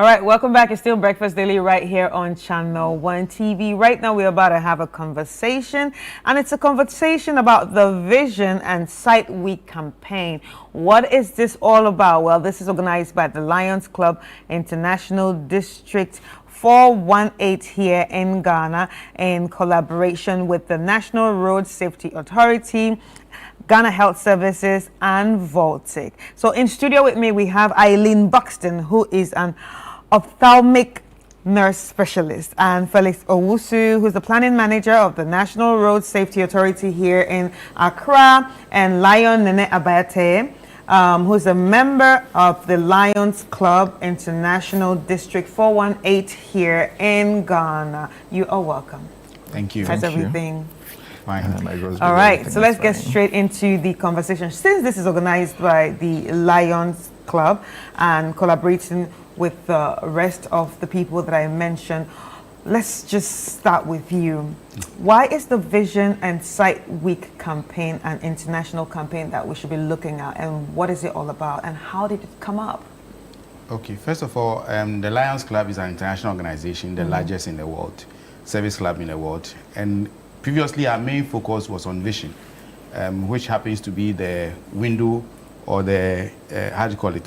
Speaker 21: All right, welcome back. It's still Breakfast Daily right here on Channel 1 TV. Right now, we're about to have a conversation, and it's a conversation about the Vision and Sight Week campaign. What is this all about? Well, this is organized by the Lions Club International District 418 here in Ghana in collaboration with the National Road Safety Authority, Ghana Health Services, and Voltic. So in studio with me, we have Eileen Buxton, who is an ophthalmic nurse specialist, and Felix Owusu, who's the planning manager of the National Road Safety Authority here in Accra, and Lion Nene Abayate, who's a member of the Lions Club International District 418 here in Ghana. You are welcome.
Speaker 4: Thank you.
Speaker 21: How's everything?
Speaker 4: Fine.
Speaker 21: All right, so let's get straight into the conversation. Since this is organized by the Lions Club and collaborating with the rest of the people that I mentioned, let's just start with you. Why is the Vision and Sight Week campaign an international campaign that we should be looking at, and what is it all about, and how did it come up?
Speaker 4: Okay, first of all, the Lions Club is an international organization, the largest in the world, service club in the world. And previously, our main focus was on vision, which happens to be the window or the, how do you call it?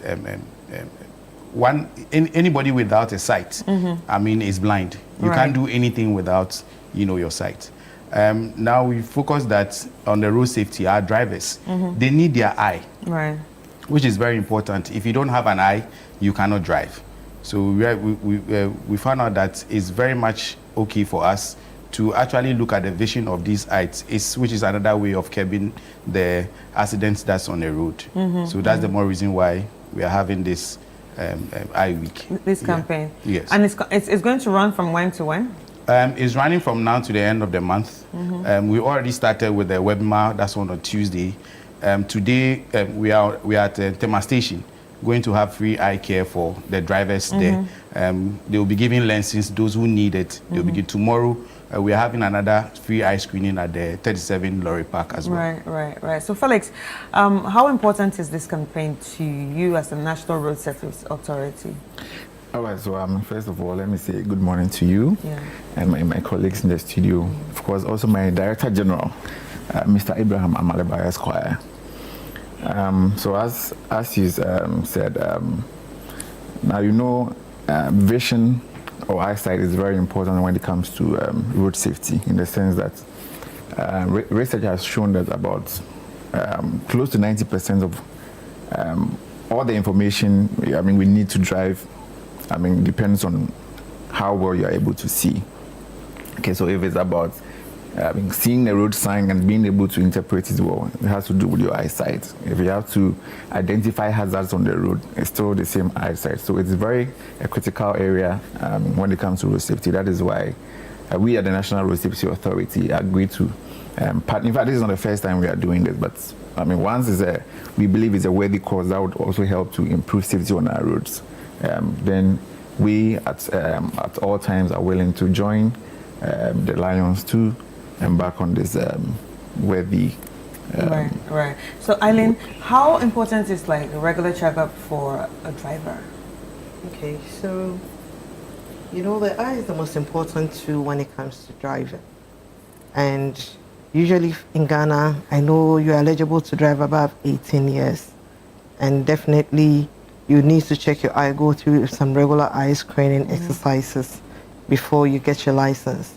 Speaker 4: Anybody without a sight, I mean, is blind. You can't do anything without, your sight. Now we focus that on the road safety. Our drivers, they need their eye, which is very important. If you don't have an eye, you cannot drive. So we found out that it's very much okay for us to actually look at the vision of these eyes, which is another way of curbing the accidents that's on the road. So that's the more reason why we are having this Eye Week.
Speaker 21: This campaign.
Speaker 4: Yes.
Speaker 21: And it's going to run from when to when?
Speaker 4: It's running from now to the end of the month. We already started with the webinar. That's on Tuesday. Today we are at Tema Station, going to have free eye care for the drivers there. They will be giving lenses those who need it. They'll begin tomorrow. We are having another free eye screening at the 37 Lorry Park as well.
Speaker 21: Right. So Felix, how important is this campaign to you as the National Road Safety Authority?
Speaker 6: All right, so first of all, let me say good morning to you and my colleagues in the studio. Of course, also my Director General, Mr. Abraham Amaleba Esquire. So as you said, now vision or eyesight is very important when it comes to road safety, in the sense that research has shown that about close to 90% of all the information we need to drive, depends on how well you're able to see. Okay, so if it's about seeing the road sign and being able to interpret it well, it has to do with your eyesight. If you have to identify hazards on the road, it's still the same eyesight. So it's a critical area when it comes to road safety. That is why we at the National Road Safety Authority agreed to partner. In fact, this is not the first time we are doing this, but once we believe it's a worthy cause that would also help to improve safety on our roads. Then we at all times are willing to join the Lions to embark on this worthy.
Speaker 21: Right. So Eileen, how important is a regular checkup for a driver?
Speaker 11: Okay, so the eye is the most important tool when it comes to driving. And usually in Ghana, I know you're eligible to drive above 18 years. And definitely you need to check your eye, go through some regular eye screening exercises before you get your license.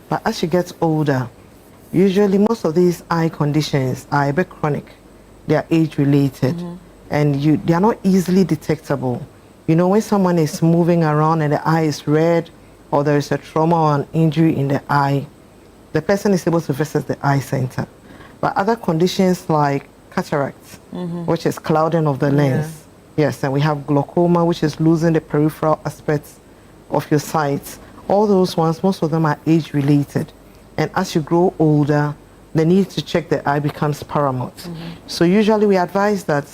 Speaker 11: But as you get older, usually most of these eye conditions are a bit chronic. They are age-related, and they are not easily detectable. When someone is moving around and the eye is red, or there is a trauma or an injury in the eye, the person is able to visit the eye center. But other conditions like cataracts, which is clouding of the lens, yes, and we have glaucoma, which is losing the peripheral aspects of your sight. All those ones, most of them are age-related. And as you grow older, the need to check the eye becomes paramount. So usually we advise that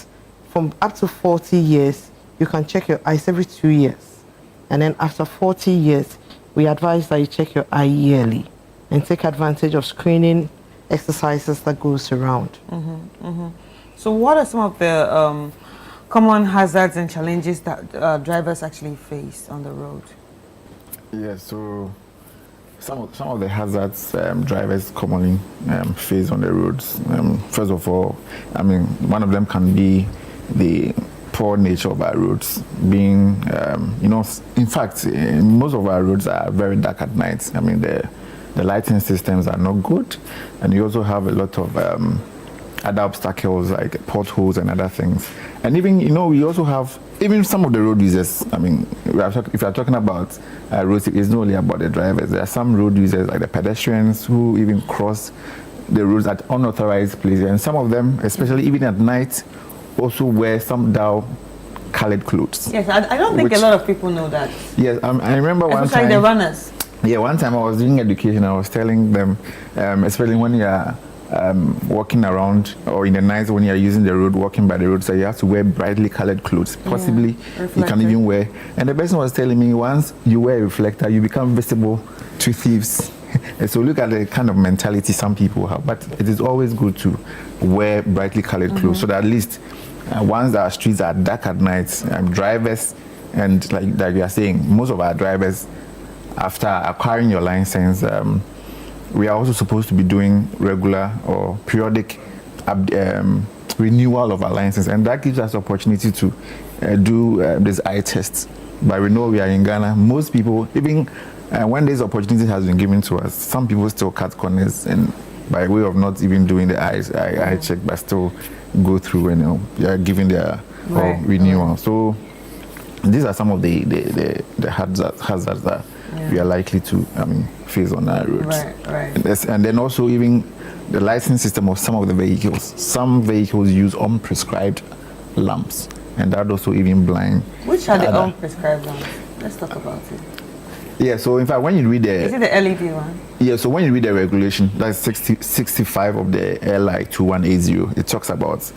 Speaker 11: from up to 40 years, you can check your eyes every 2 years. And then after 40 years, we advise that you check your eye yearly and take advantage of screening exercises that goes around.
Speaker 21: So what are some of the common hazards and challenges that drivers actually face on the road?
Speaker 6: Yes, so some of the hazards drivers commonly face on the roads. First of all, I mean, one of them can be the poor nature of our roads. Being, in fact, most of our roads are very dark at night. I mean, the lighting systems are not good, and you also have a lot of other obstacles like potholes and other things. And even, we also have even some of the road users. I mean, if you're talking about roads, it's not only about the drivers. There are some road users like the pedestrians who even cross the roads at unauthorized places, and some of them, especially even at night, also wear some colored clothes.
Speaker 21: Yes, I don't think a lot of people know that.
Speaker 6: Yes, I remember one time.
Speaker 21: Especially the runners.
Speaker 6: Yeah, one time I was doing education, I was telling them, especially when you are walking around or in the night when you are using the road, walking by the road, so you have to wear brightly colored clothes. Possibly you can even wear. And the person was telling me, once you wear a reflector, you become visible to thieves. And so look at the kind of mentality some people have. But it is always good to wear brightly colored clothes so that at least once our streets are dark at night, drivers, and like we are saying, most of our drivers, after acquiring your license, we are also supposed to be doing regular or periodic renewal of our license, and that gives us the opportunity to do these eye tests. But we know we are in Ghana. Most people, even when this opportunity has been given to us, some people still cut corners and by way of not even doing the eye check, but still go through and they are giving their renewal. So these are some of the hazards that we are likely to face on our roads. And then also even the license system of some of the vehicles. Some vehicles use unprescribed lamps, and that also even blind.
Speaker 21: Which are the unprescribed lamps? Let's talk about it.
Speaker 6: Yeah, so in fact, when you read the...
Speaker 21: Is it the LED one?
Speaker 6: Yeah, so when you read the regulation, that's 65 of the LI 2180, it talks about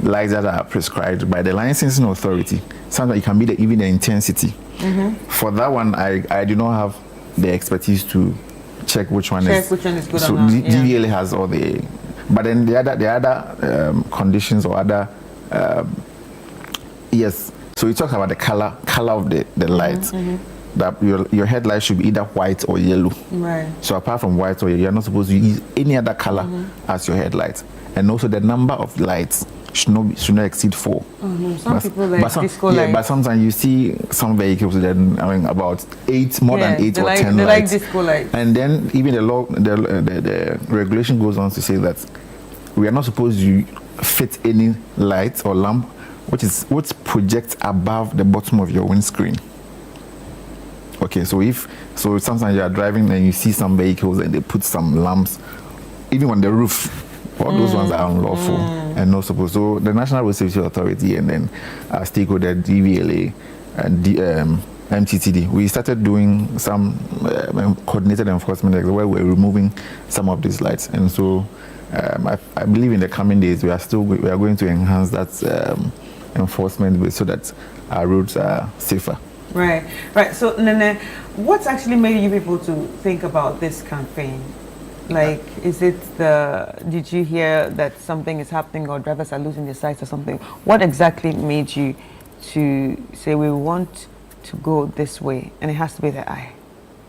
Speaker 6: lights that are prescribed by the licensing authority. Sometimes it can be even the intensity. For that one, I do not have the expertise to check which one is
Speaker 21: good
Speaker 6: so
Speaker 21: or not.
Speaker 6: DVLA has all the... But then the other conditions or other... yes, so it talks about the color of the lights. That your headlight should be either white or yellow.
Speaker 21: Right.
Speaker 6: So apart from white or yellow, you're not supposed to use any other color as your headlight. And also the number of lights should not exceed 4.
Speaker 21: Some people like disco lights.
Speaker 6: But sometimes you see some vehicles that about 8, more than 8 or 10
Speaker 21: they
Speaker 6: lights.
Speaker 21: Like disco lights.
Speaker 6: And then even the regulation goes on to say that we are not supposed to fit any light or lamp which projects above the bottom of your windscreen. Okay, so sometimes you are driving and you see some vehicles and they put some lamps even on the roof. All those ones are unlawful and not supposed. So the National Road Safety Authority and then our stakeholder DVLA and MTTD, we started doing some coordinated enforcement where we're removing some of these lights. And so I believe in the coming days we are going to enhance that enforcement so that our roads are safer.
Speaker 21: Right. So Nene, what's actually made you people to think about this campaign? Like, did you hear that something is happening or drivers are losing their sights or something? What exactly made you to say we want to go this way and it has to be the eye?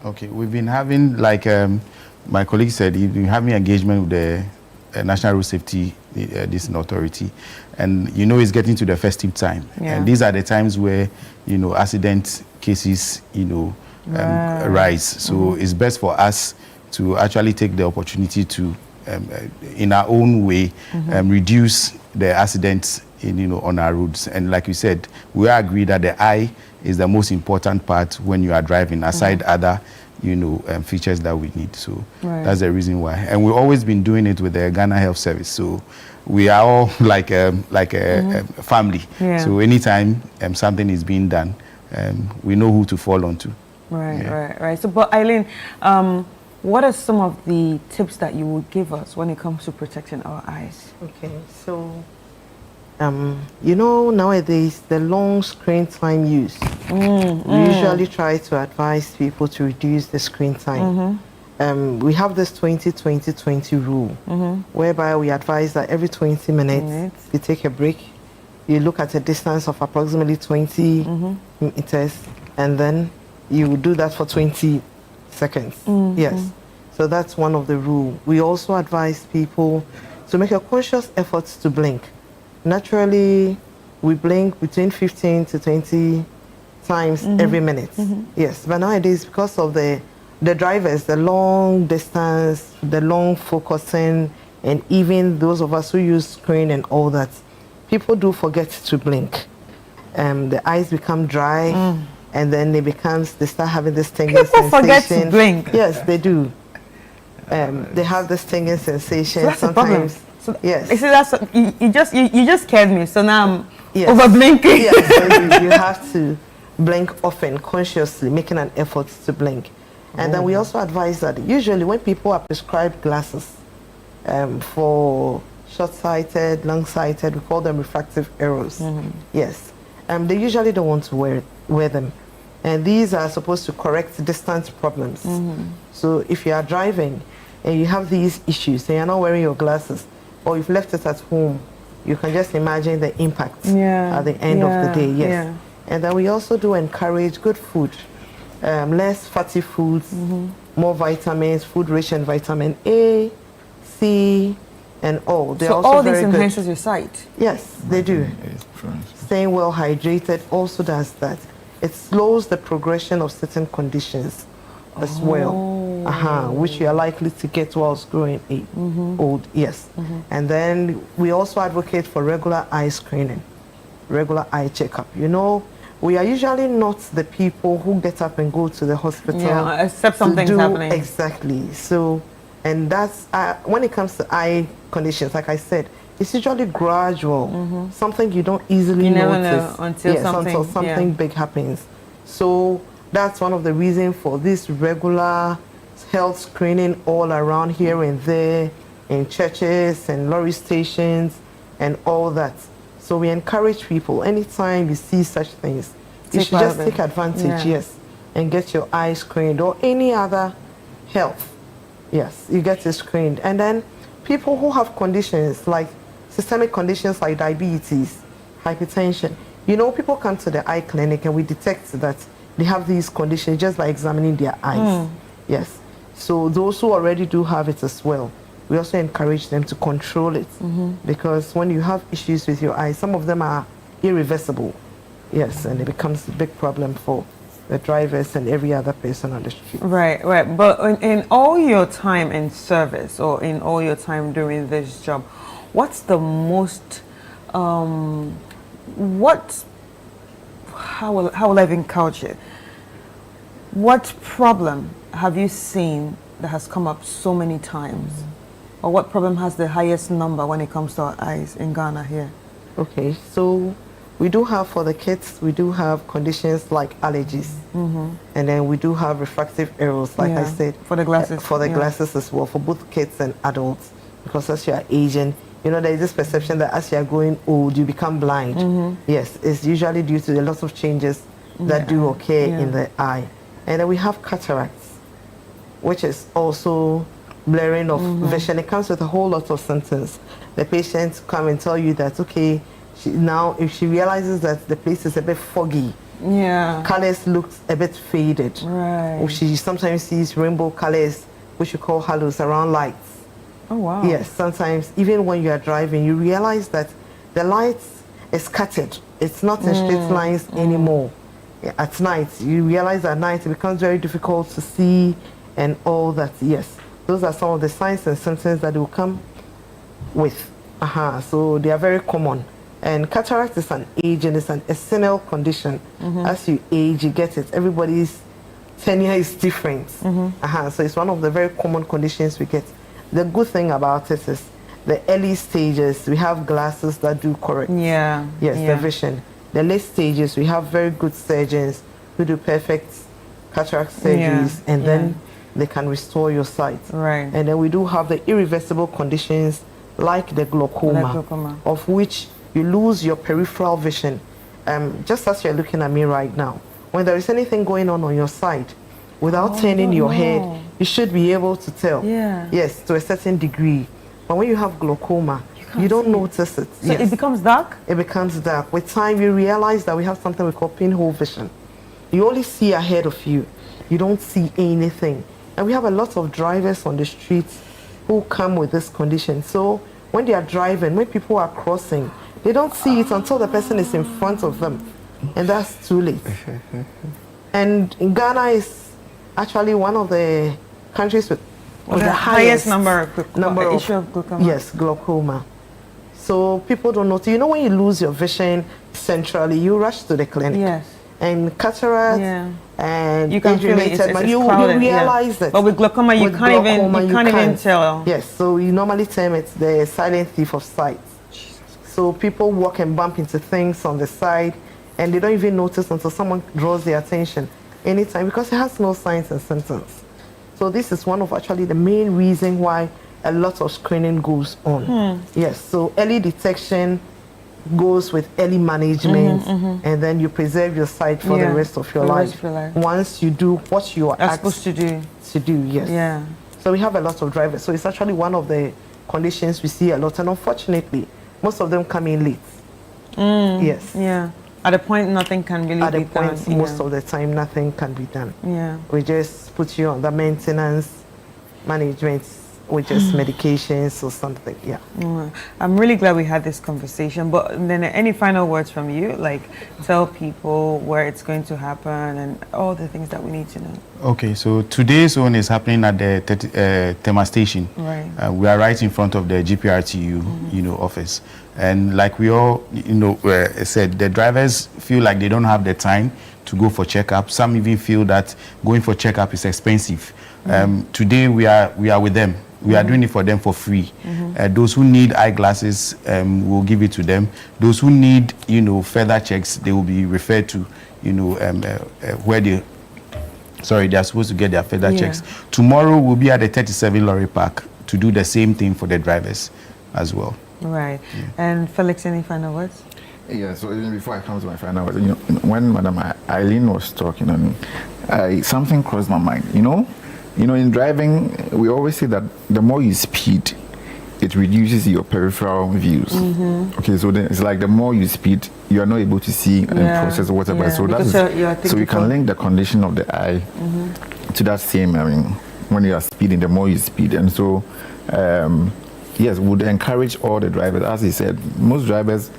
Speaker 4: Okay, we've been having, like my colleague said, we've been having engagement with the National Road Safety Authority, and it's getting to the festive time, and these are the times where accident cases rise. So it's best for us to actually take the opportunity to, in our own way, reduce the accidents on our roads. And like you said, we agree that the eye is the most important part when you are driving, aside other features that we need. So that's the reason why. And we've always been doing it with the Ghana Health Service. So we are all like a family. So anytime something is being done, we know who to fall onto.
Speaker 21: Right. So, but Eileen, what are some of the tips that you would give us when it comes to protecting our eyes?
Speaker 11: Okay, so nowadays the long screen time use, we usually try to advise people to reduce the screen time. We have this 20-20-20 rule, whereby we advise that every 20 minutes you take a break, You look at a distance of approximately 20 meters, and then you do that for 20 seconds. Yes. So that's one of the rules. We also advise people to make a conscious effort to blink. Naturally, we blink between 15 to 20 times every minute. Yes, but nowadays, because of the drivers, the long distance, the long focusing, and even those of us who use screen and all that, people do forget to blink. The eyes become dry, and then they start having this tingling sensation.
Speaker 21: People forget to blink.
Speaker 11: Yes, they do. They have this tingling sensation.
Speaker 21: So that's
Speaker 11: sometimes.
Speaker 21: the problem. So,
Speaker 11: yes.
Speaker 21: You see, that's you just scared me. So now I'm over blinking.
Speaker 11: Yes, so you have to blink often, consciously, making an effort to blink. And then we also advise that usually when people are prescribed glasses for short-sighted, long-sighted, we call them refractive errors. Yes, they usually don't want to wear them. And these are supposed to correct distance problems. So if you are driving and you have these issues and you're not wearing your glasses, or you've left it at home, you can just imagine the impact at the end of the day. Yes. And then we also do encourage good food, less fatty foods, more vitamins, food rich in vitamin A, C, and all. They're
Speaker 21: so
Speaker 11: also
Speaker 21: all
Speaker 11: very
Speaker 21: this
Speaker 11: good.
Speaker 21: enhances your sight?
Speaker 11: Yes, they do. Staying well hydrated also does that. It slows the progression of certain conditions as well, which you are likely to get whilst growing old. Yes. And then we also advocate for regular eye screening, regular eye checkup. You know, we are usually not the people who get up and go to the hospital.
Speaker 21: Yeah, except something's happening.
Speaker 11: Exactly. So, and that's when it comes to eye conditions, like I said, it's usually gradual, something you don't easily
Speaker 21: never
Speaker 11: notice
Speaker 21: know until
Speaker 11: something big happens. So that's one of the reasons for this regular health screening all around here and there, in churches and lorry stations and all that. So we encourage people, anytime you see such things, you should just take advantage, yes, and get your eyes screened, or any other health. Yes, you get it screened. And then people who have conditions like systemic conditions like diabetes, hypertension, you know, people come to the eye clinic and we detect that they have these conditions just by examining their eyes. Yes. So those who already do have it as well, we also encourage them to control it, because when you have issues with your eyes, some of them are irreversible. Yes, and it becomes a big problem for the drivers and every other person on the street.
Speaker 21: Right, right. But in all your time in service, or in all your time doing this job, what's the most, how will I even couch it? What problem have you seen that has come up so many times? Or what problem has the highest number when it comes to our eyes in Ghana here?
Speaker 11: Okay, so we do have, for the kids, we do have conditions like allergies. And then we do have refractive errors, like I said.
Speaker 21: For the glasses.
Speaker 11: For the glasses as well, for both kids and adults. Because as you are aging, you know, there is this perception that as you are growing old, you become blind. Yes, it's usually due to a lot of changes that do occur in the eye. And then we have cataracts, which is also blurring of vision. It comes with a whole lot of symptoms. The patient come and tell you that, okay, now if she realizes that the place is a bit foggy, colors look a bit faded, or she sometimes sees rainbow colors, which we call halos, around lights.
Speaker 21: Oh wow.
Speaker 11: Yes, sometimes even when you are driving, you realize that the light is scattered. It's not in straight lines anymore. At night, you realize at night it becomes very difficult to see and all that. Yes, those are some of the signs and symptoms that will come with. So they are very common. And cataract is an aging, it's a senile condition. As you age, you get it. Everybody's tenure is different. So it's one of the very common conditions we get. The good thing about it is the early stages, we have glasses that do correct. The vision. The late stages, we have very good surgeons who do perfect cataract surgeries, and then they can restore your sight. And then we do have the irreversible conditions like the glaucoma, of which you lose your peripheral vision. Just as you're looking at me right now, when there is anything going on your side, without turning your head, you should be able to tell. Yes, to a certain degree. But when you have glaucoma, You don't notice it.
Speaker 21: So it becomes dark?
Speaker 11: It becomes dark. With time, you realize that we have something we call pinhole vision. You only see ahead of you. You don't see anything. And we have a lot of drivers on the streets who come with this condition. So when they are driving, when people are crossing, they don't see it until the person is in front of them. And that's too late. And Ghana is actually one of the countries with
Speaker 21: the highest number of issue of glaucoma.
Speaker 11: Yes, glaucoma. So people don't notice. You know, when you lose your vision centrally, you rush to the clinic.
Speaker 21: Yes.
Speaker 11: And cataract and
Speaker 21: you can feel it.
Speaker 11: You realize it.
Speaker 21: But with glaucoma, you can't even tell.
Speaker 11: Yes, so you normally term it the silent thief of sight. So people walk and bump into things on the side, and they don't even notice until someone draws their attention anytime, because it has no signs and symptoms. So this is one of actually the main reason why a lot of screening goes on. Yes, so early detection goes with early management, and then you preserve your sight for the rest of your life. Once you do what you are
Speaker 21: supposed to do.
Speaker 11: Yes.
Speaker 21: Yeah.
Speaker 11: So we have a lot of drivers. So it's actually one of the conditions we see a lot, and unfortunately, most of them come in late. Yes.
Speaker 21: Yeah. At a point, nothing can really be done.
Speaker 11: At a point, most of the time, nothing can be done.
Speaker 21: Yeah.
Speaker 11: We just put you on the maintenance management with just medications or something. Yeah.
Speaker 21: I'm really glad we had this conversation. But then, any final words from you? Like, tell people where it's going to happen and all the things that we need to know.
Speaker 4: Okay, so today's one is happening at the Tema station.
Speaker 21: Right.
Speaker 4: We are right in front of the GPRTU, office. And like we all, said, the drivers feel like they don't have the time to go for checkup. Some even feel that going for checkup is expensive. Today we are with them. We are doing it for them for free. Those who need eyeglasses, we'll give it to them. Those who need, further checks, they will be referred to, where they are supposed to get their further checks. Tomorrow we'll be at the 37 Lorry Park to do the same thing for the drivers as well.
Speaker 21: Right. And Felix, any final words?
Speaker 6: Yeah, so even before I come to my final words, when Madam Eileen was talking, something crossed my mind. In driving, we always say that the more you speed, it reduces your peripheral views. Okay, so then it's like the more you speed, you are not able to see and process whatever.
Speaker 21: Yeah.
Speaker 6: So so you can link the condition of the eye to that same. When you are speeding, the more you speed, and so yes, would encourage all the drivers. As he said, most drivers,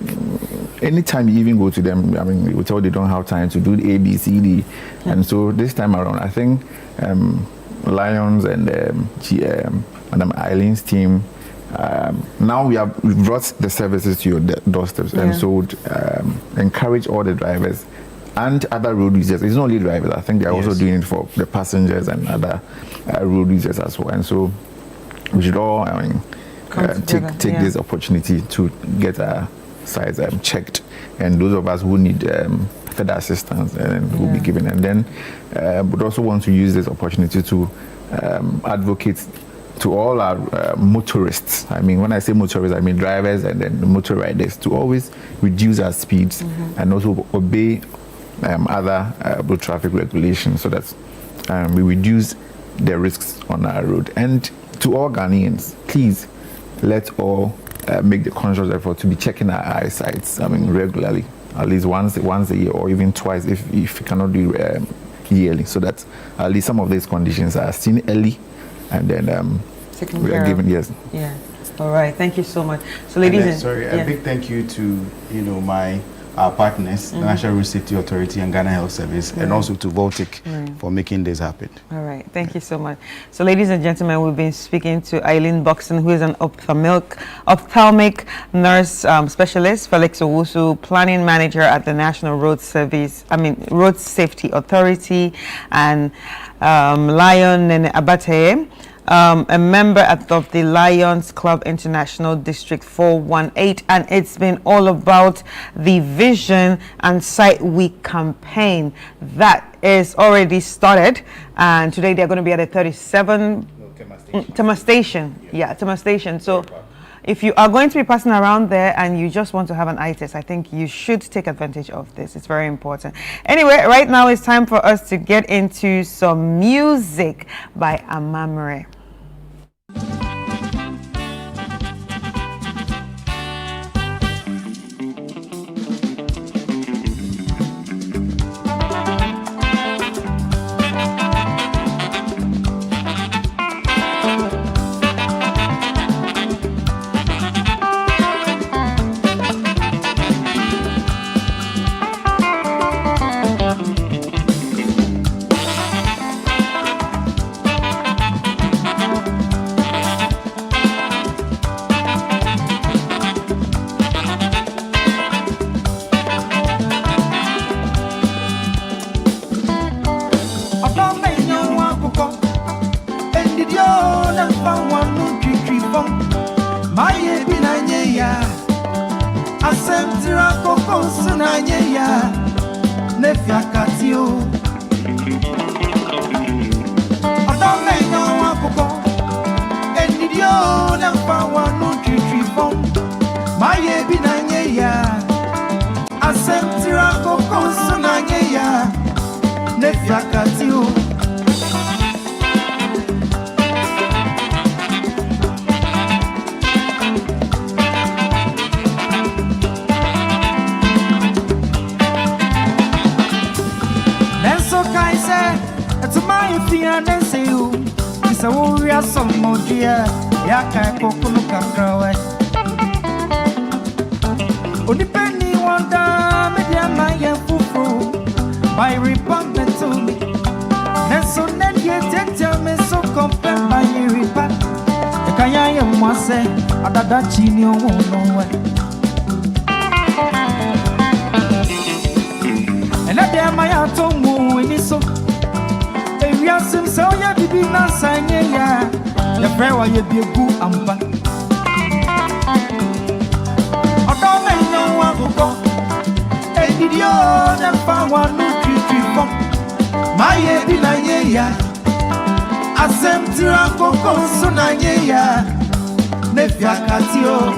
Speaker 6: anytime you even go to them, we will tell they don't have time to do the A, B, C, D, and so this time around, I think. Lions and Madam Eileen's team. Now we've brought the services to your doorsteps, and so would encourage all the drivers and other road users. It's not only drivers. I think they're also doing it for the passengers and other road users as well. And so we should all take this opportunity to get our sides checked, and those of us who need further assistance will be given. And then would also want to use this opportunity to advocate to all our motorists. When I say motorists, I mean drivers and then motor riders, to always reduce our speeds and also obey other road traffic regulations, so that we reduce the risks on our road. And to all Ghanaians, please let all make the conscious effort to be checking our eyesights regularly, at least once a year, or even twice if you cannot do yearly, so that at least some of these conditions are seen early, and then we are given
Speaker 21: Yeah. All right. Thank you so much. So, ladies,
Speaker 4: a big thank you to our partners, the National Road Safety Authority and Ghana Health Service, and also to Voltic for making this happen.
Speaker 21: All right. Thank you so much. So, ladies and gentlemen, we've been speaking to Eileen Buxton, who is an ophthalmic nurse specialist, Felix Owusu, planning manager at the National Road Safety Authority, and Lion Nene Abate, a member of the Lions Club International District 418, and it's been all about the Vision and Sight Week campaign that is already started, and today they're going to be at a 37 Tema Station. Tema Station. So if you are going to be passing around there and you just want to have an eye test, I think you should take advantage of this. It's very important. Anyway, right now it's time for us to get into some music by Amamre.
Speaker 13: Asentira koko sunanye ya Nefia katio Odome nyo wakoko Enidio Nempa wanu chichifon Maye binanye ya Asentira koko sunanye ya Nefia katio To my fear, and say you is a warrior, some more dear, Yaka Kokuluka Krawe. Only penny wonder, media my fufu, by repugnant to me. And so then you tell me so compared by your repart. The Kaya Mwase, Adadachi, you won't know where. And I dare my auto in this so. Yasim so ya bibi na sanye ya ya prewa ye biegu amba Odome no wa gugo Edidio na pa wa no twitwifo Maye bi na ye ya Asem tira koko so na ye ya Nefia katio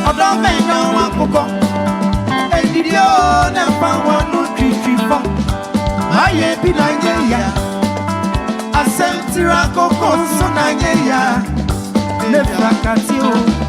Speaker 13: Odome no wa gugo Edidio na pa wa no twitwifo Aye binanye ya Asentira koko sonanye ya Nefia katio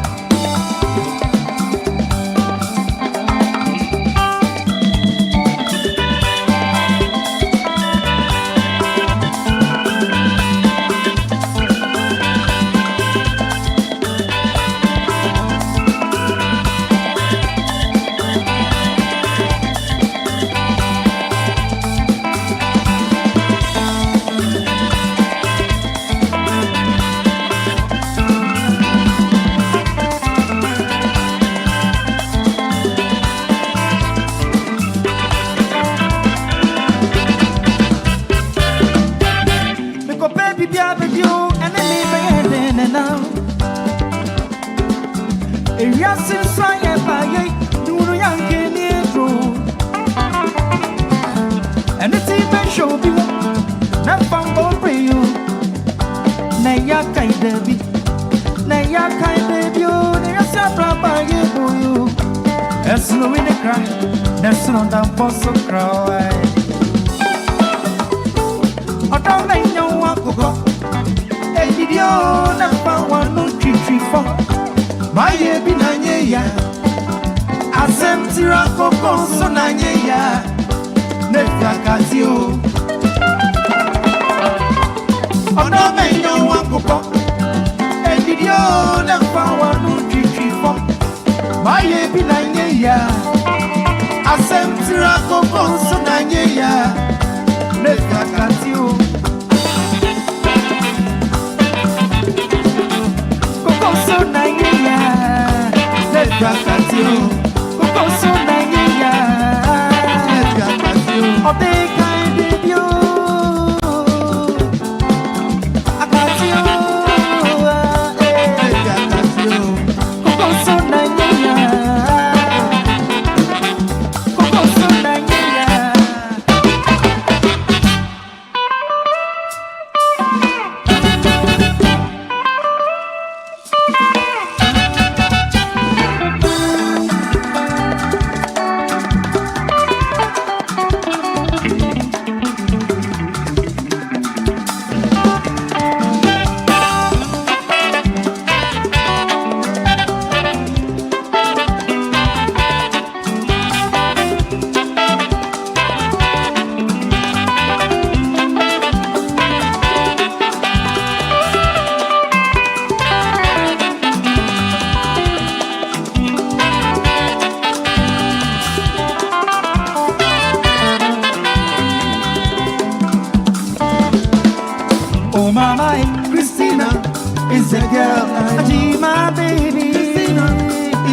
Speaker 13: is a girl I need, my baby. Christina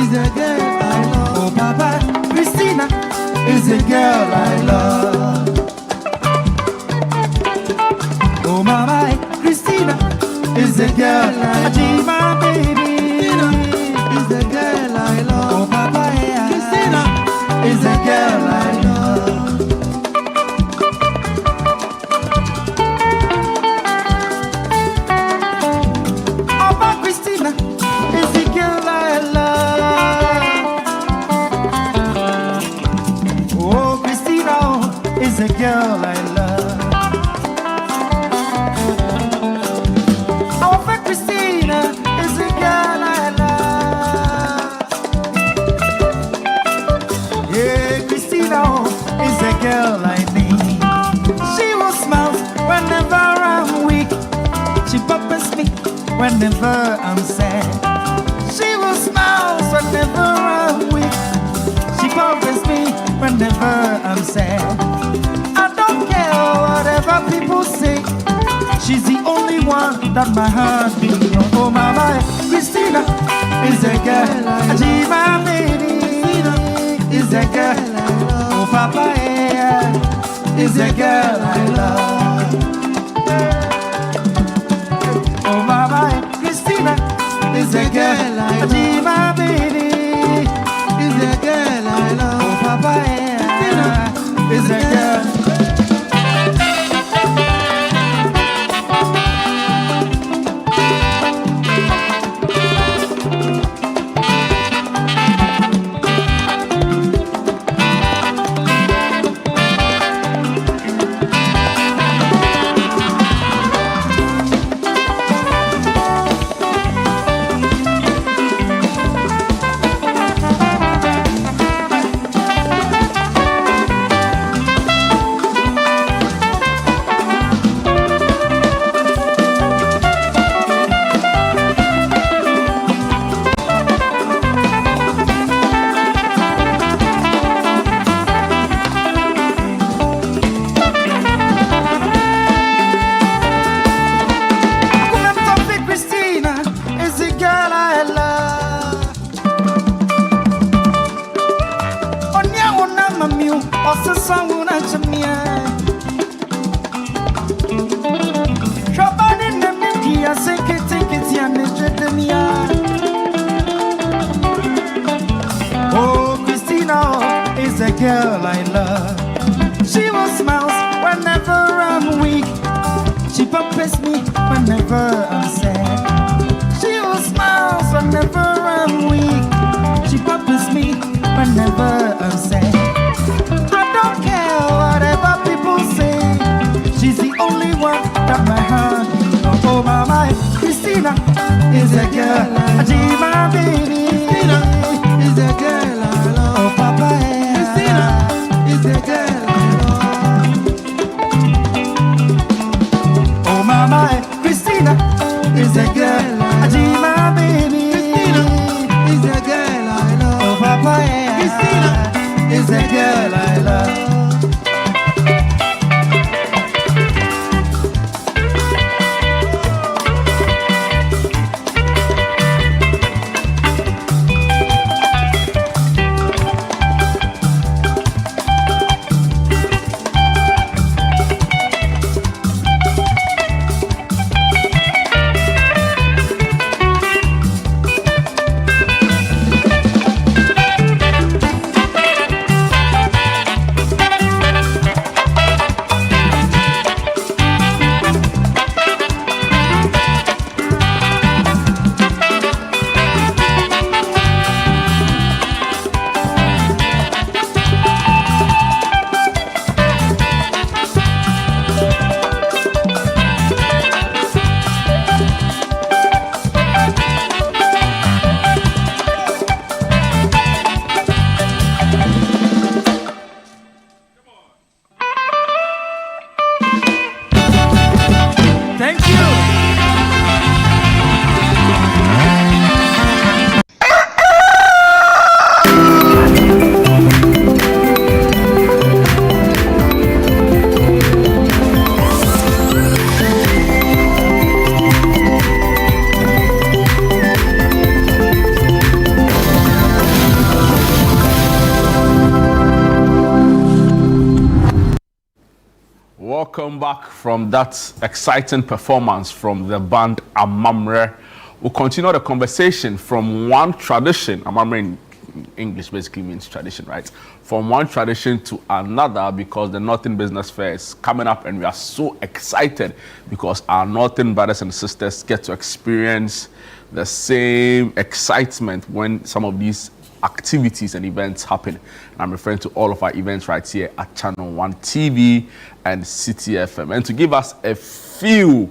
Speaker 13: is a girl I love. Oh, Papa, Christina is a girl I love. Oh, Mama, Christina is a girl I need, my baby. Christina is a girl
Speaker 7: She bumpers me whenever I'm sad. She will smile whenever I'm weak. She bumpers me whenever I'm sad. I don't care whatever people say. She's the only one that my heart beats. Oh, mama, Christina is a girl. My baby is a girl. Oh, papa, yeah, is a girl I love. Oh, mama, Christina is a girl I love. My baby is a girl I love. Oh, papa, yeah, is a girl. Oh, Christina is a girl I love. She will smile whenever I'm weak. She bumpers me whenever I'm sad. She will smile whenever I'm weak. She bumpers me whenever I'm sad. I don't care whatever people say. She's the only one that my heart knows. Oh, mama, Christina is a girl. My baby is a girl I love. Oh, papa, Christina is a girl I love. Oh, mama, Christina is a girl. My baby is a girl I love. Oh, papa, Christina is a girl I love.
Speaker 1: Welcome back from that exciting performance from the band Amamre. We'll continue the conversation from one tradition. Amamre in English basically means tradition, right? From one tradition to another, because the Northern Business Fair is coming up and we are so excited because our Northern brothers and sisters get to experience the same excitement when some of these activities and events happen. And I'm referring to all of our events right here at Channel 1 TV and City FM. And to give us a feel,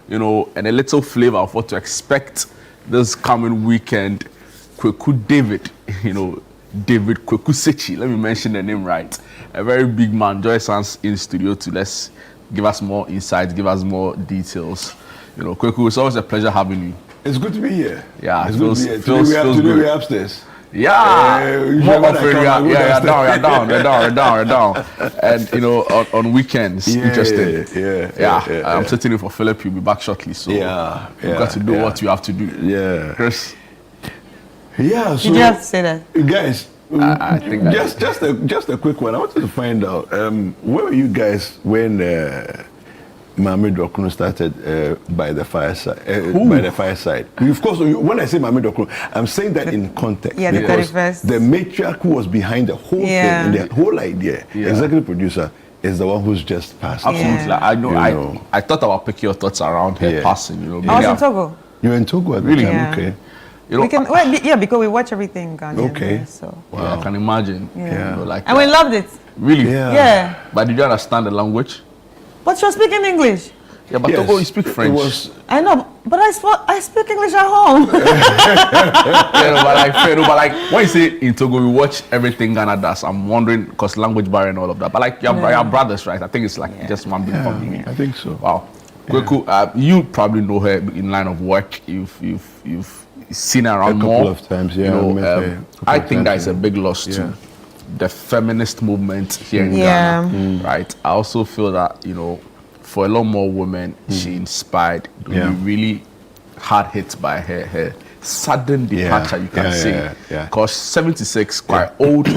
Speaker 1: and a little flavor of what to expect this coming weekend, Kweku David, David Kweku Sechi, let me mention the name right, a very big man, joins us in studio to let's give us more insights, give us more details, You know, Kweku, it's always a pleasure having you.
Speaker 3: It's good to be here.
Speaker 1: Yeah,
Speaker 3: it's
Speaker 1: feels,
Speaker 3: good to be here. Today we're upstairs.
Speaker 1: Yeah, more often we're down. And you know, on weekends, interesting. Yeah. I'm sitting in for Philip. You'll be back shortly, so you've got to do what you have to do.
Speaker 3: Yeah,
Speaker 1: Chris.
Speaker 3: Yeah. So
Speaker 21: did you have to say that,
Speaker 3: guys?
Speaker 1: I think
Speaker 3: just a quick one. I wanted to find out where were you guys when Mame Dokunu started by the fireside. By the fireside. Of course, when I say Mame Dokunu, I'm saying that in context.
Speaker 21: Yeah, the 31st.
Speaker 3: The matriarch who was behind the whole thing and the whole idea, executive producer, is the one who's just passed.
Speaker 1: Absolutely. I know. I thought about picking your thoughts around her passing. You know,
Speaker 21: I was in Togo.
Speaker 3: You were in Togo at the time. Okay.
Speaker 1: You know,
Speaker 21: because we watch everything Ghanaian.
Speaker 3: Okay.
Speaker 1: There, so I can imagine.
Speaker 21: Yeah.
Speaker 1: You know, like
Speaker 21: and we loved it.
Speaker 1: Really?
Speaker 21: Yeah.
Speaker 1: But did you understand the language?
Speaker 21: But you're speaking English.
Speaker 1: Yeah, but Togo, you speak French.
Speaker 21: I know, but I speak English at home.
Speaker 1: but like when you say in Togo, we watch everything Ghana does. I'm wondering because language barrier and all of that. But like your brothers, right? I think it's like just one big family.
Speaker 3: I think so.
Speaker 1: Wow. Kweku, you probably know her in line of work. You've seen her around more.
Speaker 3: A couple of times, yeah.
Speaker 1: You know, I think that is a big loss to the feminist movement here in Ghana. Right. I also feel that, you know, for a lot more women, she inspired. We really hard hit by her sudden departure, you can say. Because 76, quite old,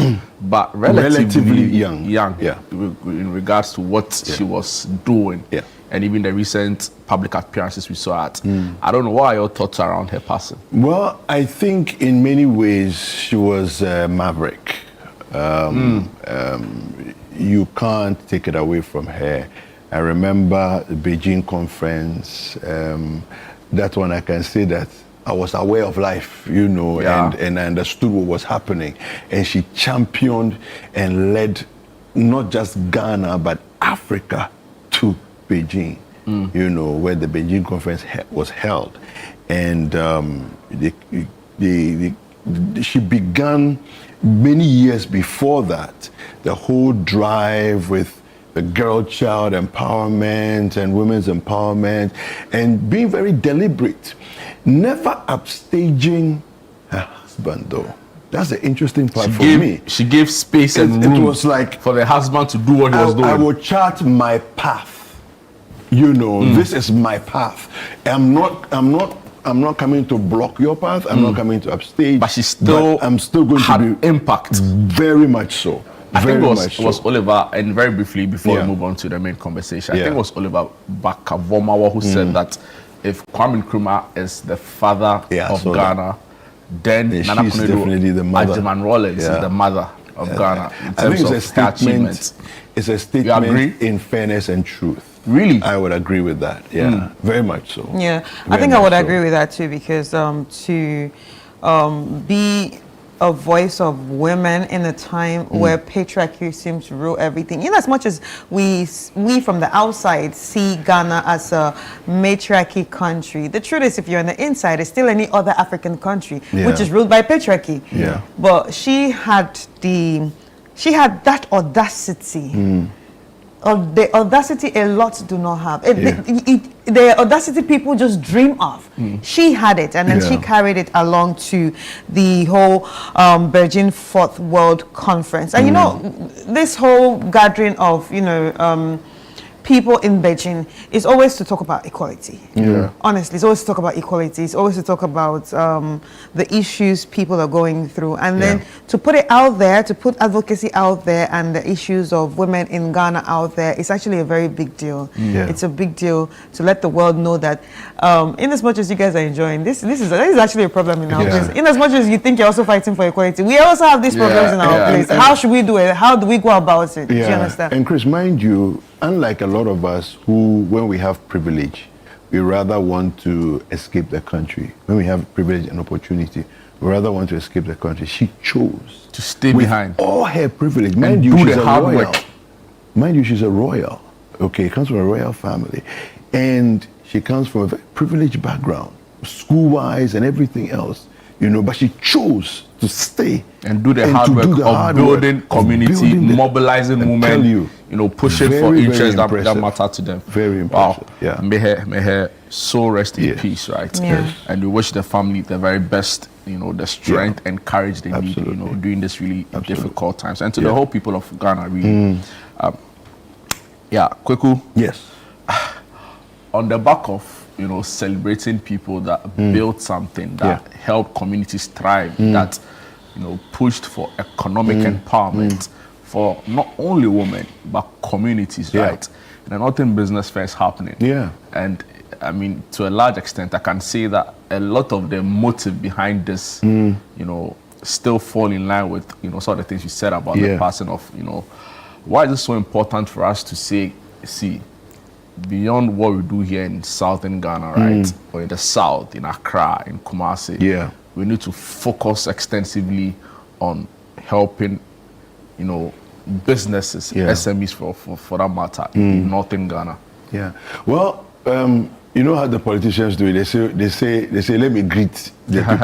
Speaker 1: but relatively young. In regards to what she was doing. And even the recent public appearances we saw at. I don't know, what are your thoughts around her passing?
Speaker 3: Well, I think in many ways she was a maverick. You can't take it away from her. I remember the Beijing conference. That one I can say that I was aware of life, you know, and I understood what was happening. And she championed and led not just Ghana, but Africa to Beijing, you know, where the Beijing conference was held. And she began many years before that, the whole drive with the girl child empowerment and women's empowerment, and being very deliberate, never upstaging her husband though. That's the interesting part for me.
Speaker 1: She gave space and room.
Speaker 3: It was like
Speaker 1: for the husband to do what he was doing.
Speaker 3: I will chart my path. You know, this is my path. I'm not coming to block your path. I'm not coming to upstage.
Speaker 1: But
Speaker 3: I'm still going to be
Speaker 1: impact.
Speaker 3: Very much so.
Speaker 1: I think it was Oliver, and very briefly before we move on to the main conversation, I think it was Oliver Bakavomawa who said that if Kwame Nkrumah is the father of Ghana, then Nana Adjumani Rawlings is the mother of Ghana.
Speaker 3: I think it's a statement. It's a statement in fairness and truth.
Speaker 1: Really?
Speaker 3: I would agree with that. Yeah, very much so.
Speaker 21: Yeah, I think I would agree with that too, because to be a voice of women in a time where patriarchy seems to rule everything. In as much as we from the outside see Ghana as a matriarchy country, the truth is if you're on the inside, it's still any other African country which is ruled by patriarchy.
Speaker 3: Yeah.
Speaker 21: But she had that audacity. The audacity a lot do not have. The audacity people just dream of. She had it, and then she carried it along to the whole Beijing Fourth World Conference. And you know, this whole gathering of people in Beijing is always to talk about equality. Honestly, it's always to talk about equality. It's always to talk about the issues people are going through. And then to put it out there, to put advocacy out there and the issues of women in Ghana out there, it's actually a very big deal. It's a big deal to let the world know that in as much as you guys are enjoying, this is actually a problem in our place. In as much as you think you're also fighting for equality, we also have these problems in our place. How should we do it? How do we go about it? Do you understand?
Speaker 3: And Chris, mind you, unlike a lot of us who, when we have privilege, we rather want to escape the country. When we have privilege and opportunity, we rather want to escape the country. She chose
Speaker 1: to stay behind.
Speaker 3: All her privilege. Mind you, she's a royal. Mind you, she's a royal. Okay, comes from a royal family. And she comes from a very privileged background, school-wise and everything else. but she chose to stay
Speaker 1: and do the hard work of building community, mobilizing women, pushing for interests that matter to them.
Speaker 3: Very impressive.
Speaker 1: Wow.
Speaker 3: Yeah.
Speaker 1: May her soul rest in peace, right?
Speaker 21: Yeah.
Speaker 1: And we wish the family the very best, the strength and courage they need, during this really difficult times. And to the whole people of Ghana, really. Kweku.
Speaker 3: Yes.
Speaker 1: On the back of celebrating people that built something that helped communities thrive, that pushed for economic empowerment for not only women but communities, right? And a Northern Business Fair is happening.
Speaker 3: Yeah.
Speaker 1: And I mean, to a large extent, I can say that a lot of the motive behind this, still fall in line with some of the things you said about the passing of why is it so important for us to say, see, beyond what we do here in southern Ghana, right, or in the south, in Accra, in Kumasi, we need to focus extensively on helping, businesses, SMEs for that matter, in northern Ghana.
Speaker 3: Yeah. Well, you know how the politicians do it. They say, let me greet the people.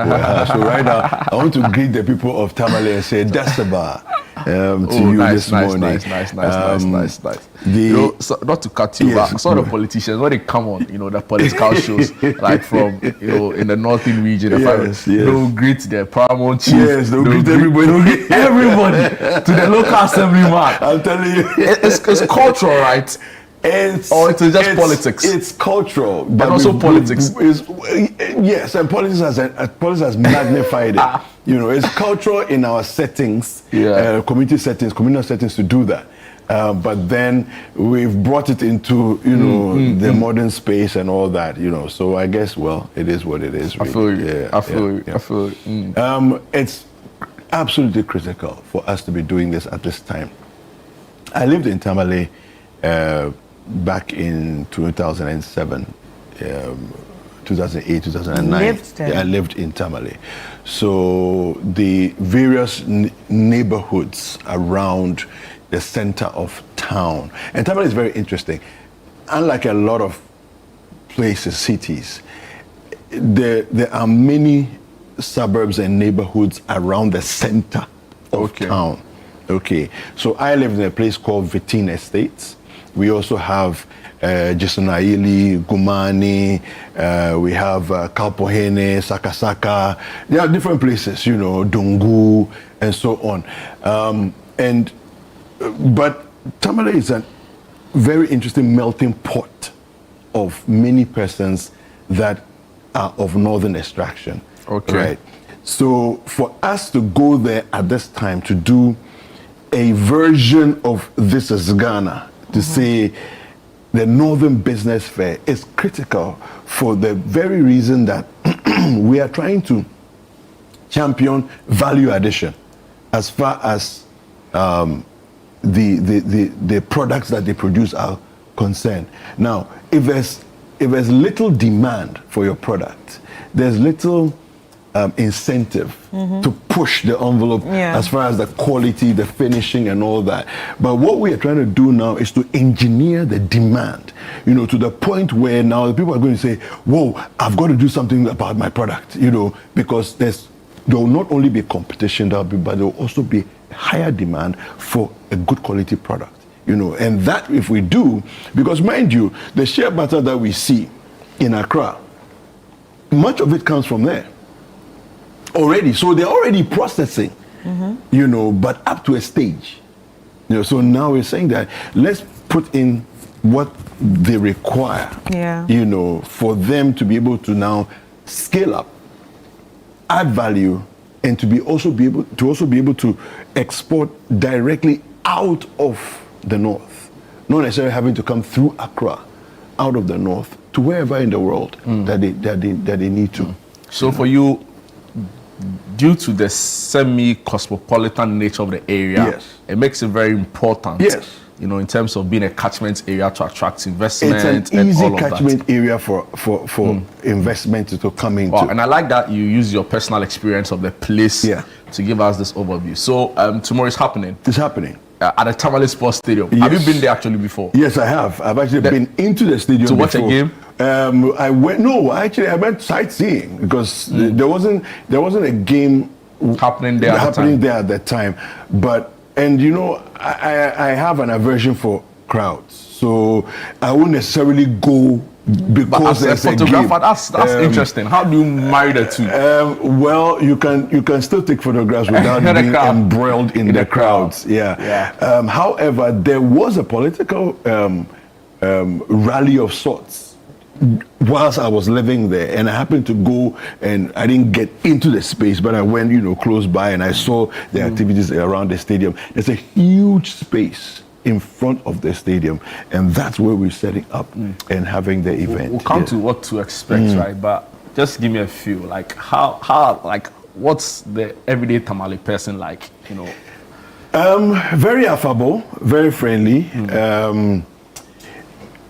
Speaker 3: So right now, I want to greet the people of Tamale and say, Dasaba. To you this morning.
Speaker 1: Nice. So not to cut you back, some of the politicians, when they come on, the political shows, like from, in the northern region, they'll greet the paramount chief.
Speaker 3: Yes, they'll greet everybody.
Speaker 1: They'll greet everybody to the local assemblyman.
Speaker 3: I'm telling you.
Speaker 1: It's cultural, right? It's just politics.
Speaker 3: It's cultural,
Speaker 1: but also politics.
Speaker 3: Yes, and politics has magnified it. It's cultural in our settings, community settings, communal settings to do that. But then we've brought it into the modern space and all that. So I guess it is what it is. Really.
Speaker 1: I feel you.
Speaker 3: It's absolutely critical for us to be doing this at this time. I lived in Tamale back in 2007, 2008, 2009. I lived in Tamale. So the various neighborhoods around the center of town. And Tamale is very interesting. Unlike a lot of places, cities, there are many suburbs and neighborhoods around the center of town. Okay, so I lived in a place called Vitin Estates. We also have Jesunaili, Gumani, we have Kalpohene, Sakasaka. There are different places, Dungu, and so on. But Tamale is a very interesting melting pot of many persons that are of northern extraction.
Speaker 1: Okay.
Speaker 3: Right? So for us to go there at this time to do a version of This is Ghana, to say the Northern Business Fair is critical for the very reason that we are trying to champion value addition as far as the products that they produce are concerned. Now, if there's little demand for your product, there's little incentive to push the envelope as far as the quality, the finishing, and all that. But what we are trying to do now is to engineer the demand, to the point where now the people are going to say, whoa, I've got to do something about my product, because there will not only be competition, but there will also be higher demand for a good quality product, and that if we do, because mind you, the shea butter that we see in Accra, much of it comes from there. Already, so they're already processing, but up to a stage. So now we're saying that let's put in what they require, for them to be able to now scale up, add value, and to also be able to export directly out of the north, not necessarily having to come through Accra, out of the north to wherever in the world that they need to.
Speaker 1: So for you, due to the semi-cosmopolitan nature of the area, it makes it very important, in terms of being a catchment area to attract investment.
Speaker 3: It's an easy catchment area for investment to come into.
Speaker 1: Wow, and I like that you use your personal experience of the place to give us this overview. So tomorrow is happening.
Speaker 3: It's happening.
Speaker 1: at the Tamale Sports Stadium. Have you been there actually before?
Speaker 3: Yes, I have. I've actually been into the stadium
Speaker 1: to watch
Speaker 3: before.
Speaker 1: a game.
Speaker 3: I went sightseeing because there wasn't a game
Speaker 1: happening there
Speaker 3: at that time. But I have an aversion for crowds, so I won't necessarily go because
Speaker 1: as a photographer, that's interesting. How do you marry the two?
Speaker 3: Well, you can still take photographs without being embroiled in the crowds. Yeah. However, there was a political rally of sorts whilst I was living there, and I happened to go, and I didn't get into the space, but I went, close by, and I saw the activities around the stadium. There's a huge space in front of the stadium, and that's where we're setting up and having the event.
Speaker 1: We'll come to what to expect, right? But just give me a few, like how what's the everyday Tamale person like?
Speaker 3: Very affable, very friendly.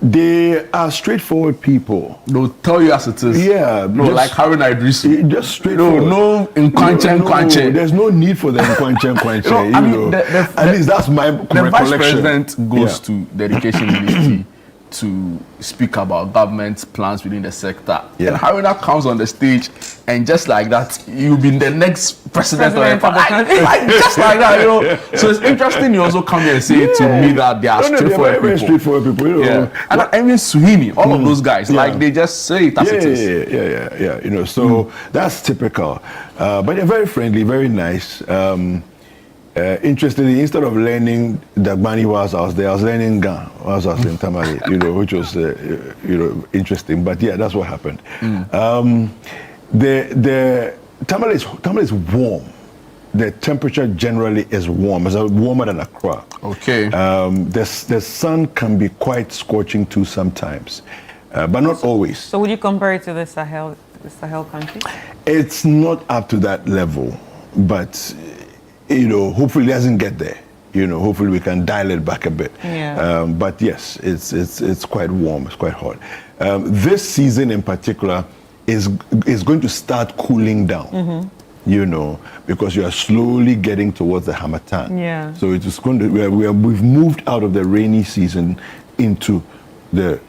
Speaker 3: They are straightforward people.
Speaker 1: They'll tell you as it is.
Speaker 3: Yeah.
Speaker 1: Like Harun Idrisu.
Speaker 3: Just straightforward.
Speaker 1: No nkwanche.
Speaker 3: There's no need for the nkwanche. At least that's my recollection.
Speaker 1: The vice president goes to the education ministry to speak about government plans within the sector.
Speaker 3: Yeah.
Speaker 1: And Haruna comes on the stage, and just like that, you'll be the next president of the country. Just like that, So it's interesting you also come here and say to me that they are straightforward people.
Speaker 3: Straightforward people,
Speaker 1: And I mean Suhimi, all of those guys, like they just say it as it is.
Speaker 3: Yeah. So that's typical. But they're very friendly, very nice. Interestingly, instead of learning Dagbani whilst I was there, I was learning Ga whilst I was in Tamale, which was interesting. But yeah, that's what happened. The Tamale is warm. The temperature generally is warm. It's warmer than Accra.
Speaker 1: Okay.
Speaker 3: The sun can be quite scorching too sometimes, but not always.
Speaker 21: So would you compare it to the Sahel countries?
Speaker 3: It's not up to that level, but hopefully it doesn't get there. Hopefully we can dial it back a bit.
Speaker 21: Yeah.
Speaker 3: But yes, it's quite warm. It's quite hot. This season in particular is going to start cooling down. Because you are slowly getting towards the Harmattan.
Speaker 21: Yeah.
Speaker 3: So it is going to. We've moved out of the rainy season into the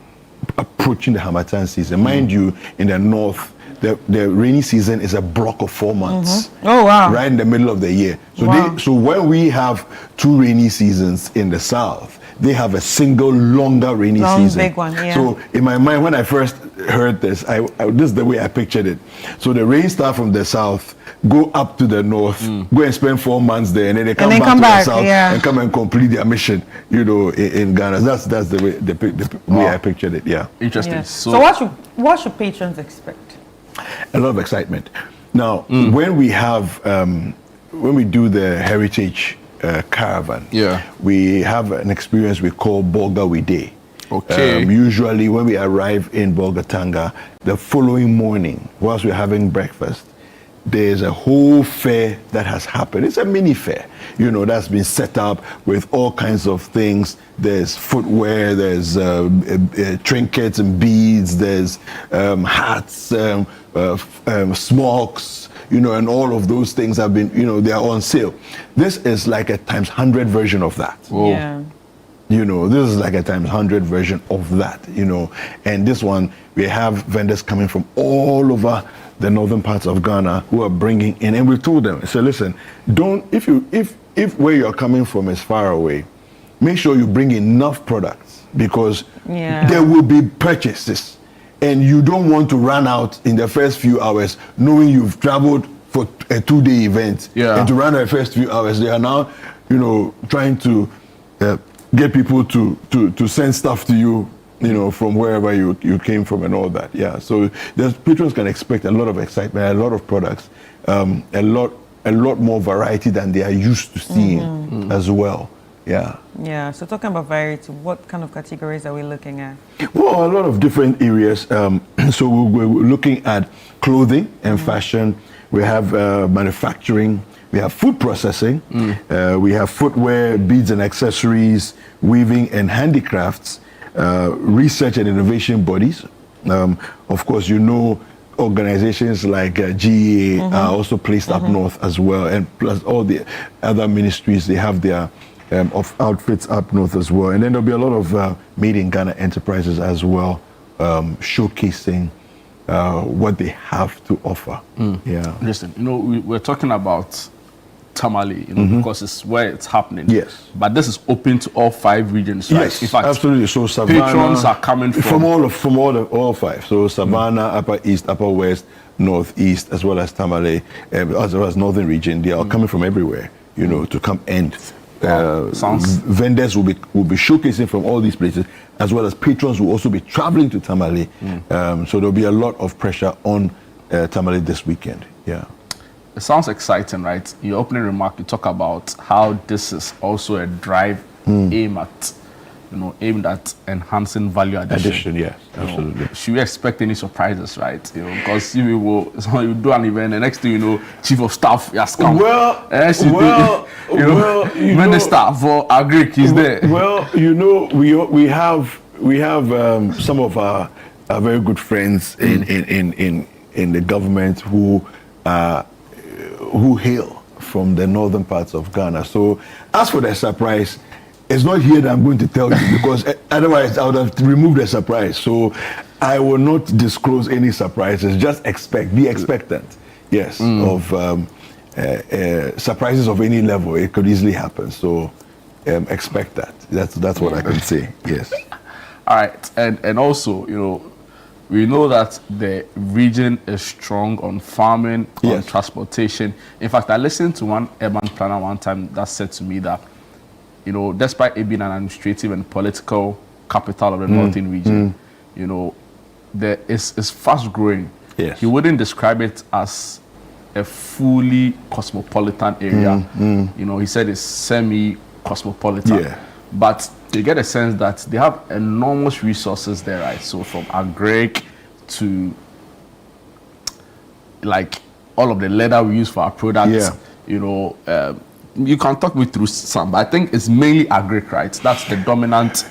Speaker 3: approaching the Harmattan season. Mind you, in the north, the rainy season is a block of 4 months.
Speaker 21: Oh wow!
Speaker 3: Right in the middle of the year. So so when we have 2 rainy seasons in the south, they have a single longer rainy season.
Speaker 21: Big one, yeah.
Speaker 3: So in my mind, when I first heard this, this is the way I pictured it. So the rain start from the south, go up to the north, go and spend 4 months there, and then they come back to the south and come and complete their mission. In Ghana. That's the way the way I pictured it. Yeah.
Speaker 1: Interesting.
Speaker 21: Yeah. So what should patrons expect?
Speaker 3: A lot of excitement. Now, when we have when we do the heritage caravan, we have an experience we call Bolga Day.
Speaker 1: Okay.
Speaker 3: Usually, when we arrive in Bolgatanga, the following morning, whilst we're having breakfast, there's a whole fair that has happened. It's a mini fair, that's been set up with all kinds of things. There's footwear, there's trinkets and beads, there's hats, smokes, and all of those things have been, they are on sale. This is like a times 100 version of that.
Speaker 1: Whoa.
Speaker 21: Yeah.
Speaker 3: This is like a times 100 version of that, And this one, we have vendors coming from all over the northern parts of Ghana who are bringing in, and we told them, so listen, if where you're coming from is far away, make sure you bring enough products because there will be purchases, and you don't want to run out in the first few hours knowing you've traveled for a 2-day event, and to run the first few hours, they are now, trying to get people to send stuff to you, from wherever you came from and all that. Yeah. So patrons can expect a lot of excitement, a lot of products, a lot more variety than they are used to seeing as well. Yeah.
Speaker 21: Yeah. So talking about variety, what kind of categories are we looking at?
Speaker 3: Well, a lot of different areas. So we're looking at clothing and fashion. We have manufacturing. We have food processing. We have footwear, beads and accessories, weaving and handicrafts. Research and innovation bodies. Of course, organizations like GEA are also placed up north as well, and plus all the other ministries, they have their of outfits up north as well. And then there'll be a lot of made in Ghana enterprises as well, showcasing what they have to offer. Yeah.
Speaker 1: Listen, we're talking about Tamale, because it's where it's happening.
Speaker 3: Yes.
Speaker 1: But this is open to all 5 regions, right?
Speaker 3: Yes,
Speaker 1: in fact,
Speaker 3: absolutely. So Savannah,
Speaker 1: patrons are coming from
Speaker 3: all 5. So Savannah, Upper East, Upper West, Northeast, as well as Tamale, as well as Northern region. They are coming from everywhere, to come and vendors will be showcasing from all these places, as well as patrons will also be traveling to Tamale. So there'll be a lot of pressure on Tamale this weekend. Yeah.
Speaker 1: It sounds exciting, right? In your opening remark, you talk about how this is also a drive aimed at enhancing value addition.
Speaker 3: Yes, absolutely.
Speaker 1: Should we expect any surprises, right? Because you do an event, the next thing you know, chief of staff has come. Minister for Agric is there.
Speaker 3: Well, we have some of our very good friends in the government who hail from the northern parts of Ghana. So as for the surprise, it's not here that I'm going to tell you, because otherwise I would have removed the surprise. So I will not disclose any surprises. Just be expectant, yes, of surprises of any level. It could easily happen. So expect that. That's what I can say. Yes.
Speaker 1: All right, and also, we know that the region is strong on farming, on transportation. In fact, I listened to one urban planner one time that said to me that, despite it being an administrative and political capital of the northern region, it's fast growing.
Speaker 3: Yes.
Speaker 1: He wouldn't describe it as a fully cosmopolitan area. He said it's semi-cosmopolitan.
Speaker 3: Yeah.
Speaker 1: But you get a sense that they have enormous resources there, right? So from agric to like all of the leather we use for our products, you can talk me through some, but I think it's mainly agric, right? That's the dominant.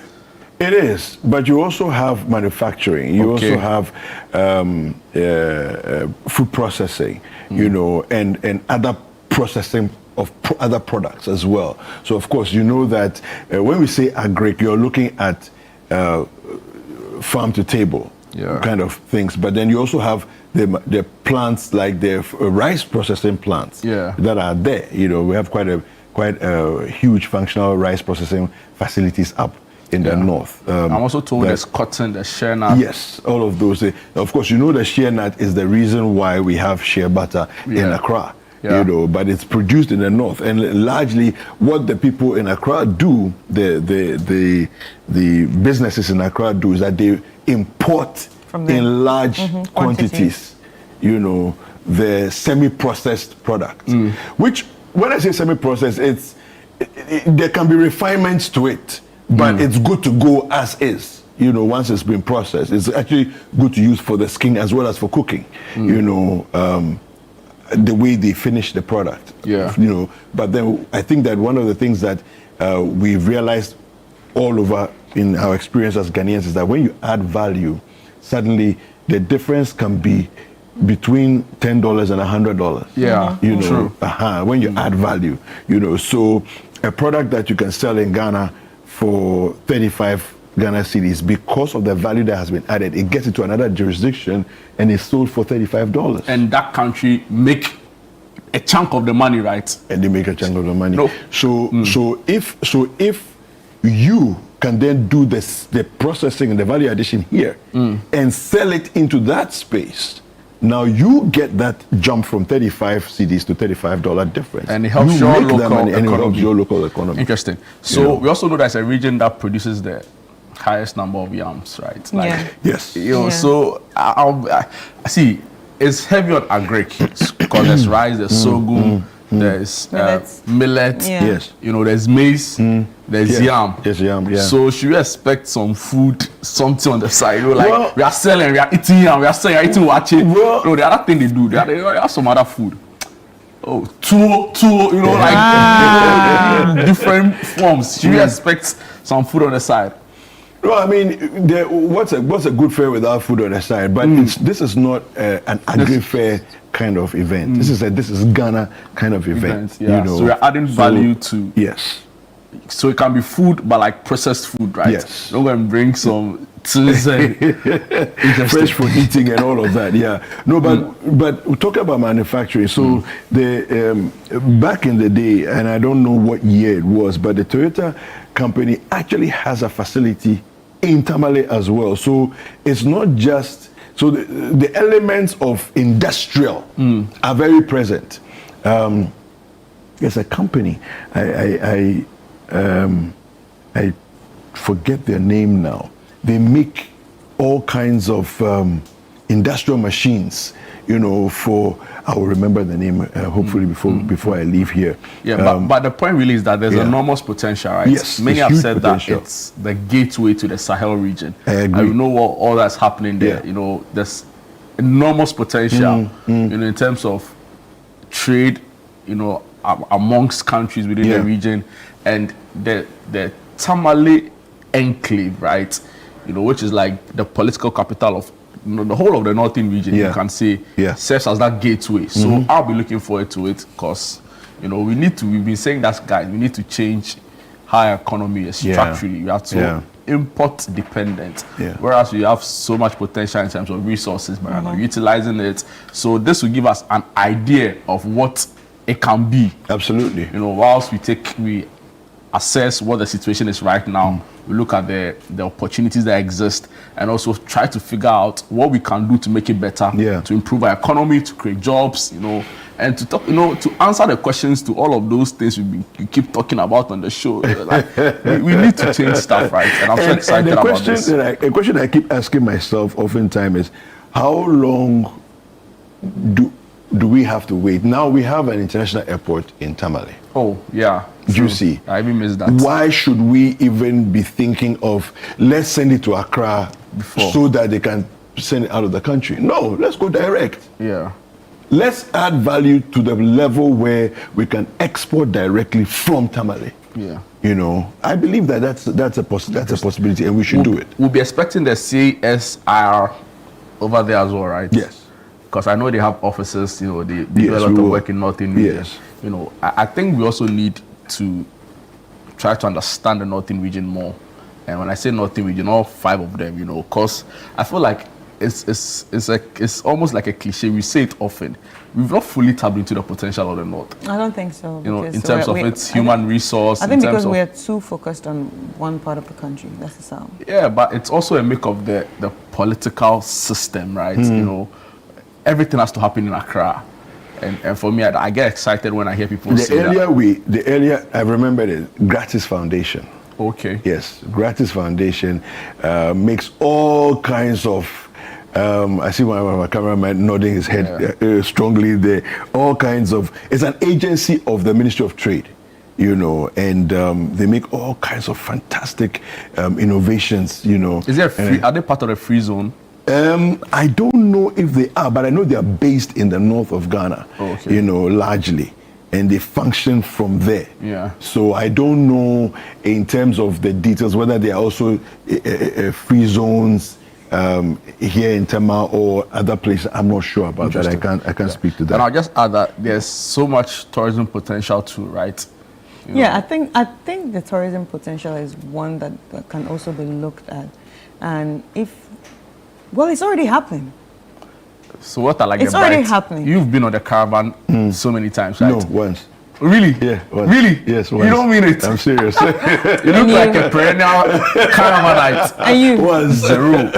Speaker 3: It is, but you also have manufacturing. You also have food processing, and other processing of other products as well. So of course, that when we say agric, you're looking at farm to table kind of things. But then you also have the plants like the rice processing plants that are there. We have quite a huge functional rice processing facilities up in the north.
Speaker 1: I'm also told there's cotton, the shea nut.
Speaker 3: Yes, all of those. Of course, the shea nut is the reason why we have shea butter in Accra. But it's produced in the north, and largely what the people in Accra do, the businesses in Accra do, is that they import in large quantities, the semi-processed product. Which, when I say semi-processed, there can be refinements to it, but it's good to go as is. Once it's been processed, it's actually good to use for the skin as well as for cooking. The way they finish the product. But then I think that one of the things that we've realized all over in our experience as Ghanaians is that when you add value, suddenly the difference can be between $10 and $100.
Speaker 1: Yeah, true.
Speaker 3: When you add value, so a product that you can sell in Ghana for 35 Ghana cedis, because of the value that has been added, it gets into another jurisdiction and it's sold for $35.
Speaker 1: And that country make a chunk of the money, right?
Speaker 3: And they make a chunk of the money. So if you can then do the processing and the value addition here and sell it into that space, now you get that jump from 35 cedis to $35 difference.
Speaker 1: And it helps your
Speaker 3: local economy.
Speaker 1: Interesting. So we also know there's a region that produces the highest number of yams, right?
Speaker 3: Yes.
Speaker 1: So I see it's heavy on agric because there's rice, there's sorghum, there's millet.
Speaker 3: Yes.
Speaker 1: There's maize, there's yam.
Speaker 3: Yes, yam. Yeah.
Speaker 1: So should we expect some food, something on the side? We are selling, we are eating yam, we are selling, we are eating wache. The other thing they do, they have some other food. Tuo, different forms. Should we expect some food on the side?
Speaker 3: No, I mean, what's a good fair without food on the side? But this is not an agri-fair kind of event. This is Ghana kind of event.
Speaker 1: So we're adding value to.
Speaker 3: Yes.
Speaker 1: so it can be food, but like processed food, right?
Speaker 3: Yes.
Speaker 1: Don't go and bring some cheese and
Speaker 3: fresh for eating and all of that. Yeah. No, but we talk about manufacturing. So the back in the day, and I don't know what year it was, but the Toyota company actually has a facility in Tamale as well. So it's not just the elements of industrial are very present. There's a company I forget their name now. They make all kinds of industrial machines, you know, I will remember the name hopefully before I leave here.
Speaker 1: Yeah, but the point really is that there's enormous potential, right?
Speaker 3: Yes,
Speaker 1: many
Speaker 3: there's
Speaker 1: have
Speaker 3: huge
Speaker 1: said
Speaker 3: potential.
Speaker 1: that it's the gateway to the Sahel region.
Speaker 3: I agree.
Speaker 1: And we know what all that's happening there. You know, there's enormous potential, you know, in terms of trade, you know, amongst countries within the region, and the Tamale enclave, right? You know, which is like the political capital of the whole of the northern region. You can say serves as that gateway. So I'll be looking forward to it because, you know, we've been saying that, guys, we need to change how our economy is structurally. We have to import dependent, whereas we have so much potential in terms of resources, but we're not utilizing it. So this will give us an idea of what it can be.
Speaker 3: Absolutely.
Speaker 1: You know, whilst we assess what the situation is right now, we look at the opportunities that exist, and also try to figure out what we can do to make it better, to improve our economy, to create jobs, you know, and to talk, you know, to answer the questions to all of those things you keep talking about on the show. Like, we need to change stuff, right? And I'm so excited about this.
Speaker 3: A question I keep asking myself oftentimes is, how long do we have to wait? Now we have an international airport in Tamale.
Speaker 1: Oh, yeah.
Speaker 3: Do you see?
Speaker 1: I even missed that.
Speaker 3: Why should we even be thinking of, let's send it to Accra so that they can send it out of the country? No, let's go direct.
Speaker 1: Yeah.
Speaker 3: Let's add value to the level where we can export directly from Tamale.
Speaker 1: Yeah.
Speaker 3: You know, I believe that that's a possibility, and we should do it.
Speaker 1: We'll be expecting the CSIR over there as well, right?
Speaker 3: Yes.
Speaker 1: Because I know they have offices, you know, they do a lot of work in Northern region.
Speaker 3: Yes.
Speaker 1: You know, I think we also need to try to understand the Northern region more. And when I say Northern region, all 5 of them, you know, because I feel like it's almost like a cliche. We say it often. We've not fully tapped into the potential of the North.
Speaker 21: I don't think so.
Speaker 1: You know, in terms of its human resource.
Speaker 21: I think because we are too focused on one part of the country. That's the sound.
Speaker 1: Yeah, but it's also a make of the political system, right? You know, everything has to happen in Accra. And for me, I get excited when I hear people say that.
Speaker 3: The earlier, I remember it, Gratis Foundation.
Speaker 1: Okay.
Speaker 3: Yes, Gratis Foundation makes all kinds of, I see my cameraman nodding his head strongly there, all kinds of, it's an agency of the Ministry of Trade, you know, and they make all kinds of fantastic innovations, you know.
Speaker 1: Is there are they part of the free zone?
Speaker 3: I don't know if they are, but I know they are based in the north of Ghana, you know, largely, and they function from there.
Speaker 1: Yeah.
Speaker 3: So I don't know in terms of the details whether they are also free zones here in Tema or other places. I'm not sure about that. I can't speak to that.
Speaker 1: And I'll just add that there's so much tourism potential too, right? You know.
Speaker 21: I think the tourism potential is one that can also be looked at, and well, it's already happening.
Speaker 1: So what are like
Speaker 21: it's
Speaker 1: the
Speaker 21: already
Speaker 1: bites?
Speaker 21: happening.
Speaker 1: You've been on the caravan so many times, right?
Speaker 3: No, once.
Speaker 1: Really?
Speaker 3: Yeah, once.
Speaker 1: Really?
Speaker 3: Yes, once.
Speaker 1: You don't mean it?
Speaker 3: I'm serious.
Speaker 1: You look like a perennial caravanite.
Speaker 21: And you?
Speaker 3: Was
Speaker 1: the rule.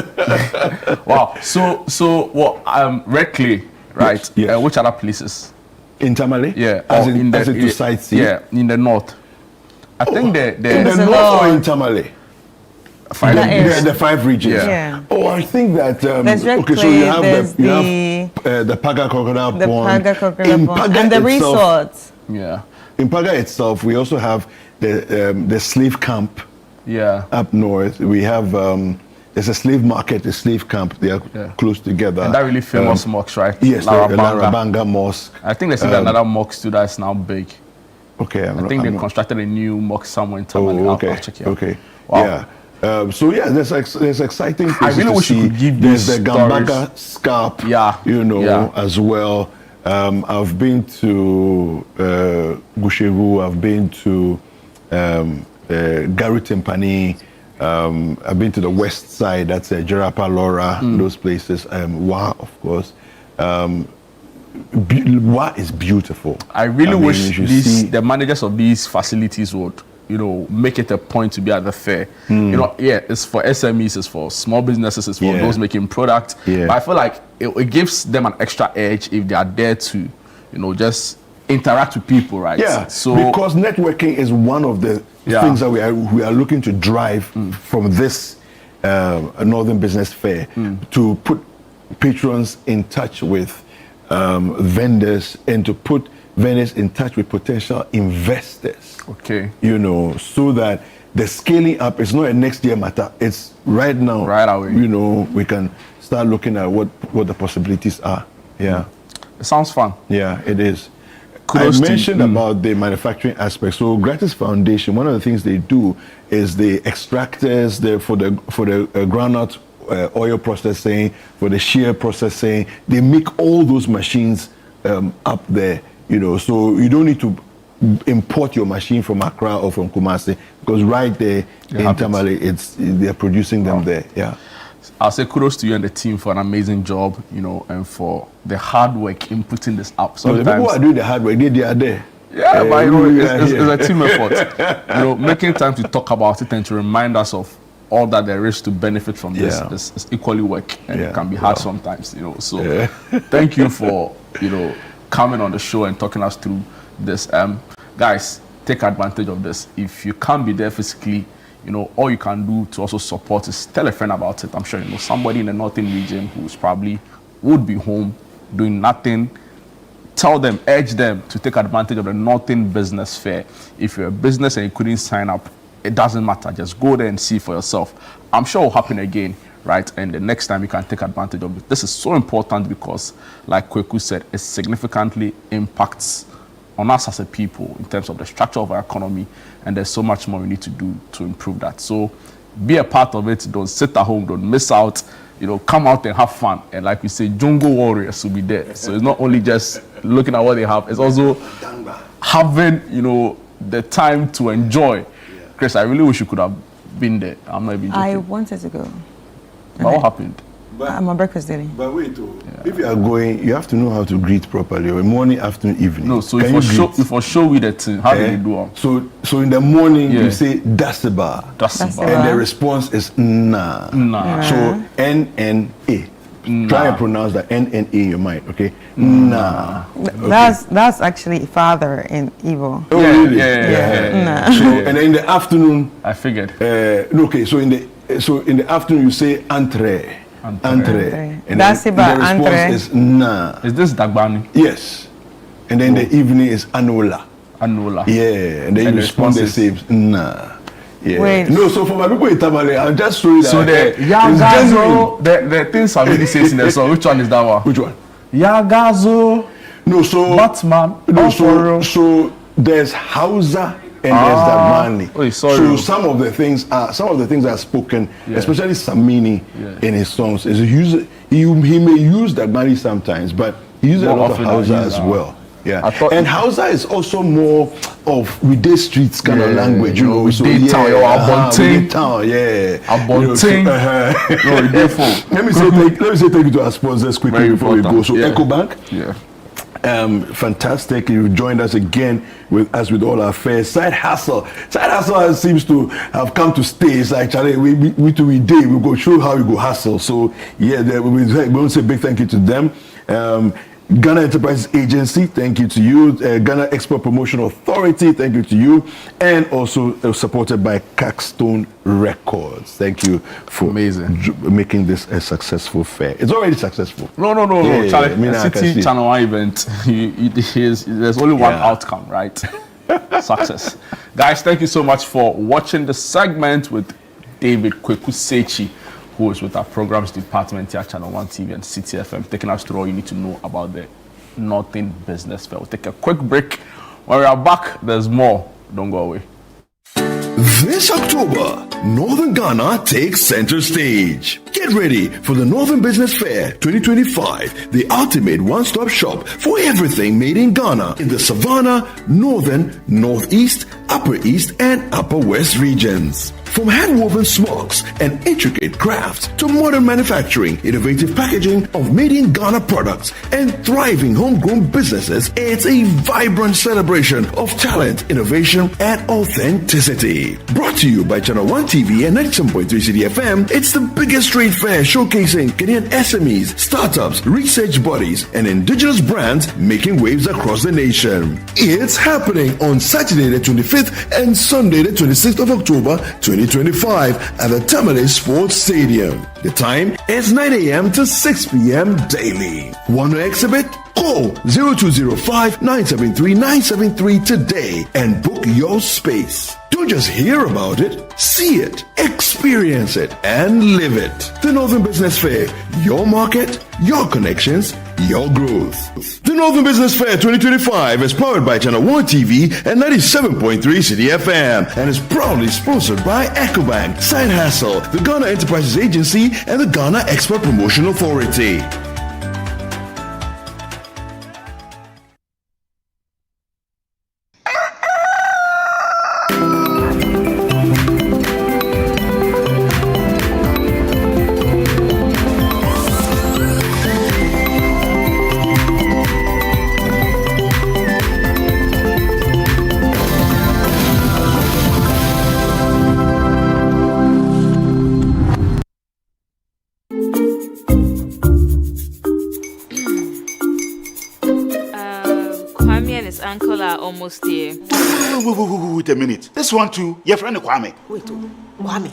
Speaker 1: Wow. So what? Red Clay, right?
Speaker 3: Yes.
Speaker 1: Which other places?
Speaker 3: In Tamale?
Speaker 1: Yeah.
Speaker 3: As in to sightsee?
Speaker 1: Yeah, in the north. I think
Speaker 3: in the north or in Tamale? The 5 regions.
Speaker 21: Yeah.
Speaker 3: Oh, I think that.
Speaker 21: There's Red
Speaker 3: okay,
Speaker 21: Clay,
Speaker 3: so you have
Speaker 21: there's
Speaker 3: the Paga Crocodile Pond.
Speaker 21: The Paga Crocodile Pond. And the resorts.
Speaker 1: Yeah.
Speaker 3: In Paga itself, we also have the slave camp.
Speaker 1: Yeah.
Speaker 3: Up north, we have there's a slave market, a slave camp. They are close together.
Speaker 1: And that really famous mosque, right?
Speaker 3: Yes, the Larabanga Mosque.
Speaker 1: I think there's another mosque too that's now big.
Speaker 3: Okay.
Speaker 1: I think they constructed a new mosque somewhere in Tamale.
Speaker 3: Oh, okay.
Speaker 1: I'll check it out.
Speaker 3: Okay.
Speaker 1: Wow.
Speaker 3: Yeah. So there's exciting places
Speaker 1: I really wish you could give
Speaker 3: There's
Speaker 1: these
Speaker 3: the Gambaga Scarp, you know, as well. I've been to Gushewu, I've been to Garu Timpani. I've been to the west side. That's Jerapa, Laura, those places. Wa, of course. Wa is beautiful.
Speaker 1: I really wish the managers of these facilities would, make it a point to be at the fair. It's for SMEs, it's for small businesses, it's for those making products. But I feel like it gives them an extra edge if they are there to, just interact with people, right?
Speaker 3: Yeah.
Speaker 1: So
Speaker 3: because networking is one of the things that we are looking to drive from this Northern Business Fair to put patrons in touch with vendors and to put vendors in touch with potential investors.
Speaker 1: Okay.
Speaker 3: So that the scaling up is not a next year matter. It's right now.
Speaker 1: Right away.
Speaker 3: We can start looking at what the possibilities are. Yeah.
Speaker 1: It sounds fun.
Speaker 3: Yeah, it is.
Speaker 1: Kudos
Speaker 3: I mentioned about the manufacturing aspect. So Gratis Foundation, one of the things they do is the extractors for the groundnut oil processing, for the shear processing. They make all those machines up there, so you don't need to import your machine from Accra or from Kumasi, because right there in Tamale, they're producing them there. Yeah.
Speaker 1: I'll say kudos to you and the team for an amazing job, and for the hard work in putting this up.
Speaker 3: So the people who are doing the hard work, they are there.
Speaker 1: Yeah, but it's a team effort. Making time to talk about it and to remind us of all that there is to benefit from this is equally work, and it can be hard sometimes. So thank you for coming on the show and talking us through this. Guys, take advantage of this. If you can't be there physically, all you can do to also support is tell a friend about it. I'm sure somebody in the northern region who's probably would be home doing nothing. Tell them, urge them to take advantage of the Northern Business Fair. If you're a business and you couldn't sign up, it doesn't matter. Just go there and see for yourself. I'm sure it will happen again, right? And the next time you can take advantage of it. This is so important because, like Kweku said, it significantly impacts on us as a people in terms of the structure of our economy, and there's so much more we need to do to improve that. So be a part of it. Don't sit at home. Don't miss out. Come out and have fun. And like we say, Jungle Warriors will be there. So it's not only just looking at what they have, it's also having, the time to enjoy. Chris, I really wish you could have been there. I'm not even joking.
Speaker 21: I wanted to go.
Speaker 1: But what happened?
Speaker 21: I'm on breakfast daily.
Speaker 3: But wait, if you are going, you have to know how to greet properly, or morning, afternoon, evening.
Speaker 1: No, so if I show you the thing, how do you do it?
Speaker 3: So in the morning, you say Dasiba. And the response is Na. So N-N-A. Try and pronounce that N-N-A in your mind, okay? Na.
Speaker 21: That's actually father in Igbo.
Speaker 3: Oh, really? Yeah. So, and then in the afternoon,
Speaker 1: I figured.
Speaker 3: Okay, so in the afternoon, you say Entre. Entre. And
Speaker 21: Dasiba,
Speaker 3: the response is Na.
Speaker 1: Is this Dagbani?
Speaker 3: Yes. And then the evening is Anola. Yeah. And then you respond the same Na. Yeah.
Speaker 21: Wait.
Speaker 3: No, so for my people in Tamale, I'm just showing that.
Speaker 1: So the Yagazo, the things Samidi says in the song, which one is that one?
Speaker 3: Which one?
Speaker 1: Yagazo.
Speaker 3: No, so
Speaker 1: Batman.
Speaker 3: No, so there's Hausa and there's Dagmani. So some of the things are spoken, especially Samini in his songs. He may use Dagmani sometimes, but he uses a lot of Hausa as well. Yeah, and Hausa is also more of weekday streets kind of language,
Speaker 1: Weekday town, Abonting
Speaker 3: town,
Speaker 1: Abonting.
Speaker 3: Let me say thank you to our sponsors quickly before we go. So EcoBank, fantastic. You joined us again with all our fairs. Side hustle seems to have come to stay. It's like we go show how we go hustle. So we want to say big thank you to them. Ghana Enterprises Agency, thank you to you. Ghana Export Promotion Authority, thank you to you. And also supported by Caxstone Records. Thank you for making this a successful fair. It's already successful.
Speaker 1: No. City Channel 1 event, there's only one outcome, right? Success. Guys, thank you so much for watching the segment with David Kweku Sechi, who is with our programs department here at Channel 1 TV and City FM, taking us through all you need to know about the Northern Business Fair. We'll take a quick break. When we are back, there's more. Don't go away.
Speaker 3: This October, Northern Ghana takes center stage. Get ready for the Northern Business Fair 2025, the ultimate one-stop shop for everything made in Ghana in the Savannah, Northern, Northeast, Upper East, and Upper West regions. From hand-woven smokes and intricate crafts to modern manufacturing, innovative packaging of made-in-Ghana products, and thriving homegrown businesses, it's a vibrant celebration of talent, innovation, and authenticity. Brought to you by Channel 1 TV and 97.3 CDFM, it's the biggest trade fair showcasing Kenyan SMEs, startups, research bodies, and indigenous brands making waves across the nation. It's happening on Saturday the 25th and Sunday the 26th of October 2025 at the Tamale Sports Stadium. The time is 9 a.m. to 6 p.m. daily. Want to exhibit? Call 0205-973-973 today and book your space. Don't just hear about it, see it, experience it, and live it. The Northern Business Fair, your market, your connections, your growth. The Northern Business Fair 2025 is powered by Channel 1 TV and 97.3 CDFM and is proudly sponsored by EcoBank, Side Hustle, the Ghana Enterprises Agency, and the Ghana Export Promotion Authority.
Speaker 9: Almost here.
Speaker 10: Wait a minute. This one too, your friend Kwame.
Speaker 11: Wait, Kwame.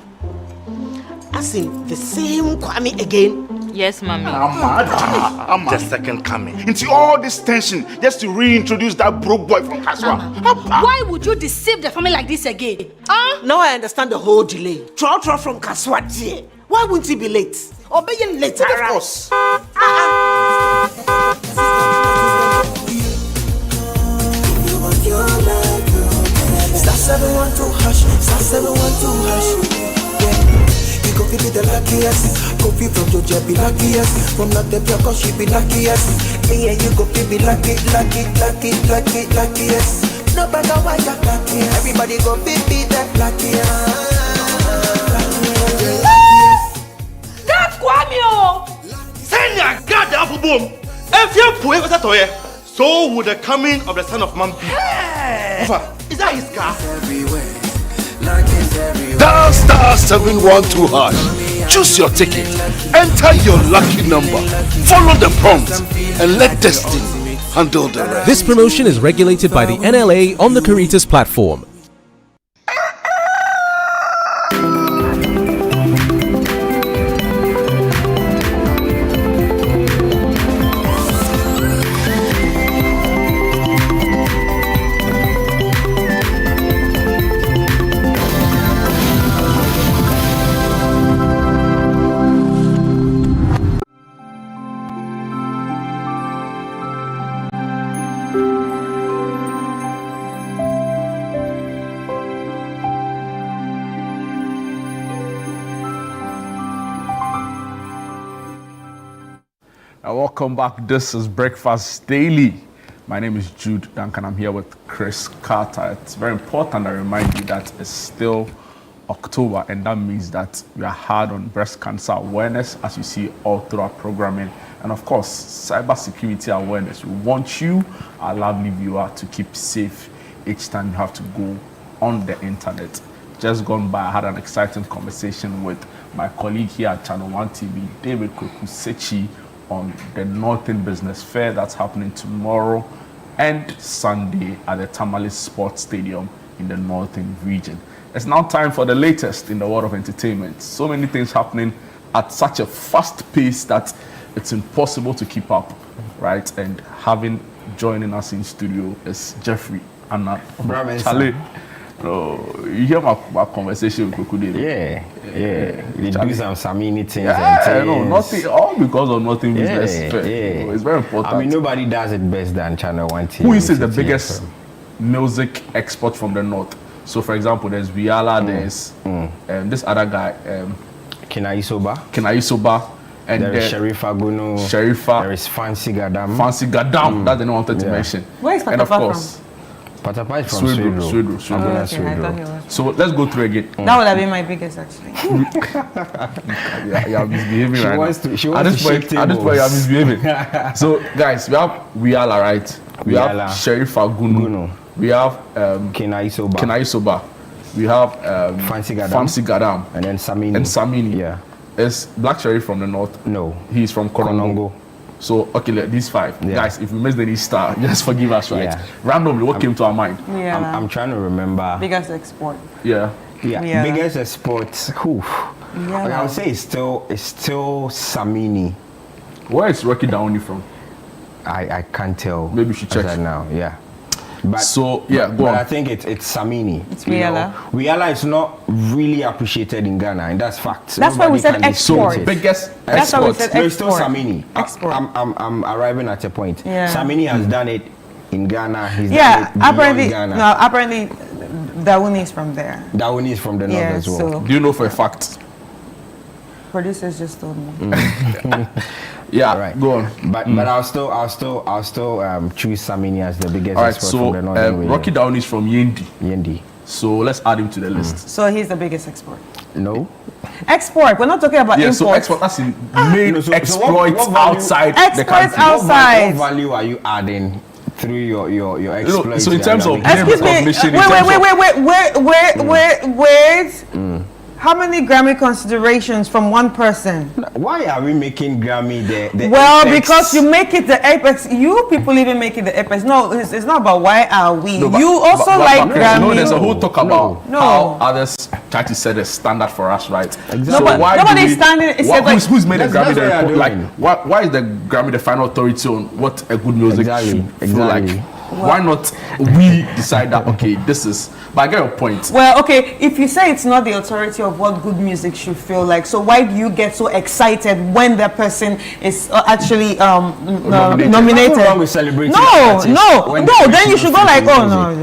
Speaker 11: As in the same Kwame again?
Speaker 9: Yes, mommy.
Speaker 10: I'm the second coming. Into all this tension just to reintroduce that broke boy from Kaswa.
Speaker 12: Why would you deceive the family like this again?
Speaker 11: Now I understand the whole delay. Troll from Kaswa dear. Why wouldn't he be late? Or be late?
Speaker 10: Of course.
Speaker 13: Star 712 hash, star 712 hash. Yeah, you go be the luckiest. Kofi from Georgia be luckiest. From Natepia, cause she be luckiest. Yeah, you go be luckiest. No matter why you're luckiest. Everybody go be the luckiest.
Speaker 12: That's Kwame!
Speaker 10: Send your God the apple boom. If you put it toye, so would the coming of the son of man be. Is that his car?
Speaker 5: Dial star 712 hash. Choose your ticket. Enter your lucky number. Follow the prompt and let destiny handle the rest.
Speaker 14: This promotion is regulated by the NLA on the Caritas platform.
Speaker 1: Welcome back. This is Breakfast Daily. My name is Jude Duncan. I'm here with Chris Carter. It's very important I remind you that it's still October, and that means that we are hard on breast cancer awareness, as you see all through our programming, and of course, cybersecurity awareness. We want you, our lovely viewer, to keep safe each time you have to go on the internet. Just gone by, I had an exciting conversation with my colleague here at Channel 1 TV, David Kwekusechi, on the Northern Business Fair that's happening tomorrow and Sunday at the Tamale Sports Stadium in the Northern region. It's now time for the latest in the world of entertainment. So many things happening at such a fast pace that it's impossible to keep up, right? And joining us in studio is Jeffrey Anna Charlie. You hear my conversation with Kuku David?
Speaker 18: Yeah. They do some Samini things
Speaker 1: nothing, all because of Nothing Business Fair. It's very important.
Speaker 18: I mean, nobody does it best than Channel 1 TV.
Speaker 1: Who is the biggest music export from the North? So, for example, there's Viala, there's this other guy, Kenaisoba. And
Speaker 18: there is Sharifa Gunu. There is Fancy Gadam.
Speaker 1: Fancy Gadam. That's the name I wanted to mention.
Speaker 21: Where is Patapa
Speaker 1: and of course,
Speaker 21: from?
Speaker 18: Patapa is from Swedru.
Speaker 1: So let's go through again.
Speaker 21: That would have been my biggest, actually.
Speaker 1: You're misbehaving right now.
Speaker 18: At this point,
Speaker 1: you're misbehaving. So, guys, we have Viala, right? We have Sharifa Gunu. We have Kenaisoba. We have
Speaker 18: Fancy
Speaker 1: Gadam.
Speaker 18: And then
Speaker 1: Samini.
Speaker 18: Yeah.
Speaker 1: Is Black Sherif from the north?
Speaker 18: No.
Speaker 1: He's from Konongo. So, okay, these 5. Guys, if we missed any star, just forgive us, right?
Speaker 18: Yeah.
Speaker 1: Randomly, what came to our mind?
Speaker 21: Yeah.
Speaker 18: I'm trying to remember.
Speaker 21: Biggest export.
Speaker 1: Yeah.
Speaker 18: Biggest export. I would say it's still Samini.
Speaker 1: Where is Rocky Downey from?
Speaker 18: I can't tell.
Speaker 1: Maybe we should check
Speaker 18: right now. Yeah. But,
Speaker 1: go on.
Speaker 18: I think it's Samini.
Speaker 21: It's Viala.
Speaker 18: Viala is not really appreciated in Ghana, and that's fact.
Speaker 21: That's why we said export.
Speaker 1: So biggest
Speaker 21: That's why we said
Speaker 18: export. No, it's still
Speaker 21: export.
Speaker 18: Samini.
Speaker 21: Export.
Speaker 18: I'm arriving at a point.
Speaker 21: Yeah.
Speaker 18: Samini has done it in Ghana. He's done it
Speaker 21: apparently.
Speaker 18: Ghana.
Speaker 21: No, apparently, Dawouni is from there.
Speaker 18: Dawouni is from the north as well.
Speaker 21: So
Speaker 1: do you know for a fact?
Speaker 21: Producers just told me.
Speaker 1: Yeah,
Speaker 18: right.
Speaker 1: Go on.
Speaker 18: But I'll still choose Samini as the biggest
Speaker 1: All right,
Speaker 18: export
Speaker 1: so
Speaker 18: from the northern region.
Speaker 1: Rocky Downey is from Yendi.
Speaker 18: Yendi.
Speaker 1: So let's add him to the list.
Speaker 21: So he's the biggest export.
Speaker 18: No.
Speaker 21: Export. We're not talking about import.
Speaker 1: So export, that's in made exploits
Speaker 18: what
Speaker 1: outside the
Speaker 21: exports
Speaker 1: country.
Speaker 21: outside.
Speaker 18: What value are you adding through your exploits?
Speaker 1: So in terms of
Speaker 21: excuse me, wait. How many Grammy considerations from one person?
Speaker 18: Why are we making Grammy the
Speaker 21: well,
Speaker 18: apex?
Speaker 21: because you make it the apex. You people even make it the apex. No, it's not about why are we.
Speaker 1: No,
Speaker 21: you also like Grammy.
Speaker 1: No, there's a whole talk about how others try to set a standard for us, right?
Speaker 18: Exactly.
Speaker 1: So
Speaker 21: nobody's standing.
Speaker 1: Who's made the Grammy the report? Like, why is the Grammy the final authority on what a good music should feel like? Why not we decide that, okay, this is... But I get your point.
Speaker 21: Well, okay, if you say it's not the authority of what good music should feel like, so why do you get so excited when that person is actually nominated?
Speaker 18: We celebrate
Speaker 21: no, then you should go like, oh no,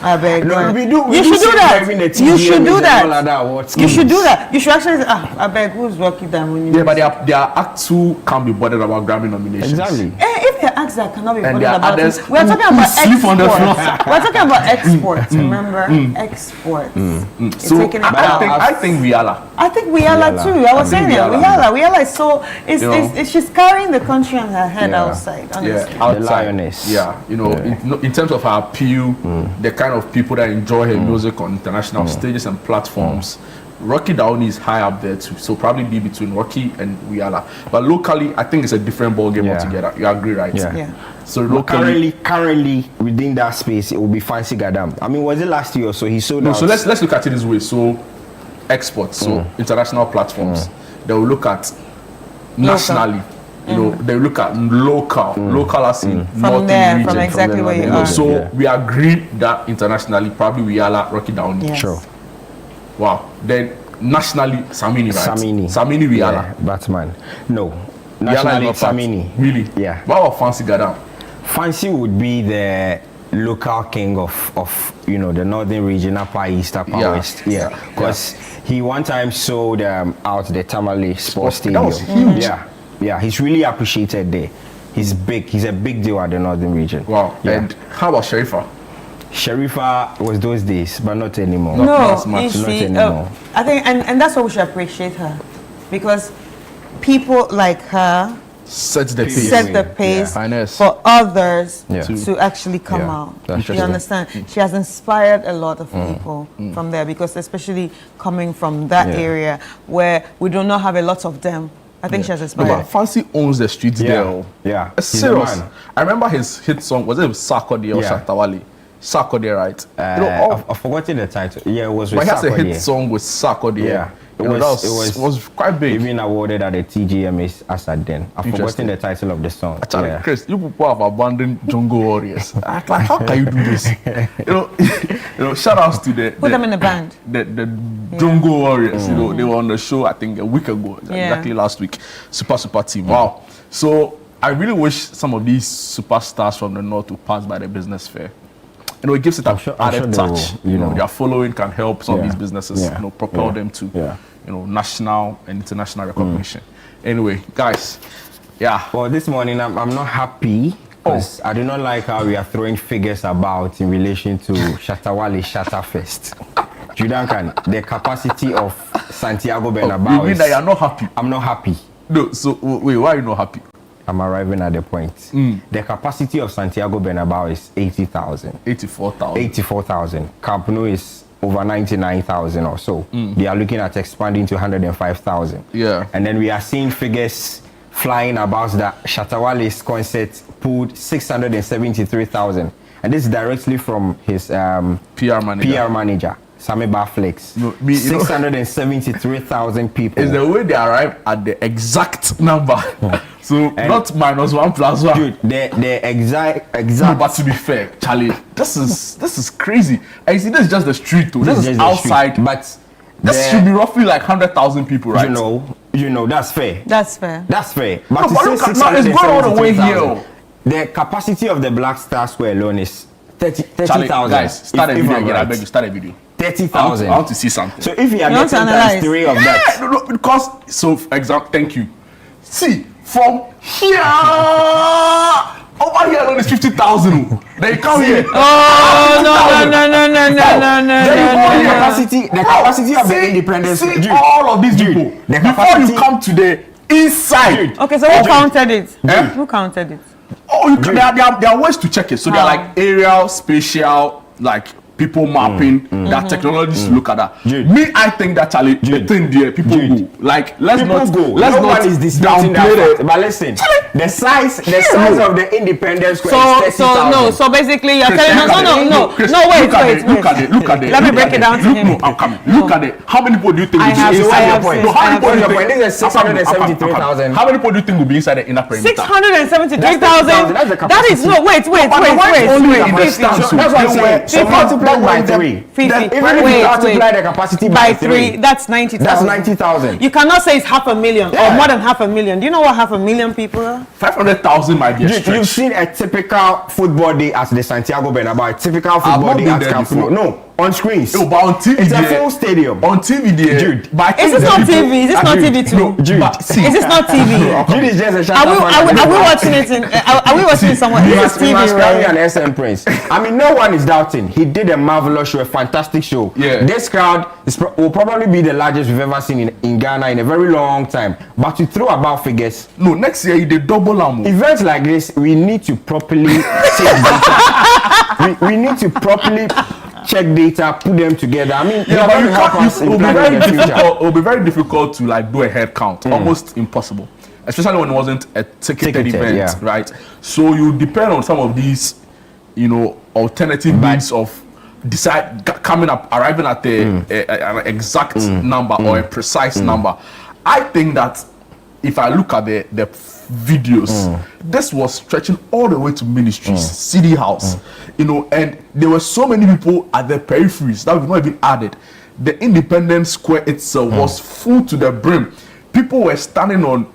Speaker 21: I beg. You should do that. You should do that. You should do that. You should actually say, I beg, who's Rocky Downey?
Speaker 1: Yeah, but there are acts who can't be bothered about Grammy nominations.
Speaker 18: Exactly.
Speaker 21: If there are acts that cannot be bothered about
Speaker 1: this,
Speaker 21: we're talking about exports. We're talking about exports, remember? Exports.
Speaker 1: So I think Viala.
Speaker 21: I think Viala too. I was saying it. Viala is so. She's carrying the country on her head outside. Honestly.
Speaker 1: Outside.
Speaker 18: The lioness.
Speaker 1: Yeah, in terms of her appeal, the kind of people that enjoy her music on international stages and platforms. Rocky Downey is high up there too, so probably be between Rocky and Viala. But locally, I think it's a different ball game altogether. You agree, right?
Speaker 21: Yeah.
Speaker 1: So locally,
Speaker 18: currently within that space, it will be Fancy Gadam. I mean, was it last year or so? He sold out.
Speaker 1: So let's look at it this way. So exports, so international platforms, they will look at nationally. They will look at local as in northern region.
Speaker 21: From exactly where you are.
Speaker 1: So we agree that internationally, probably Viala, Rocky Downey.
Speaker 21: Yes.
Speaker 18: Sure.
Speaker 1: Wow. Then nationally, Samini, right? Samini Viala.
Speaker 18: Yeah, Batman. No. Nationally, Samini.
Speaker 1: Really?
Speaker 18: Yeah.
Speaker 1: What about Fancy Gadam?
Speaker 18: Fancy would be the local king of the northern region, Upper East, Upper West. Yeah. Because he one time sold out the Tamale Sports Stadium.
Speaker 1: That was huge.
Speaker 18: Yeah. He's really appreciated there. He's big. He's a big deal at the northern region.
Speaker 1: Wow.
Speaker 18: Yeah.
Speaker 1: And how about Sharifa?
Speaker 18: Sharifa was those days, but not anymore.
Speaker 21: Not
Speaker 18: anymore.
Speaker 21: I think, and that's why we should appreciate her, because people like her
Speaker 1: set the
Speaker 21: pace for others to actually come out. You understand? She has inspired a lot of people from there, because especially coming from that area where we do not have a lot of them. I think she has inspired.
Speaker 1: No, but Fancy owns the streets there.
Speaker 18: Yeah.
Speaker 1: It's serious. I remember his hit song, was it Sarkodie or Shatawale? Sarkodie, right?
Speaker 18: I've forgotten the title. Yeah, it was with Sarkodie.
Speaker 1: But he has a hit song with Sarkodie.
Speaker 18: Yeah.
Speaker 1: It was quite big.
Speaker 18: Even awarded at the TGMA as at then. I've forgotten the title of the song.
Speaker 1: Actually, Chris, you people have abandoned Jungle Warriors. Like, how can you do this? Shout outs to
Speaker 21: put them in the band.
Speaker 1: The Jungle Warriors. They were on the show I think a week ago, exactly last week. Super team. Wow. So I really wish some of these superstars from the north would pass by the business fair. you know, it gives it an added touch.
Speaker 18: You know,
Speaker 1: their following can help some of these businesses,
Speaker 18: Yeah.
Speaker 1: you know, propel
Speaker 18: Yeah.
Speaker 1: them to,
Speaker 18: Yeah.
Speaker 1: you know, national and international recognition. Anyway, guys, yeah.
Speaker 18: Well, this morning I'm not happy because I do not like how we are throwing figures about in relation to Shatawale Shatterfest. Judankan, the capacity of Santiago Bernabeu.
Speaker 1: You mean that you're not happy?
Speaker 18: I'm not happy.
Speaker 1: No, so wait, why are you not happy?
Speaker 18: I'm arriving at the point. The capacity of Santiago Bernabeu is 80,000.
Speaker 1: 84,000.
Speaker 18: 84,000. Camp Nou is over 99,000 or so. They are looking at expanding to 105,000.
Speaker 1: Yeah.
Speaker 18: And then we are seeing figures flying about that Shatawale's concert pulled 673,000. And this is directly from his
Speaker 1: PR
Speaker 18: manager. Sami Barflex.
Speaker 1: No,
Speaker 18: 673,000 people.
Speaker 1: It's the way they arrive at the exact number. So not minus 1 plus 1.
Speaker 18: Dude, the exact.
Speaker 1: No, but to be fair, Charlie, this is crazy. And you see, this is just the street too. This is
Speaker 18: just the
Speaker 1: outside.
Speaker 18: street, but
Speaker 1: this should be roughly like 100,000 people, right?
Speaker 18: You know, that's fair.
Speaker 21: That's fair.
Speaker 18: That's fair.
Speaker 1: No,
Speaker 18: But
Speaker 1: but look at- no, it's going all the way here.
Speaker 18: The capacity of the Black Star Square alone is 30,000.
Speaker 1: Charlie, guys, start a
Speaker 18: If
Speaker 1: video
Speaker 18: I'm
Speaker 1: again. I
Speaker 18: right.
Speaker 1: beg you, start a video.
Speaker 18: 30,000.
Speaker 1: I want to see something.
Speaker 18: So if you are
Speaker 21: You want to
Speaker 18: getting
Speaker 21: analyze?
Speaker 18: times 3 of
Speaker 1: Yeah,
Speaker 18: that,
Speaker 1: no, because so for example, thank you. See, from here over here alone is 50,000. Then you come here.
Speaker 21: Oh no.
Speaker 18: the capacity of the independence.
Speaker 1: See
Speaker 18: Dude,
Speaker 1: all of these
Speaker 18: dude,
Speaker 1: people
Speaker 18: the
Speaker 1: before
Speaker 18: capacity-
Speaker 1: you come to the inside.
Speaker 21: Okay, so who counted it?
Speaker 1: Eh?
Speaker 21: Who counted it?
Speaker 1: Oh, there are ways to check it. So there are like aerial, spatial, like people mapping. There are technologies to look at that. Me, I think that Charlie, the thing there, people go. Like let's
Speaker 18: People
Speaker 1: not
Speaker 18: go.
Speaker 1: Let's
Speaker 18: no
Speaker 1: not
Speaker 18: one is disputing
Speaker 1: downplay
Speaker 18: that.
Speaker 1: it.
Speaker 18: Fact. But listen, the size of the Independence Square is 30,000.
Speaker 21: So basically you're telling us
Speaker 1: Chris,
Speaker 21: no wait.
Speaker 1: Look at it.
Speaker 21: Let me break it down to him.
Speaker 1: No, I'm coming. Look at it. How many people do you think will be
Speaker 18: have
Speaker 1: inside
Speaker 18: your
Speaker 1: the
Speaker 18: point.
Speaker 1: No, how many people do you think?
Speaker 18: This is 673,000.
Speaker 1: How many people do you think will be inside the inner perimeter?
Speaker 21: 673,000.
Speaker 18: That's the
Speaker 21: That is no wait.
Speaker 1: Only in the stands.
Speaker 18: So that's what I'm saying. So multiply by 3. Even if you multiply the capacity by 3,
Speaker 21: that's 90,000.
Speaker 18: That's 90,000.
Speaker 21: You cannot say it's 500,000 or more than 500,000. Do you know what 500,000 people are?
Speaker 1: 500,000 might be a stretch.
Speaker 18: You've seen a typical football day at the Santiago Bernabeu, a typical
Speaker 1: I've
Speaker 18: football
Speaker 1: not
Speaker 18: day
Speaker 1: been
Speaker 18: at
Speaker 1: there
Speaker 18: Camp Nou.
Speaker 1: before.
Speaker 18: No, on screens.
Speaker 1: No, but on TV,
Speaker 18: It's a
Speaker 1: there-
Speaker 18: full stadium.
Speaker 1: On TV, there.
Speaker 18: Dude.
Speaker 1: But I think
Speaker 21: Is this
Speaker 1: the
Speaker 21: not
Speaker 1: people-
Speaker 21: TV? Is this not TV too?
Speaker 1: No,
Speaker 18: Jude.
Speaker 1: but see,
Speaker 21: Is this not TV?
Speaker 18: Jude is just a shut
Speaker 21: Are we watching it in? Are we watching it somewhere?
Speaker 18: You
Speaker 21: This
Speaker 18: must
Speaker 21: is TV,
Speaker 18: carry
Speaker 21: right?
Speaker 18: an SM Prince. I mean, no one is doubting. He did a marvelous show, a fantastic show.
Speaker 1: Yeah.
Speaker 18: This crowd will probably be the largest we've ever seen in Ghana in a very long time. But to throw about figures,
Speaker 1: no, next year they double am.
Speaker 18: events like this, we need to properly take data. we need to properly check data, put them together. I mean,
Speaker 1: Yeah, but you
Speaker 18: help
Speaker 1: can't.
Speaker 18: us
Speaker 1: It
Speaker 18: in
Speaker 1: will be
Speaker 18: planning
Speaker 1: very
Speaker 18: the future.
Speaker 1: difficult. It will be very difficult to like do a head count. Almost impossible, especially when it wasn't a ticketed event,
Speaker 18: yeah.
Speaker 1: right? So you depend on some of these, you know, alternative means of arriving at an exact number or a precise number. I think that if I look at the videos, this was stretching all the way to ministries, city house, you know, and there were so many people at the peripheries that we've not even added. The Independence Square itself was full to the brim. People were standing on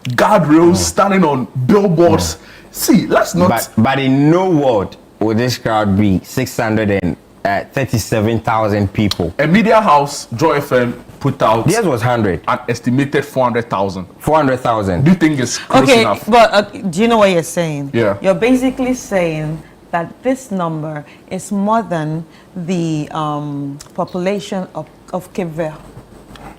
Speaker 1: guardrails, standing on billboards. See, let's not.
Speaker 18: But in no world would this crowd be 637,000 people.
Speaker 1: A media house, Joy FM, put out.
Speaker 18: Theirs was 100.
Speaker 1: An estimated 400,000.
Speaker 18: 400,000.
Speaker 1: Do you think it's close
Speaker 21: Okay,
Speaker 1: enough?
Speaker 21: but do you know what you're saying?
Speaker 1: Yeah.
Speaker 21: You're basically saying that this number is more than the population of Cape Verde.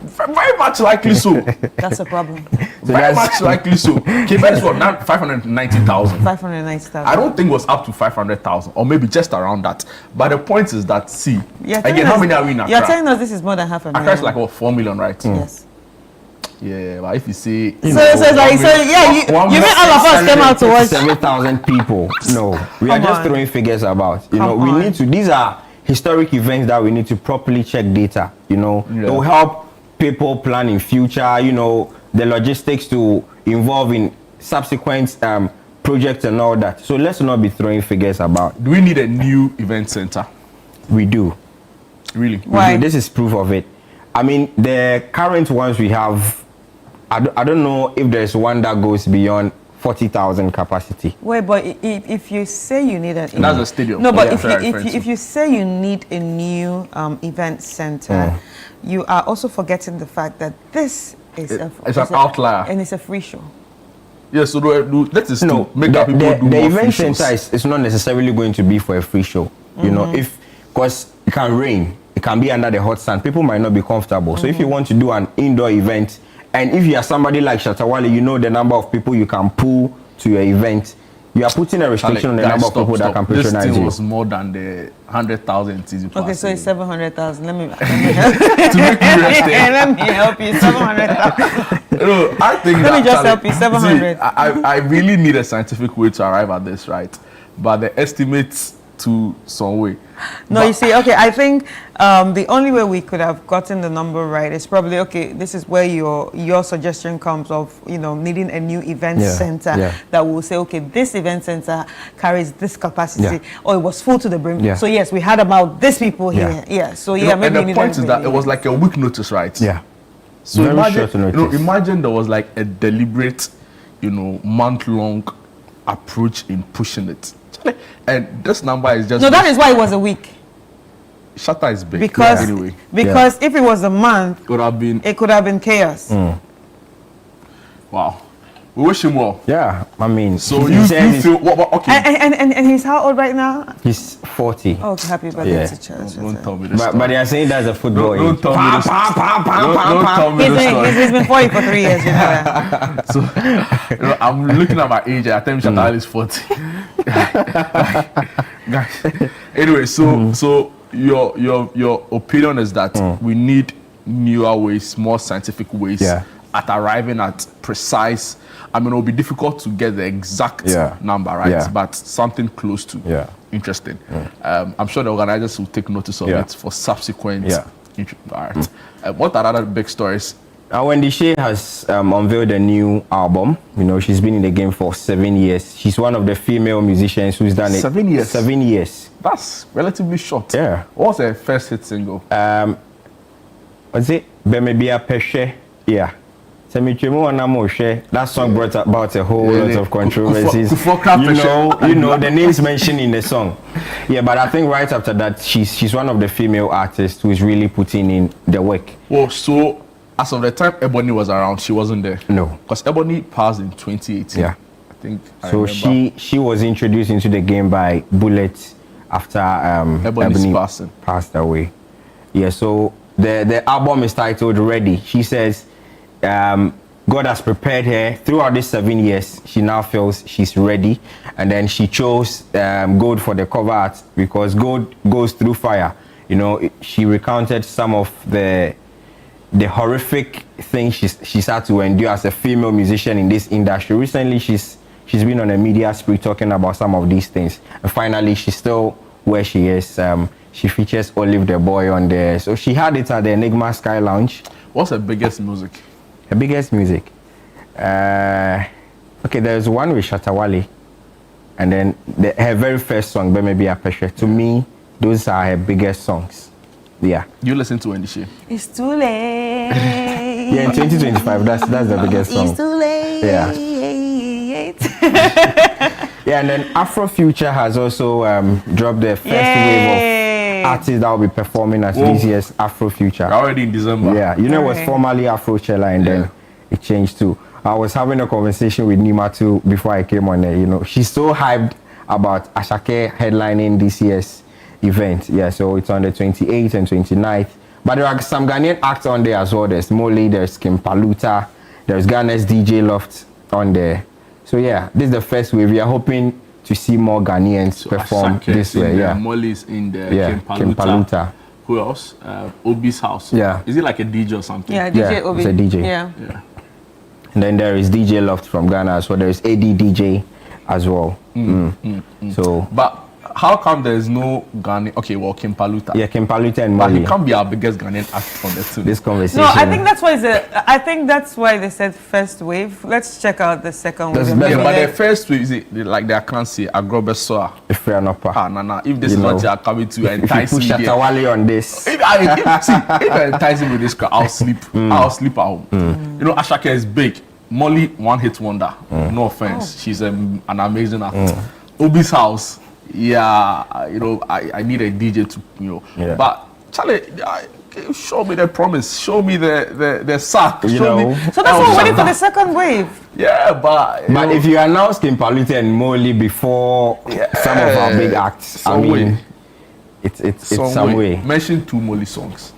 Speaker 1: Very much likely so.
Speaker 21: That's a problem.
Speaker 1: Very much likely so. Cape Verde is what, now 590,000.
Speaker 21: 590,000.
Speaker 1: I don't think it was up to 500,000 or maybe just around that. But the point is that, see, again, how many are we in Accra?
Speaker 21: You're telling us this is more than 500,000.
Speaker 1: Accra is like, what, 4 million, right?
Speaker 21: Yes.
Speaker 1: Yeah, but if you see...
Speaker 21: So mean all of us came out to watch.
Speaker 18: 7,000 people. No, we are just throwing figures about. You know, we need to, these are historic events that we need to properly check data. You know, it will help people plan in future, you know, the logistics to involve in subsequent projects and all that. So let's not be throwing figures about.
Speaker 1: Do we need a new event center?
Speaker 18: We do.
Speaker 1: Really?
Speaker 18: Why? This is proof of it. I mean, the current ones we have, I don't know if there's one that goes beyond 40,000 capacity.
Speaker 21: Wait, but if you say you need an...
Speaker 1: That's a stadium.
Speaker 21: No, but
Speaker 1: Yeah.
Speaker 21: if you say you need a new event center, you are also forgetting the fact that this is
Speaker 1: it's an outlier.
Speaker 21: And it's a free show.
Speaker 1: Yeah, so let us
Speaker 18: No,
Speaker 1: make our people do
Speaker 18: the
Speaker 1: more
Speaker 18: event
Speaker 1: free shows.
Speaker 18: center is not necessarily going to be for a free show. You know, because it can rain, it can be under the hot sun. People might not be comfortable. So if you want to do an indoor event, and if you are somebody like Shatta Wale, you know the number of people you can pull to your event, you are putting a restriction on the number of people that can patronize
Speaker 1: This thing
Speaker 18: you.
Speaker 1: was more than the 100,000
Speaker 21: Okay, so it's 700,000. Let me
Speaker 1: to make you rest there.
Speaker 21: let me help you. 700,000.
Speaker 1: No, I think
Speaker 21: Let me just help you. 700.
Speaker 1: See, I really need a scientific way to arrive at this, right? But the estimates to some way.
Speaker 21: No, you see, okay, I think the only way we could have gotten the number right is probably, okay, this is where your suggestion comes of, you know, needing a new event center that will say, okay, this event center carries this capacity, or it was full to the brim. So yes, we had about this people here. Yeah. So yeah, maybe
Speaker 1: and the point is that it was like a week notice, right?
Speaker 18: Yeah.
Speaker 1: So
Speaker 18: Very
Speaker 1: imagine,
Speaker 18: short notice.
Speaker 1: imagine there was like a deliberate, month-long approach in pushing it. And this number is just...
Speaker 21: No, that is why it was a week.
Speaker 1: Shatta is big.
Speaker 21: Because
Speaker 1: anyway.
Speaker 21: If it was a month, it could have been chaos.
Speaker 1: Wow. We wish him well.
Speaker 18: Yeah, I mean...
Speaker 1: So you feel... okay.
Speaker 21: And he's how old right now?
Speaker 18: He's 40.
Speaker 21: Oh, happy birthday to Charles.
Speaker 1: Don't tell me this
Speaker 18: But they are saying that's a football
Speaker 1: Don't tell me this. Don't tell me this story.
Speaker 21: He's been 40 for 3 years, you know that.
Speaker 1: So, I'm looking at my age. I think Shatta Wale is 40. Guys. Anyway, so your opinion is that we need newer ways, more scientific ways at arriving at precise. I mean, it will be difficult to get the exact number, right?
Speaker 18: Yeah.
Speaker 1: But something close to. Interesting. I'm sure the organizers will take notice of it for subsequent. All right. What are other big stories?
Speaker 18: Wendy Shay has unveiled a new album. You know, she's been in the game for 7 years. She's one of the female musicians who's done it.
Speaker 1: 7 years?
Speaker 18: 7 years.
Speaker 1: That's relatively short.
Speaker 18: Yeah.
Speaker 1: What was her first hit single?
Speaker 18: What's it? Bemebia Peshe. Yeah. That song brought about a whole lot of controversies. You know the names mentioned in the song. Yeah, but I think right after that, she's one of the female artists who is really putting in the work.
Speaker 1: Oh, so as of the time Ebony was around, she wasn't there?
Speaker 18: No.
Speaker 1: Because Ebony passed in 2018.
Speaker 18: Yeah.
Speaker 1: I think.
Speaker 18: So she was introduced into the game by Bullet after Ebony passed away. Yeah, so the album is titled Ready. She says God has prepared her throughout these 7 years. She now feels she's ready, and then she chose gold for the cover art because gold goes through fire. You know, she recounted some of the horrific things she's had to endure as a female musician in this industry. Recently, she's been on a media spree talking about some of these things, and finally, she's still where she is. She features Olive the Boy on there, so she had it at the Enigma Sky Lounge.
Speaker 1: What's her biggest music?
Speaker 18: Her biggest music. Okay, there's one with Shatta Wale, and then her very first song, Maybe a Pressure. To me, those are her biggest songs. Yeah.
Speaker 1: You listen to Wendy Shay?
Speaker 21: It's too late.
Speaker 18: Yeah, in 2025, that's the biggest song.
Speaker 21: It's too late.
Speaker 18: Yeah. Yeah, and then Afrofuture has also dropped the first wave of artists that will be performing at this year's Afrofuture.
Speaker 1: Already in December.
Speaker 18: Yeah, you know, it was formerly Afrochella, and then it changed too. I was having a conversation with Nima too before I came on there. You know, she's so hyped about Ashake headlining this year's event. Yeah, so it's on the 28th and 29th. But there are some Ghanaian acts on there as well. There's Molly, there's Kim Paluta, there's Ghana's DJ Loft on there. So yeah, this is the first wave. We are hoping to see more Ghanaians perform this way. Yeah,
Speaker 1: Molly's in there.
Speaker 18: Yeah, Kim Paluta.
Speaker 1: Who else? Obi's house.
Speaker 18: Yeah.
Speaker 1: Is it like a DJ or something?
Speaker 21: Yeah, DJ Obi.
Speaker 18: It's a DJ.
Speaker 21: Yeah.
Speaker 18: And then there is DJ Loft from Ghana as well. There is AD DJ as well. So,
Speaker 1: but how come there is no Ghanaian? Okay, well, Kim Paluta.
Speaker 18: Yeah, Kim Paluta and
Speaker 1: But
Speaker 18: Molly.
Speaker 1: he can't be our biggest Ghanaian act from the two.
Speaker 18: This conversation.
Speaker 21: No, I think that's why they said first wave. Let's check out the second wave.
Speaker 1: Yeah, but the first wave is it like they can't say Agrobesoa.
Speaker 18: If we are not
Speaker 1: If this is what you are coming to entice
Speaker 18: if
Speaker 1: me,
Speaker 18: you push Shatta Wale on this,
Speaker 1: if I entice me with this crowd, I'll sleep. I'll sleep at home. You know, Ashake is big. Molly, one hit wonder. No offense, she's an amazing actor. Obi's House, yeah, you know, I need a DJ to, you know, but Charlie, show me the promise, show me the sack, show me.
Speaker 21: So that's why we're waiting for the second wave.
Speaker 1: Yeah, but
Speaker 18: if you announce Kimpalute and Molly before some of our big acts, I mean, it's some way.
Speaker 1: Mention 2 Molly songs.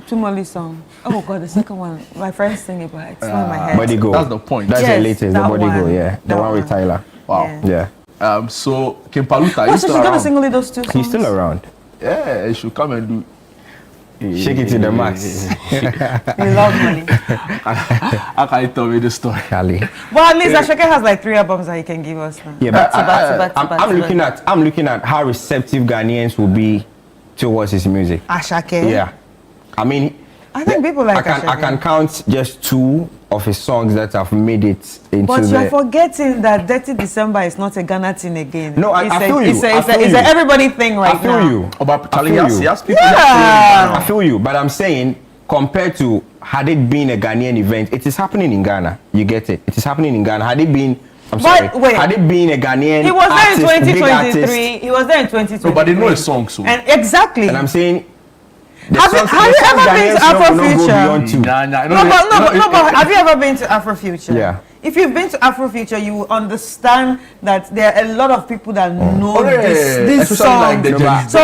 Speaker 21: 2 Molly songs. Oh God, the second one. My friends sing it, but it's not in my head.
Speaker 18: Body Go.
Speaker 1: That's the point.
Speaker 18: That's the latest. The Body Go. Yeah, the one with Tyler.
Speaker 1: Wow.
Speaker 18: Yeah.
Speaker 1: So Kimpaluta,
Speaker 21: so she's gonna sing only those 2 songs?
Speaker 18: He's still around.
Speaker 1: Yeah, he should come and do.
Speaker 18: Shake it to the max.
Speaker 21: You love money.
Speaker 1: How can you tell me this story?
Speaker 18: Charlie.
Speaker 21: Well, at least Ashake has like 3 albums that he can give us now.
Speaker 18: Yeah, but I'm looking at how receptive Ghanaians will be towards his music.
Speaker 21: Ashake.
Speaker 18: Yeah, I mean,
Speaker 21: I think people like Ashake.
Speaker 18: I can count just 2 of his songs that have made it into
Speaker 21: But you're forgetting that Dirty December is not a Ghana thing again.
Speaker 18: No, I feel you.
Speaker 21: It's an everybody thing right now.
Speaker 18: I feel you.
Speaker 1: About
Speaker 18: I feel you. But I'm saying, compared to had it been a Ghanaian event, it is happening in Ghana. You get it? It is happening in Ghana. Had it been, had it been a Ghanaian
Speaker 21: he was there
Speaker 18: artist,
Speaker 21: in 2023. He was there in 2023.
Speaker 1: No, but they know his song, so.
Speaker 21: And exactly.
Speaker 18: And I'm saying,
Speaker 21: have you ever been to Afrofuture? But have you ever been to Afrofuture?
Speaker 18: Yeah.
Speaker 21: If you've been to Afrofuture, you will understand that there are a lot of people that know this song. Because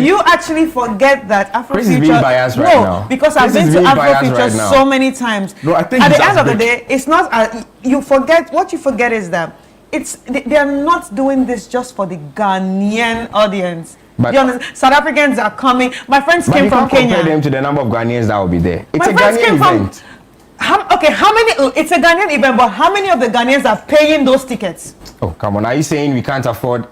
Speaker 21: you actually forget that Afrofuture. Because I've been to Afrofuture so many times.
Speaker 1: No, I think
Speaker 21: at the end of the day, it's not. You forget what you forget is that they are not doing this just for the Ghanaian audience.
Speaker 18: But
Speaker 21: you understand? South Africans are coming. My friends came from Kenya.
Speaker 18: Compare them to the number of Ghanaians that will be there. It's
Speaker 21: My
Speaker 18: a
Speaker 21: friends
Speaker 18: Ghanaian
Speaker 21: came
Speaker 18: event.
Speaker 21: How many? It's a Ghanaian event, but how many of the Ghanaians are paying those tickets?
Speaker 18: Oh, come on. Are you saying we can't afford?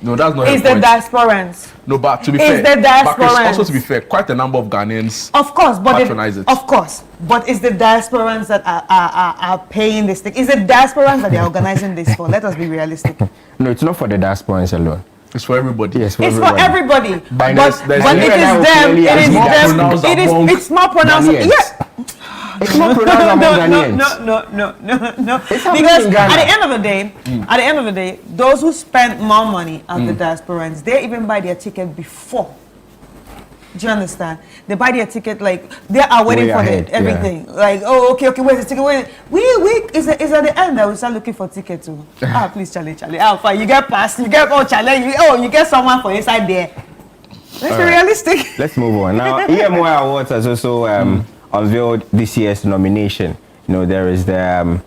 Speaker 1: No, that's not.
Speaker 21: It's the diasporans.
Speaker 1: No, but to be
Speaker 21: fair,
Speaker 1: but also to be fair, quite a number of Ghanaians.
Speaker 21: Of course, but
Speaker 1: patronize it.
Speaker 21: Of course, but it's the diasporans that are paying this thing. It's the diasporans that they are organizing this for. Let us be realistic.
Speaker 18: No, it's not for the diasporans alone.
Speaker 1: It's for everybody.
Speaker 18: Yes,
Speaker 21: it's for everybody. But
Speaker 1: there's
Speaker 21: it is them. It's more pronounced. Yeah.
Speaker 18: It's more pronounced among Ghanaians.
Speaker 21: No. Because at the end of the day, those who spend more money are the diasporans. They even buy their ticket before. Do you understand? They buy their ticket like they are waiting for everything. Yeah. Like, oh, okay, where's the ticket? It's at the end that we start looking for tickets too. Please, Charlie. Fine. You get passed. You get Charlie. You get someone for inside there. Let's be realistic.
Speaker 18: Let's move on now. EMY Awards has also unveiled this year's nomination. You know, there is the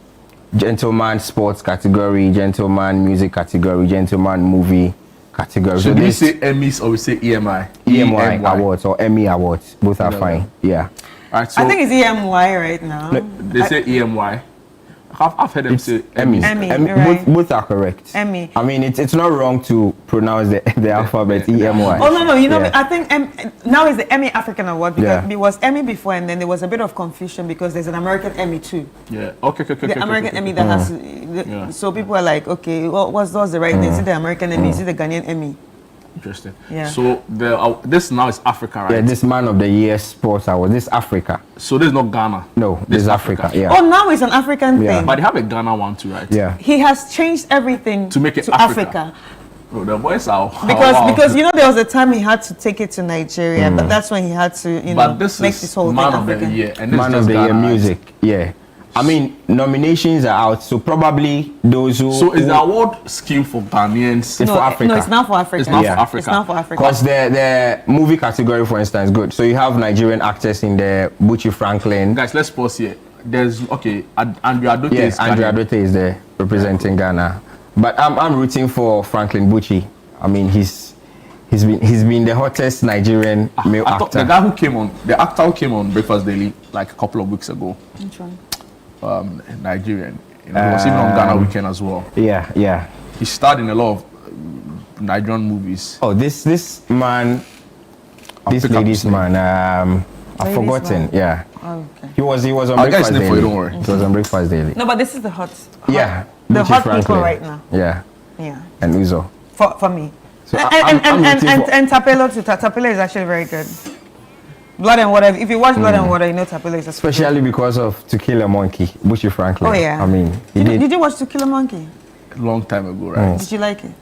Speaker 18: Gentleman Sports category, Gentleman Music category, Gentleman Movie category.
Speaker 1: So do we say Emmys or we say EMI?
Speaker 18: EMY Awards or Emmy Awards. Both are fine. Yeah.
Speaker 1: All right, so
Speaker 21: I think it's EMY right now.
Speaker 1: They say EMY. I've heard them say
Speaker 21: Emmy.
Speaker 18: Right. Both are correct.
Speaker 21: Emmy.
Speaker 18: I mean, it's not wrong to pronounce the alphabet EMY.
Speaker 21: Oh no! You know, I think now is the Emmy African Award because it was Emmy before, and then there was a bit of confusion because there's an American Emmy too.
Speaker 1: Yeah. Okay.
Speaker 21: The American Emmy that has. So people are like, okay, what's the right name? Is it the American Emmy? Is it the Ghanaian Emmy?
Speaker 1: Interesting.
Speaker 21: Yeah.
Speaker 1: So this now is Africa, right?
Speaker 18: Yeah, this Man of the Year Sports Award. This is Africa.
Speaker 1: So this is not Ghana.
Speaker 18: No, this is Africa. Yeah.
Speaker 21: Oh, now it's an African thing.
Speaker 1: But they have a Ghana one too, right?
Speaker 18: Yeah.
Speaker 21: He has changed everything
Speaker 1: to make it
Speaker 21: Africa.
Speaker 1: Oh, the voice out.
Speaker 21: Because you know there was a time he had to take it to Nigeria, but that's when he had to make this whole thing African.
Speaker 18: Man of the Year music. Yeah. I mean, nominations are out, so probably those who...
Speaker 1: So is the award scheme for Ghanaians?
Speaker 18: It's for Africa.
Speaker 21: No, it's not for Africa.
Speaker 1: It's not for Africa.
Speaker 21: It's not for Africa.
Speaker 18: Because the movie category, for instance, is good. So you have Nigerian actors in there, Buchi Franklin.
Speaker 1: Guys, let's pause here. There's, Andrew Adote is
Speaker 18: Andrew Adote is there representing Ghana. But I'm rooting for Franklin Buchi. I mean, he's been the hottest Nigerian male actor.
Speaker 1: The actor who came on Breakfast Daily like a couple of weeks ago.
Speaker 21: Which one?
Speaker 1: Nigerian. He was even on Ghana Weekend as well.
Speaker 18: Yeah.
Speaker 1: He starred in a lot of Nigerian movies.
Speaker 18: Oh, this man, this lady's man. I've forgotten. Yeah.
Speaker 21: Oh, okay.
Speaker 18: He was on Breakfast Daily.
Speaker 1: For you, don't worry.
Speaker 18: He was on Breakfast Daily.
Speaker 21: No, but this is the hot.
Speaker 18: Yeah.
Speaker 21: The
Speaker 18: Buchi
Speaker 21: hot
Speaker 18: Franklin.
Speaker 21: people right now.
Speaker 18: Yeah.
Speaker 21: And
Speaker 18: Uzo.
Speaker 21: For me.
Speaker 18: So
Speaker 21: and Tapelo too. Tapelo is actually very good. Blood and Water. If you watch Blood and Water, you know Tapelo is a
Speaker 18: Especially because of To Kill a Monkey, Bushie Franklin.
Speaker 21: Oh yeah.
Speaker 18: I mean,
Speaker 21: did you watch To Kill a Monkey?
Speaker 1: Long time ago, right?
Speaker 21: Did you like it?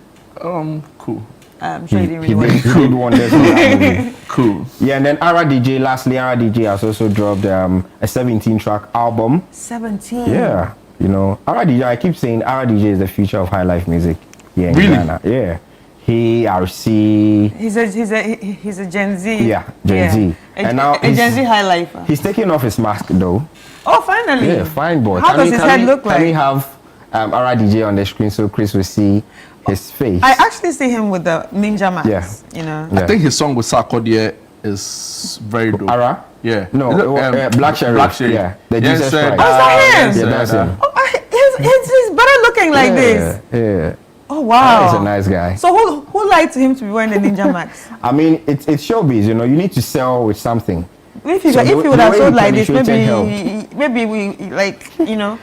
Speaker 1: Cool.
Speaker 21: I'm sure you didn't really watch
Speaker 18: He did wonders with that movie.
Speaker 1: Cool.
Speaker 18: Yeah, and then Ara DJ, lastly, Ara DJ has also dropped a 17-track album.
Speaker 21: 17.
Speaker 18: Yeah, you know, Ara DJ, I keep saying Ara DJ is the future of high life music here in
Speaker 1: Really?
Speaker 18: Ghana. Yeah. He, RC.
Speaker 21: He's a Gen Z.
Speaker 18: Yeah, Gen Z.
Speaker 21: And now a Gen Z high lifer.
Speaker 18: He's taking off his mask though.
Speaker 21: Oh, finally.
Speaker 18: Yeah, fine boy.
Speaker 21: How does his head look like?
Speaker 18: Can we have Ara DJ on the screen so Chris will see his face?
Speaker 21: I actually see him with the ninja mask.
Speaker 18: Yeah.
Speaker 21: You know.
Speaker 1: I think his song with Sarkodie is very dope.
Speaker 18: Ara?
Speaker 1: Yeah.
Speaker 18: No, Black Sherry.
Speaker 1: Black Sherry.
Speaker 18: Yeah. The
Speaker 1: Yes,
Speaker 18: Jesus
Speaker 1: sir.
Speaker 18: Christ.
Speaker 21: Oh, is that him?
Speaker 18: Yeah, that's him.
Speaker 21: He's better looking like this.
Speaker 18: Yeah.
Speaker 21: Oh wow.
Speaker 18: He's a nice guy.
Speaker 21: So who lied to him to be wearing the ninja mask?
Speaker 18: I mean, it's showbiz, you know. You need to sell with something.
Speaker 21: If he
Speaker 18: So
Speaker 21: would have
Speaker 18: the way
Speaker 21: sold
Speaker 18: he
Speaker 21: like this,
Speaker 18: penetrated
Speaker 21: maybe we like, you know.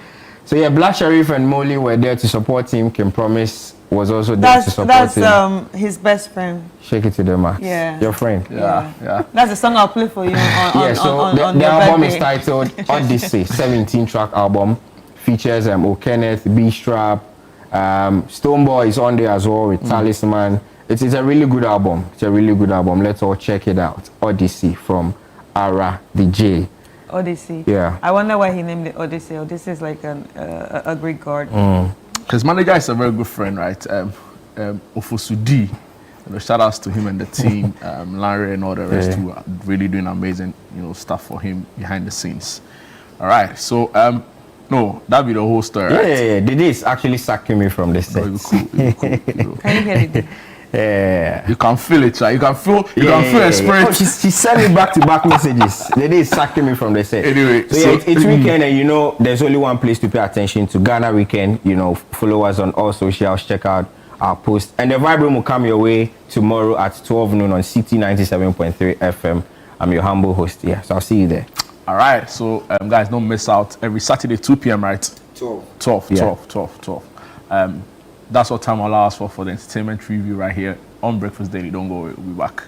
Speaker 18: So yeah, Black Sheriff and Molly were there to support him. Kim Promise was also there to support him.
Speaker 21: That's his best friend.
Speaker 18: Shake it to the max.
Speaker 21: Yeah.
Speaker 18: Your friend.
Speaker 1: Yeah.
Speaker 21: That's the song I'll play for you on
Speaker 18: the
Speaker 21: your
Speaker 18: album
Speaker 21: birthday.
Speaker 18: is titled Odyssey, 17-track album. Features O'Kenneth, B-Strap, Stoneboy is on there as well with Talisman. It's a really good album. It's a really good album. Let's all check it out. Odyssey from Ara DJ.
Speaker 21: Odyssey.
Speaker 18: Yeah.
Speaker 21: I wonder why he named it Odyssey. Odyssey is like a Greek god.
Speaker 1: His manager is a very good friend, right? Ofosudi. You know, shout outs to him and the team, Larry and all the rest who are really doing amazing, stuff for him behind the scenes. All right, so no, that'd be the whole story, right?
Speaker 18: Yeah. Didi is actually sacking me from the set.
Speaker 1: Cool.
Speaker 21: Can you hear it?
Speaker 18: Yeah.
Speaker 1: You can feel it, right? You can feel the spirit.
Speaker 18: Oh, she sent me back-to-back messages. Didi is sacking me from the set.
Speaker 1: Anyway,
Speaker 18: so it's weekend, and there's only one place to pay attention to. Ghana Weekend. Follow us on all socials. Check out our post, and the Vibe Room will come your way tomorrow at 12 noon on CT 97.3 FM. I'm your humble host. Yeah, so I'll see you there.
Speaker 1: All right, so guys, don't miss out. Every Saturday, 2 p.m., right? 12. That's what time allows for the entertainment review right here on Breakfast Daily. Don't go away. We'll be back.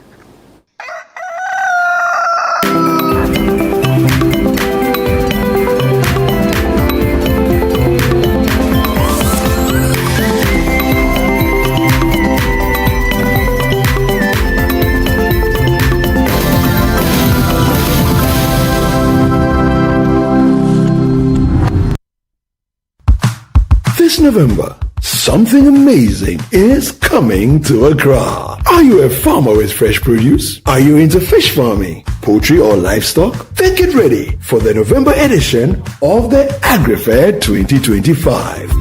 Speaker 3: This November, something amazing is coming to Accra. Are you a farmer with fresh produce? Are you into fish farming, poultry or livestock? Then get ready for the November edition of the AgriFair 2025.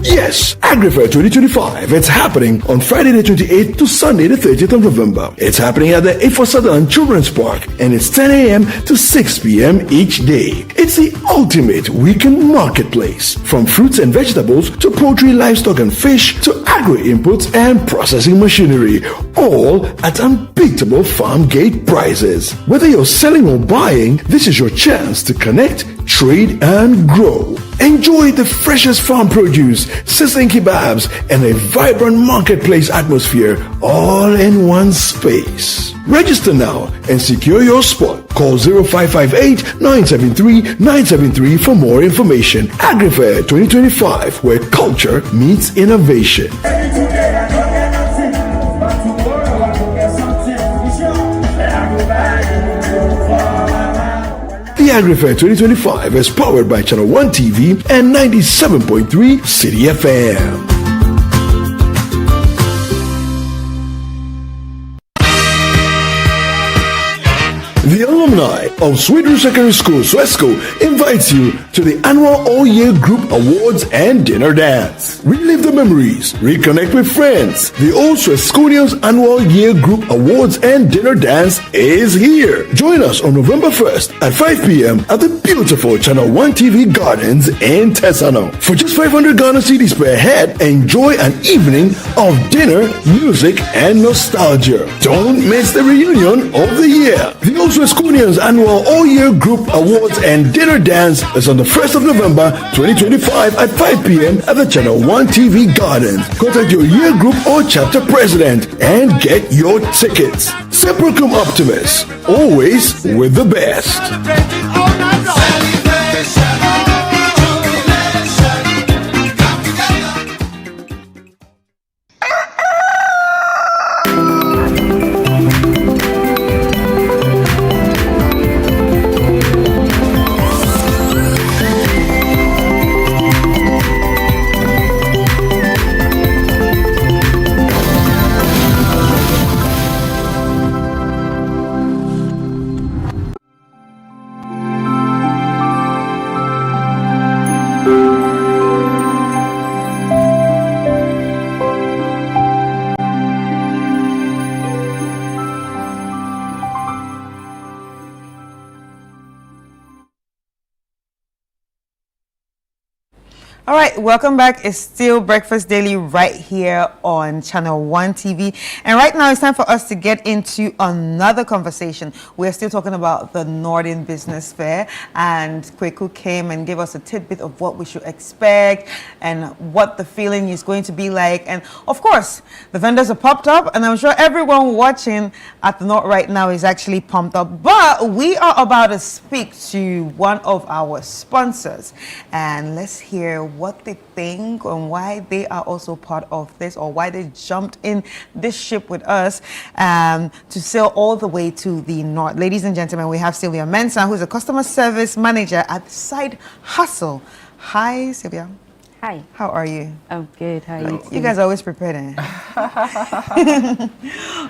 Speaker 3: Yes, AgriFair 2025. It's happening on Friday the 28th to Sunday the 30th of November. It's happening at the A4 Sutherland Children's Park, and it's 10 a.m. to 6 p.m. each day. It's the ultimate weekend marketplace. From fruits and vegetables to poultry, livestock and fish to agri-inputs and processing machinery. All at unbeatable farm gate prices. Whether you're selling or buying, this is your chance to connect, trade and grow. Enjoy the freshest farm produce, sizzling kebabs, and a vibrant marketplace atmosphere all in one space. Register now and secure your spot. Call 0558-973-973 for more information. AgriFair 2025, where culture meets innovation. The AgriFair 2025 is powered by Channel 1 TV and 97.3 City FM. The alumni of Sweet Root Secondary School, SWESCO, invites you to the annual All-Year Group Awards and Dinner Dance. Relive the memories, reconnect with friends. The Old SWESCOnians Annual Year Group Awards and Dinner Dance is here. Join us on November 1st at 5 p.m. at the beautiful Channel 1 TV Gardens in Tesano. For just 500 Ghana cedis per head, enjoy an evening of dinner, music, and nostalgia. Don't miss the reunion of the year. The Old Westconians annual all-year group awards and dinner dance is on the 1st of November 2025 at 5 p.m. at the Channel 1 TV Gardens. Contact your year group or chapter president and get your tickets. Sempercum Optimus, always with the best.
Speaker 21: All right, welcome back. It's still Breakfast Daily right here on Channel 1 TV. And right now it's time for us to get into another conversation. We're still talking about the Northern Business Fair, and Kweku came and gave us a tidbit of what we should expect and what the feeling is going to be like. And of course, the vendors are popped up, and I'm sure everyone watching at the North right now is actually pumped up. But we are about to speak to one of our sponsors, and let's hear what they think and why they are also part of this, or why they jumped in this ship with us to sail all the way to the North. Ladies and gentlemen, we have Sylvia Mensah, who's a customer service manager at Side Hustle. Hi, Sylvia.
Speaker 8: Hi.
Speaker 21: How are you?
Speaker 8: I'm good. How are you?
Speaker 21: You guys are always prepared, eh?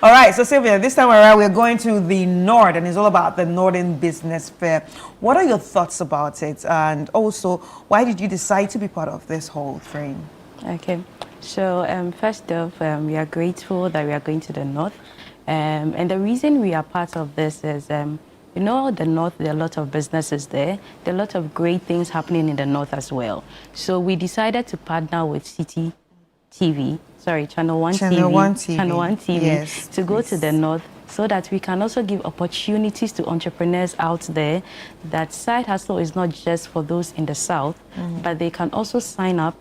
Speaker 21: All right, so Sylvia, this time around we're going to the North, and it's all about the Northern Business Fair. What are your thoughts about it, and also why did you decide to be part of this whole thing?
Speaker 8: Okay, so first off, we are grateful that we are going to the North, and the reason we are part of this is you know, the North, there are a lot of businesses there. There are a lot of great things happening in the North as well. So we decided to partner with Channel 1 TV. Channel 1 TV, yes, to go to the North, so that we can also give opportunities to entrepreneurs out there, that Side Hustle is not just for those in the South, but they can also sign up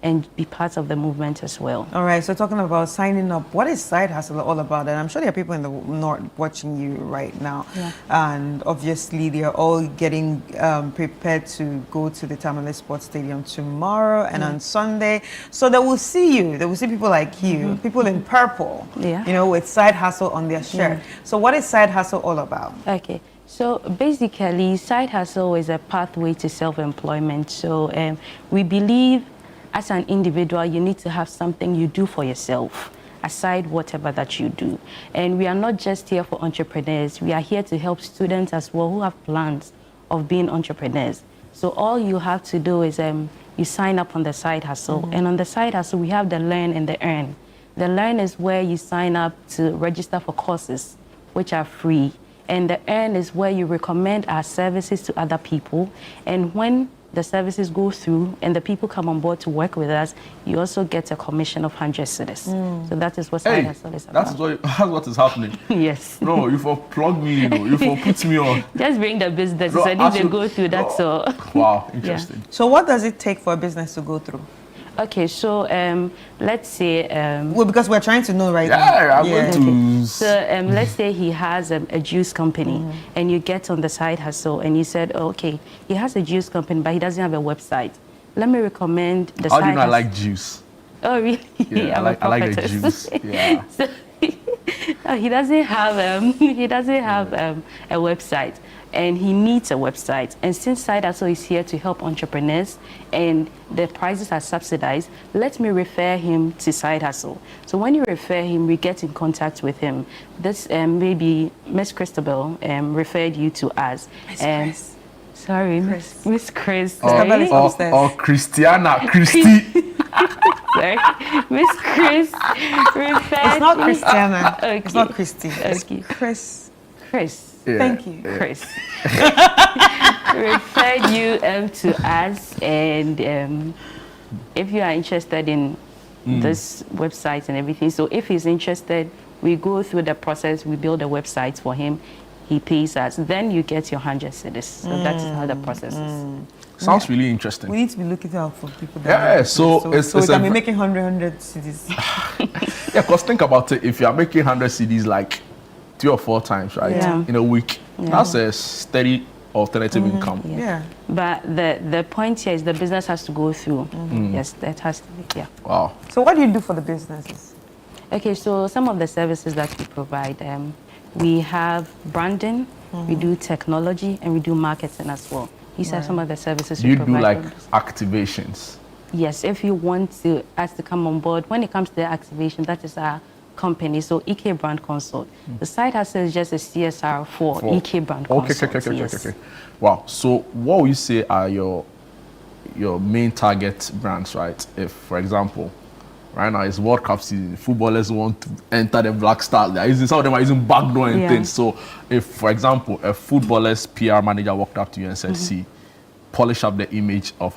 Speaker 8: and be part of the movement as well.
Speaker 21: All right, so talking about signing up, what is Side Hustle all about? And I'm sure there are people in the North watching you right now. Yeah. And obviously they are all getting prepared to go to the Tamale Sports Stadium tomorrow and on Sunday. So they will see you, they will see people like you, people in purple, you know, with Side Hustle on their shirt. So what is Side Hustle all about?
Speaker 8: Okay. So basically, Side Hustle is a pathway to self-employment. So we believe as an individual, you need to have something you do for yourself, aside whatever that you do. And we are not just here for entrepreneurs. We are here to help students as well who have plans of being entrepreneurs. So all you have to do is you sign up on the Side Hustle. And on the Side Hustle, we have the Learn and the Earn. The Learn is where you sign up to register for courses, which are free. And the Earn is where you recommend our services to other people. And when the services go through and the people come on board to work with us, you also get a commission of 100 cedis. So that is what Side Hustle is about.
Speaker 1: That's what is happening.
Speaker 8: Yes.
Speaker 1: No, you for plug me, you know, you for put me on.
Speaker 8: Just bring the business. No, and if they go through, that's all.
Speaker 1: Wow, interesting.
Speaker 21: Yeah. So what does it take for a business to go through?
Speaker 8: Okay, so let's say
Speaker 21: well, because we're trying to know right now.
Speaker 1: Yeah, I'm going to.
Speaker 8: So let's say he has a juice company, and you get on the Side Hustle, and you said, oh, okay, he has a juice company, but he doesn't have a website. Let me recommend the
Speaker 1: How
Speaker 8: Side
Speaker 1: do you know I
Speaker 8: Hustle.
Speaker 1: like juice?
Speaker 8: Oh, really?
Speaker 1: Yeah, I like the juice. Yeah.
Speaker 8: So, he doesn't have a website, and he needs a website. And since Side Hustle is here to help entrepreneurs and the prices are subsidized, let me refer him to Side Hustle. So when you refer him, we get in contact with him. This maybe Miss Christabel referred you to us. Sorry, Miss Chris.
Speaker 1: Or Christiana, Christy.
Speaker 8: Sorry, Miss Chris referred.
Speaker 21: It's not Christiana.
Speaker 8: Okay.
Speaker 21: It's not Christy.
Speaker 8: Okay.
Speaker 21: Chris.
Speaker 1: Yeah,
Speaker 21: Thank you.
Speaker 8: Chris. Referred you to us, and if you are interested in this website and everything, so if he's interested, we go through the process, we build a website for him. he pays us. Then you get your 100 cedis. So that is how the process is.
Speaker 1: Sounds really interesting.
Speaker 21: We need to be looking out for people.
Speaker 1: Yeah, so
Speaker 21: we can be
Speaker 1: a,
Speaker 21: making 100 cities.
Speaker 1: yeah, because think about it. If you are making 100 CDs like 3 or 4 times, right, in a week, that's a steady alternative income.
Speaker 21: Yeah.
Speaker 8: But the point here is the business has to go through. Yes, that has to be, yeah.
Speaker 1: Wow.
Speaker 21: So what do you do for the businesses?
Speaker 8: Okay, so some of the services that we provide, we have branding, we do technology, and we do marketing as well. These are some of the services
Speaker 1: Do
Speaker 8: we
Speaker 1: you
Speaker 8: provide.
Speaker 1: do like activations?
Speaker 8: Yes, if you want us to come on board, when it comes to the activation, that is our company, so EK Brand Consult. The side hustle is just a CSR for EK Brand Consult.
Speaker 1: Okay. Wow. So what would you say are your main target brands, right? If, for example, right now it's World Cup season, footballers want to enter the Black Stars. Some of them are using backdoor and things. So if, for example, a footballer's PR manager walked up to you and said, see, polish up the image of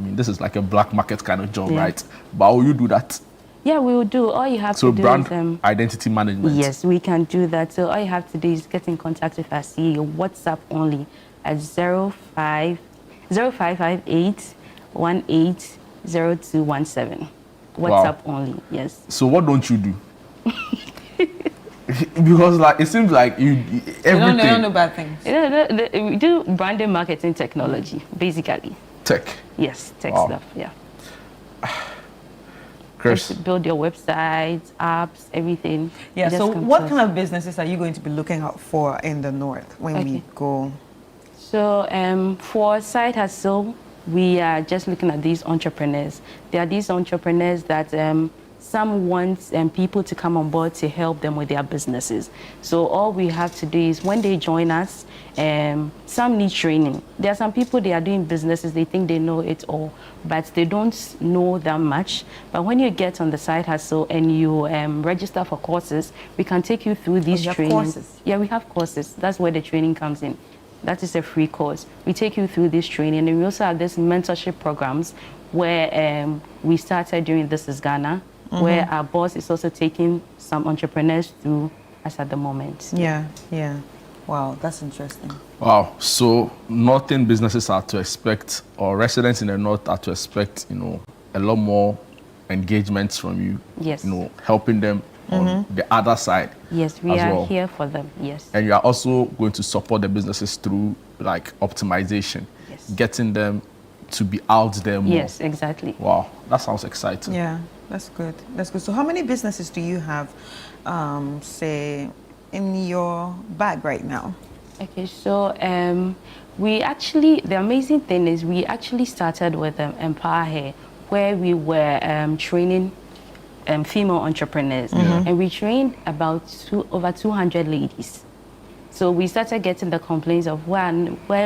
Speaker 1: this is like a black market kind of job, right? But how will you do that?
Speaker 8: Yeah, we will do. All you have to do
Speaker 1: brand
Speaker 8: is...
Speaker 1: identity management.
Speaker 8: Yes, we can do that. So all you have to do is get in contact with our CEO, WhatsApp only, at 0558 180217. WhatsApp only, yes.
Speaker 1: So what don't you do? Because it seems like you everything.
Speaker 21: They don't know bad things.
Speaker 8: We do branding, marketing, technology, basically.
Speaker 1: Tech.
Speaker 8: Yes, tech stuff. Yeah.
Speaker 1: Chris,
Speaker 8: just build your websites, apps, everything.
Speaker 21: Yeah. So what kind of businesses are you going to be looking out for in the north when we go?
Speaker 8: So for side hustle, we are just looking at these entrepreneurs. There are these entrepreneurs that some want people to come on board to help them with their businesses. So all we have to do is when they join us, some need training. There are some people, they are doing businesses, they think they know it all, but they don't know that much. But when you get on the side hustle and you register for courses, we can take you through these trainings.
Speaker 21: Courses?
Speaker 8: Yeah, we have courses. That's where the training comes in. That is a free course. We take you through this training, and we also have this mentorship programs where we started during This Is Ghana, where our boss is also taking some entrepreneurs through us at the moment.
Speaker 21: Yeah. Wow, that's interesting.
Speaker 1: Wow. So northern businesses are to expect, or residents in the north are to expect, a lot more engagements from you.
Speaker 8: Yes.
Speaker 1: Helping them on the other side.
Speaker 8: Yes, we are here for them. Yes.
Speaker 1: And you are also going to support the businesses through optimization, getting them to be out there more.
Speaker 8: Yes, exactly.
Speaker 1: Wow, that sounds exciting.
Speaker 21: Yeah, that's good. That's good. So how many businesses do you have, say, in your bag right now? Okay, so
Speaker 8: the amazing thing is we actually started with Empower Hair, where we were training female entrepreneurs, and we trained about over 200 ladies. So we started getting the complaints of why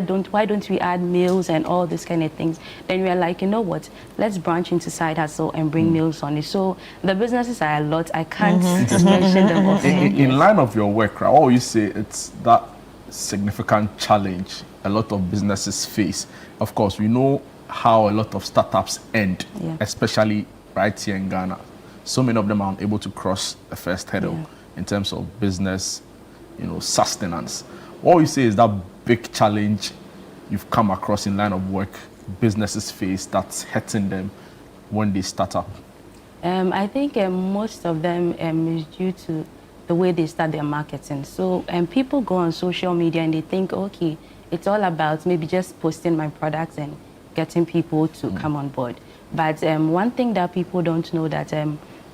Speaker 8: don't we add males and all these kind of things. Then we are like, you know what? Let's branch into side hustle and bring males on it. So the businesses are a lot. I can't mention them all.
Speaker 1: In line of your work, right? What would you say it's that significant challenge a lot of businesses face? Of course, we know how a lot of startups end, especially right here in Ghana. So many of them are unable to cross the first hurdle in terms of business, sustenance. What you say is that big challenge you've come across in line of work businesses face that's hurting them when they start up?
Speaker 8: I think most of them is due to the way they start their marketing. So people go on social media and they think, okay, it's all about maybe just posting my products and getting people to come on board. But one thing that people don't know that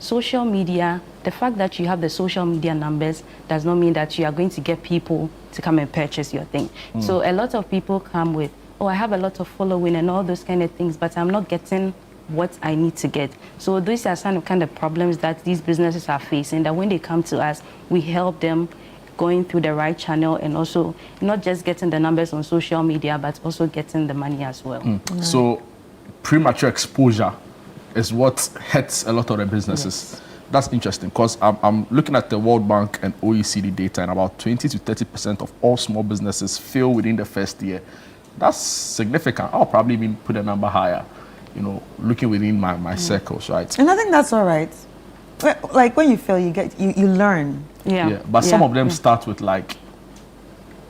Speaker 8: social media, the fact that you have the social media numbers does not mean that you are going to get people to come and purchase your thing. So a lot of people come with, oh, I have a lot of following and all those kind of things, but I'm not getting what I need to get. So these are some kind of problems that these businesses are facing, that when they come to us, we help them going through the right channel and also not just getting the numbers on social media, but also getting the money as well.
Speaker 1: So premature exposure is what hurts a lot of the businesses. Yes. That's interesting because I'm looking at the World Bank and OECD data, and about 20 to 30% of all small businesses fail within the first year. That's significant. I'll probably even put a number higher, looking within my circles, right?
Speaker 21: And I think that's all right. Like when you fail, you learn.
Speaker 1: But some of them start with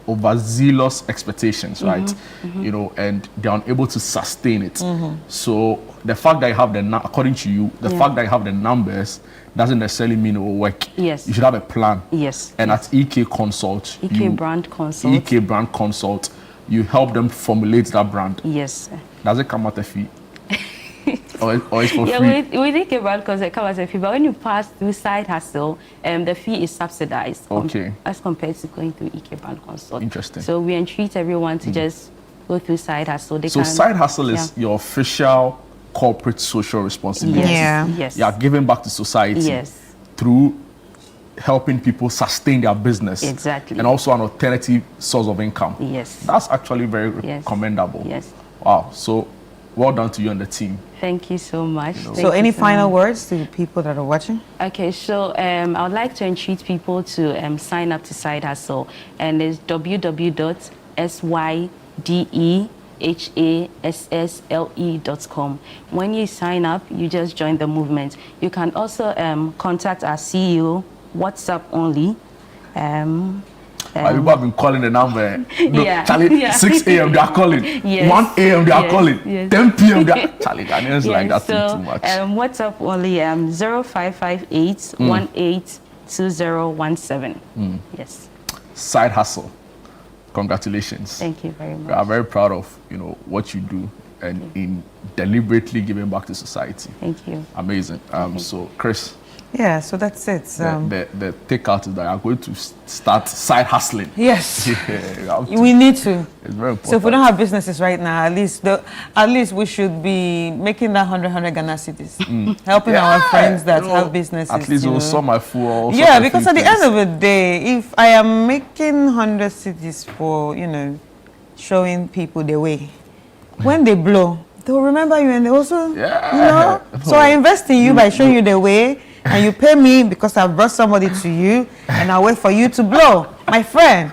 Speaker 1: overzealous expectations, right? You know, and they're unable to sustain it. So the fact that you have according to you, the fact that you have the numbers doesn't necessarily mean it will work.
Speaker 8: Yes.
Speaker 1: You should have a plan.
Speaker 8: Yes.
Speaker 1: And at EK Consult,
Speaker 8: Brand Consult.
Speaker 1: EK Brand Consult, you help them formulate that brand.
Speaker 8: Yes.
Speaker 1: Does it come at a fee? or it's for free?
Speaker 8: With EK Brand Consult, it comes at a fee. But when you pass through Side Hustle, the fee is subsidized.
Speaker 1: Okay.
Speaker 8: As compared to going through EK Brand Consult.
Speaker 1: Interesting.
Speaker 8: So we entreat everyone to just go through Side Hustle.
Speaker 1: So Side Hustle is your official corporate social responsibility.
Speaker 8: Yes.
Speaker 1: You are giving back to society through helping people sustain their business.
Speaker 8: Exactly.
Speaker 1: And also an alternative source of income.
Speaker 8: Yes.
Speaker 1: That's actually very commendable.
Speaker 8: Yes.
Speaker 1: Wow. So well done to you and the team.
Speaker 8: Thank you so much.
Speaker 21: So any final words to people that are watching?
Speaker 8: Okay, so I would like to entreat people to sign up to Side Hustle, and it's www.sydehassle.com. When you sign up, you just join the movement. You can also contact our CEO, WhatsApp only.
Speaker 1: People have been calling the number.
Speaker 8: Yeah.
Speaker 1: Charlie, 6 a.m. they are calling.
Speaker 8: Yes.
Speaker 1: 1 a.m. they are calling.
Speaker 8: Yes.
Speaker 1: 10 p.m. they are Charlie, Ghanaians like that
Speaker 8: so,
Speaker 1: thing too much.
Speaker 8: WhatsApp only 0558 182017. Yes.
Speaker 1: Side Hustle. Congratulations.
Speaker 8: Thank you very much.
Speaker 1: We are very proud of what you do and in deliberately giving back to society.
Speaker 8: Thank you.
Speaker 1: Amazing. So Chris.
Speaker 21: Yeah, so that's it.
Speaker 1: The takeout is that you are going to start side hustling.
Speaker 21: Yes. We need to.
Speaker 1: It's very important.
Speaker 21: So if we don't have businesses right now, at least we should be making that 100 Ghana cities, helping our friends that have businesses.
Speaker 1: At least we'll sell my food.
Speaker 21: Yeah, because at the end of the day, if I am making 100 cities for showing people the way, when they blow, they'll remember you and they also, So I invest in you by showing you the way. And you pay me because I brought somebody to you, and I wait for you to blow, my friend.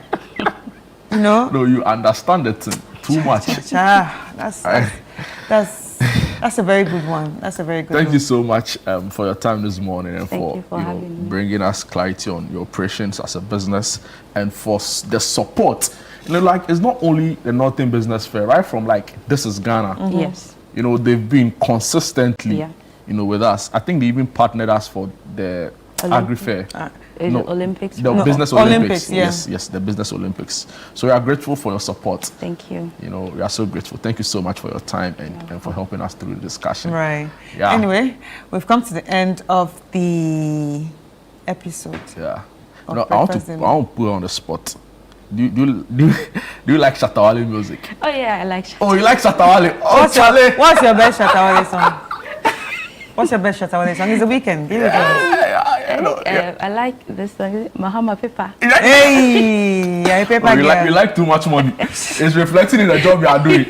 Speaker 21: No,
Speaker 1: you understand it too much.
Speaker 21: That's a very good one. That's a very good one.
Speaker 1: Thank you so much for your time this morning and for
Speaker 8: having me.
Speaker 1: Bringing us clarity on your operations as a business and for the support. It's not only the Northern Business Fair, right from This is Ghana.
Speaker 8: Yes.
Speaker 1: They've been consistently. With us. I think they even partnered us for the Agri-Fair.
Speaker 8: Olympics?
Speaker 1: The Business Olympics.
Speaker 21: Yeah.
Speaker 1: Yes, the Business Olympics. So we are grateful for your support.
Speaker 8: Thank you.
Speaker 1: We are so grateful. Thank you so much for your time and for helping us through the discussion.
Speaker 21: Right.
Speaker 1: Yeah.
Speaker 21: Anyway, we've come to the end of the episode.
Speaker 1: Yeah. I want to put you on the spot. Do you like Shatta Wale music?
Speaker 8: Oh yeah, I like Shatta.
Speaker 1: Oh, you like Shatta Wale? Oh, Charlie.
Speaker 21: What's your best Shatta Wale song? What's your best Shatta Wale song? It's the weekend. Give it to us.
Speaker 8: I like this song, Mahama Pepa.
Speaker 21: Hey, yeah, Pepa.
Speaker 1: You like too much money. It's reflecting in the job you are doing.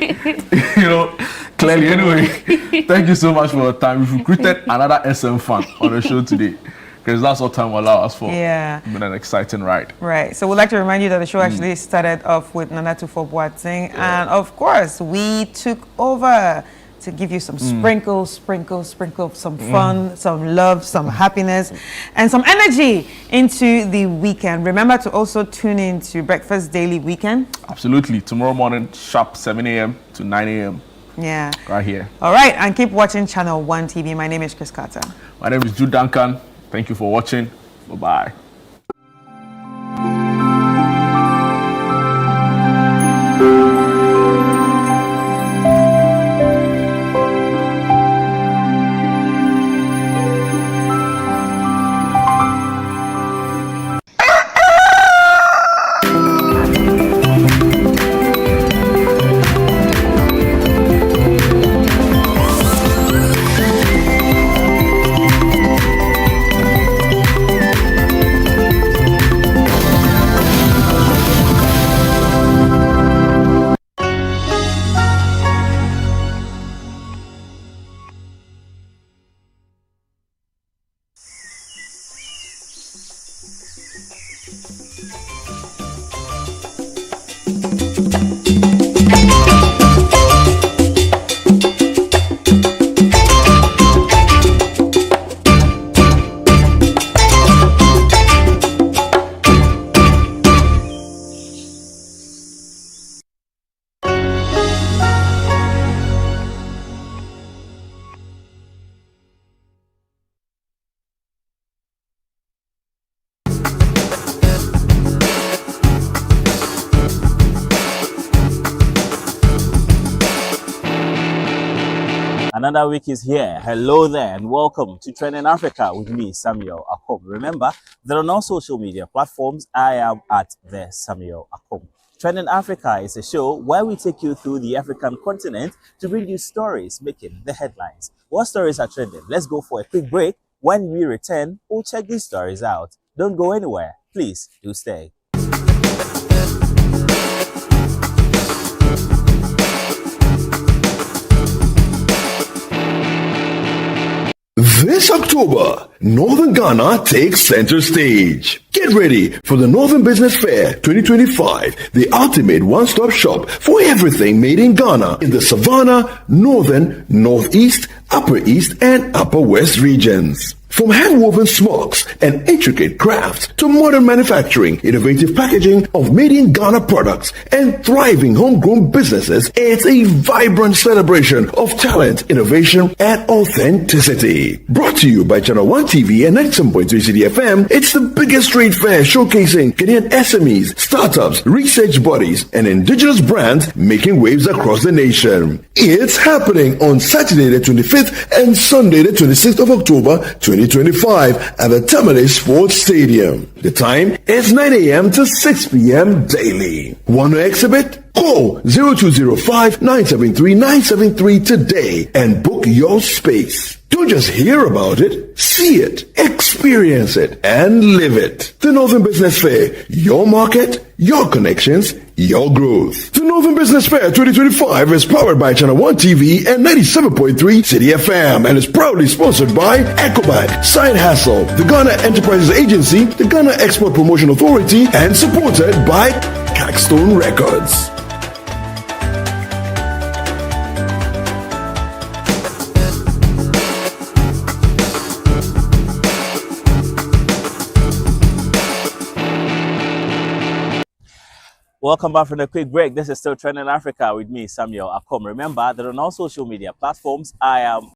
Speaker 1: Clearly. Anyway, thank you so much for your time. We've recruited another SM fan on the show today. Because that's what time will allow us for.
Speaker 21: Yeah.
Speaker 1: It's been an exciting ride.
Speaker 21: Right. So we'd like to remind you that the show actually started off with Nana Tufo Boateng. Yeah. And of course, we took over to give you some sprinkle of some fun, some love, some happiness, and some energy into the weekend. Remember to also tune in to Breakfast Daily Weekend.
Speaker 1: Absolutely. Tomorrow morning, sharp 7 a.m. to 9 a.m.
Speaker 21: Yeah.
Speaker 1: Right here.
Speaker 21: All right. And keep watching Channel 1 TV. My name is Chris Carter.
Speaker 1: My name is Jude Duncan. Thank you for watching. Bye-bye.
Speaker 15: Another week is here. Hello there and welcome to Trending Africa with me, Samuel Akom. Remember that on all social media platforms, I am at the Samuel Akom. Trending Africa is a show where we take you through the African continent to bring you stories making the headlines. What stories are trending? Let's go for a quick break. When we return, we'll check these stories out. Don't go anywhere. Please do stay.
Speaker 3: This October, Northern Ghana takes center stage. Get ready for the Northern Business Fair 2025, the ultimate one-stop shop for everything made in Ghana in the Savannah, Northern, Northeast, Upper East, and Upper West regions. From hand-woven smocks and intricate crafts to modern manufacturing, innovative packaging of made-in-Ghana products, and thriving homegrown businesses, it's a vibrant celebration of talent, innovation, and authenticity. Brought to you by Channel 1 TV and 97.3 CDFM, it's the biggest trade fair showcasing Ghanaian SMEs, startups, research bodies, and indigenous brands making waves across the nation. It's happening on Saturday the 25th and Sunday the 26th of October 2025 at the Tamale Sports Stadium. The time is 9 a.m. to 6 p.m. daily. Want to exhibit? Call 0205-973-973 today and book your space. Don't just hear about it, see it, experience it, and live it. The Northern Business Fair, your market, your connections, your growth. The Northern Business Fair 2025 is powered by Channel 1 TV and 97.3 City FM and is proudly sponsored by Ecobank, Side Hustle, the Ghana Enterprises Agency, the Ghana Export Promotion Authority, and supported by Caxstone Records.
Speaker 15: Welcome back from a quick break. This is still Trending Africa with me, Samuel Akom. Remember that on all social media platforms, I am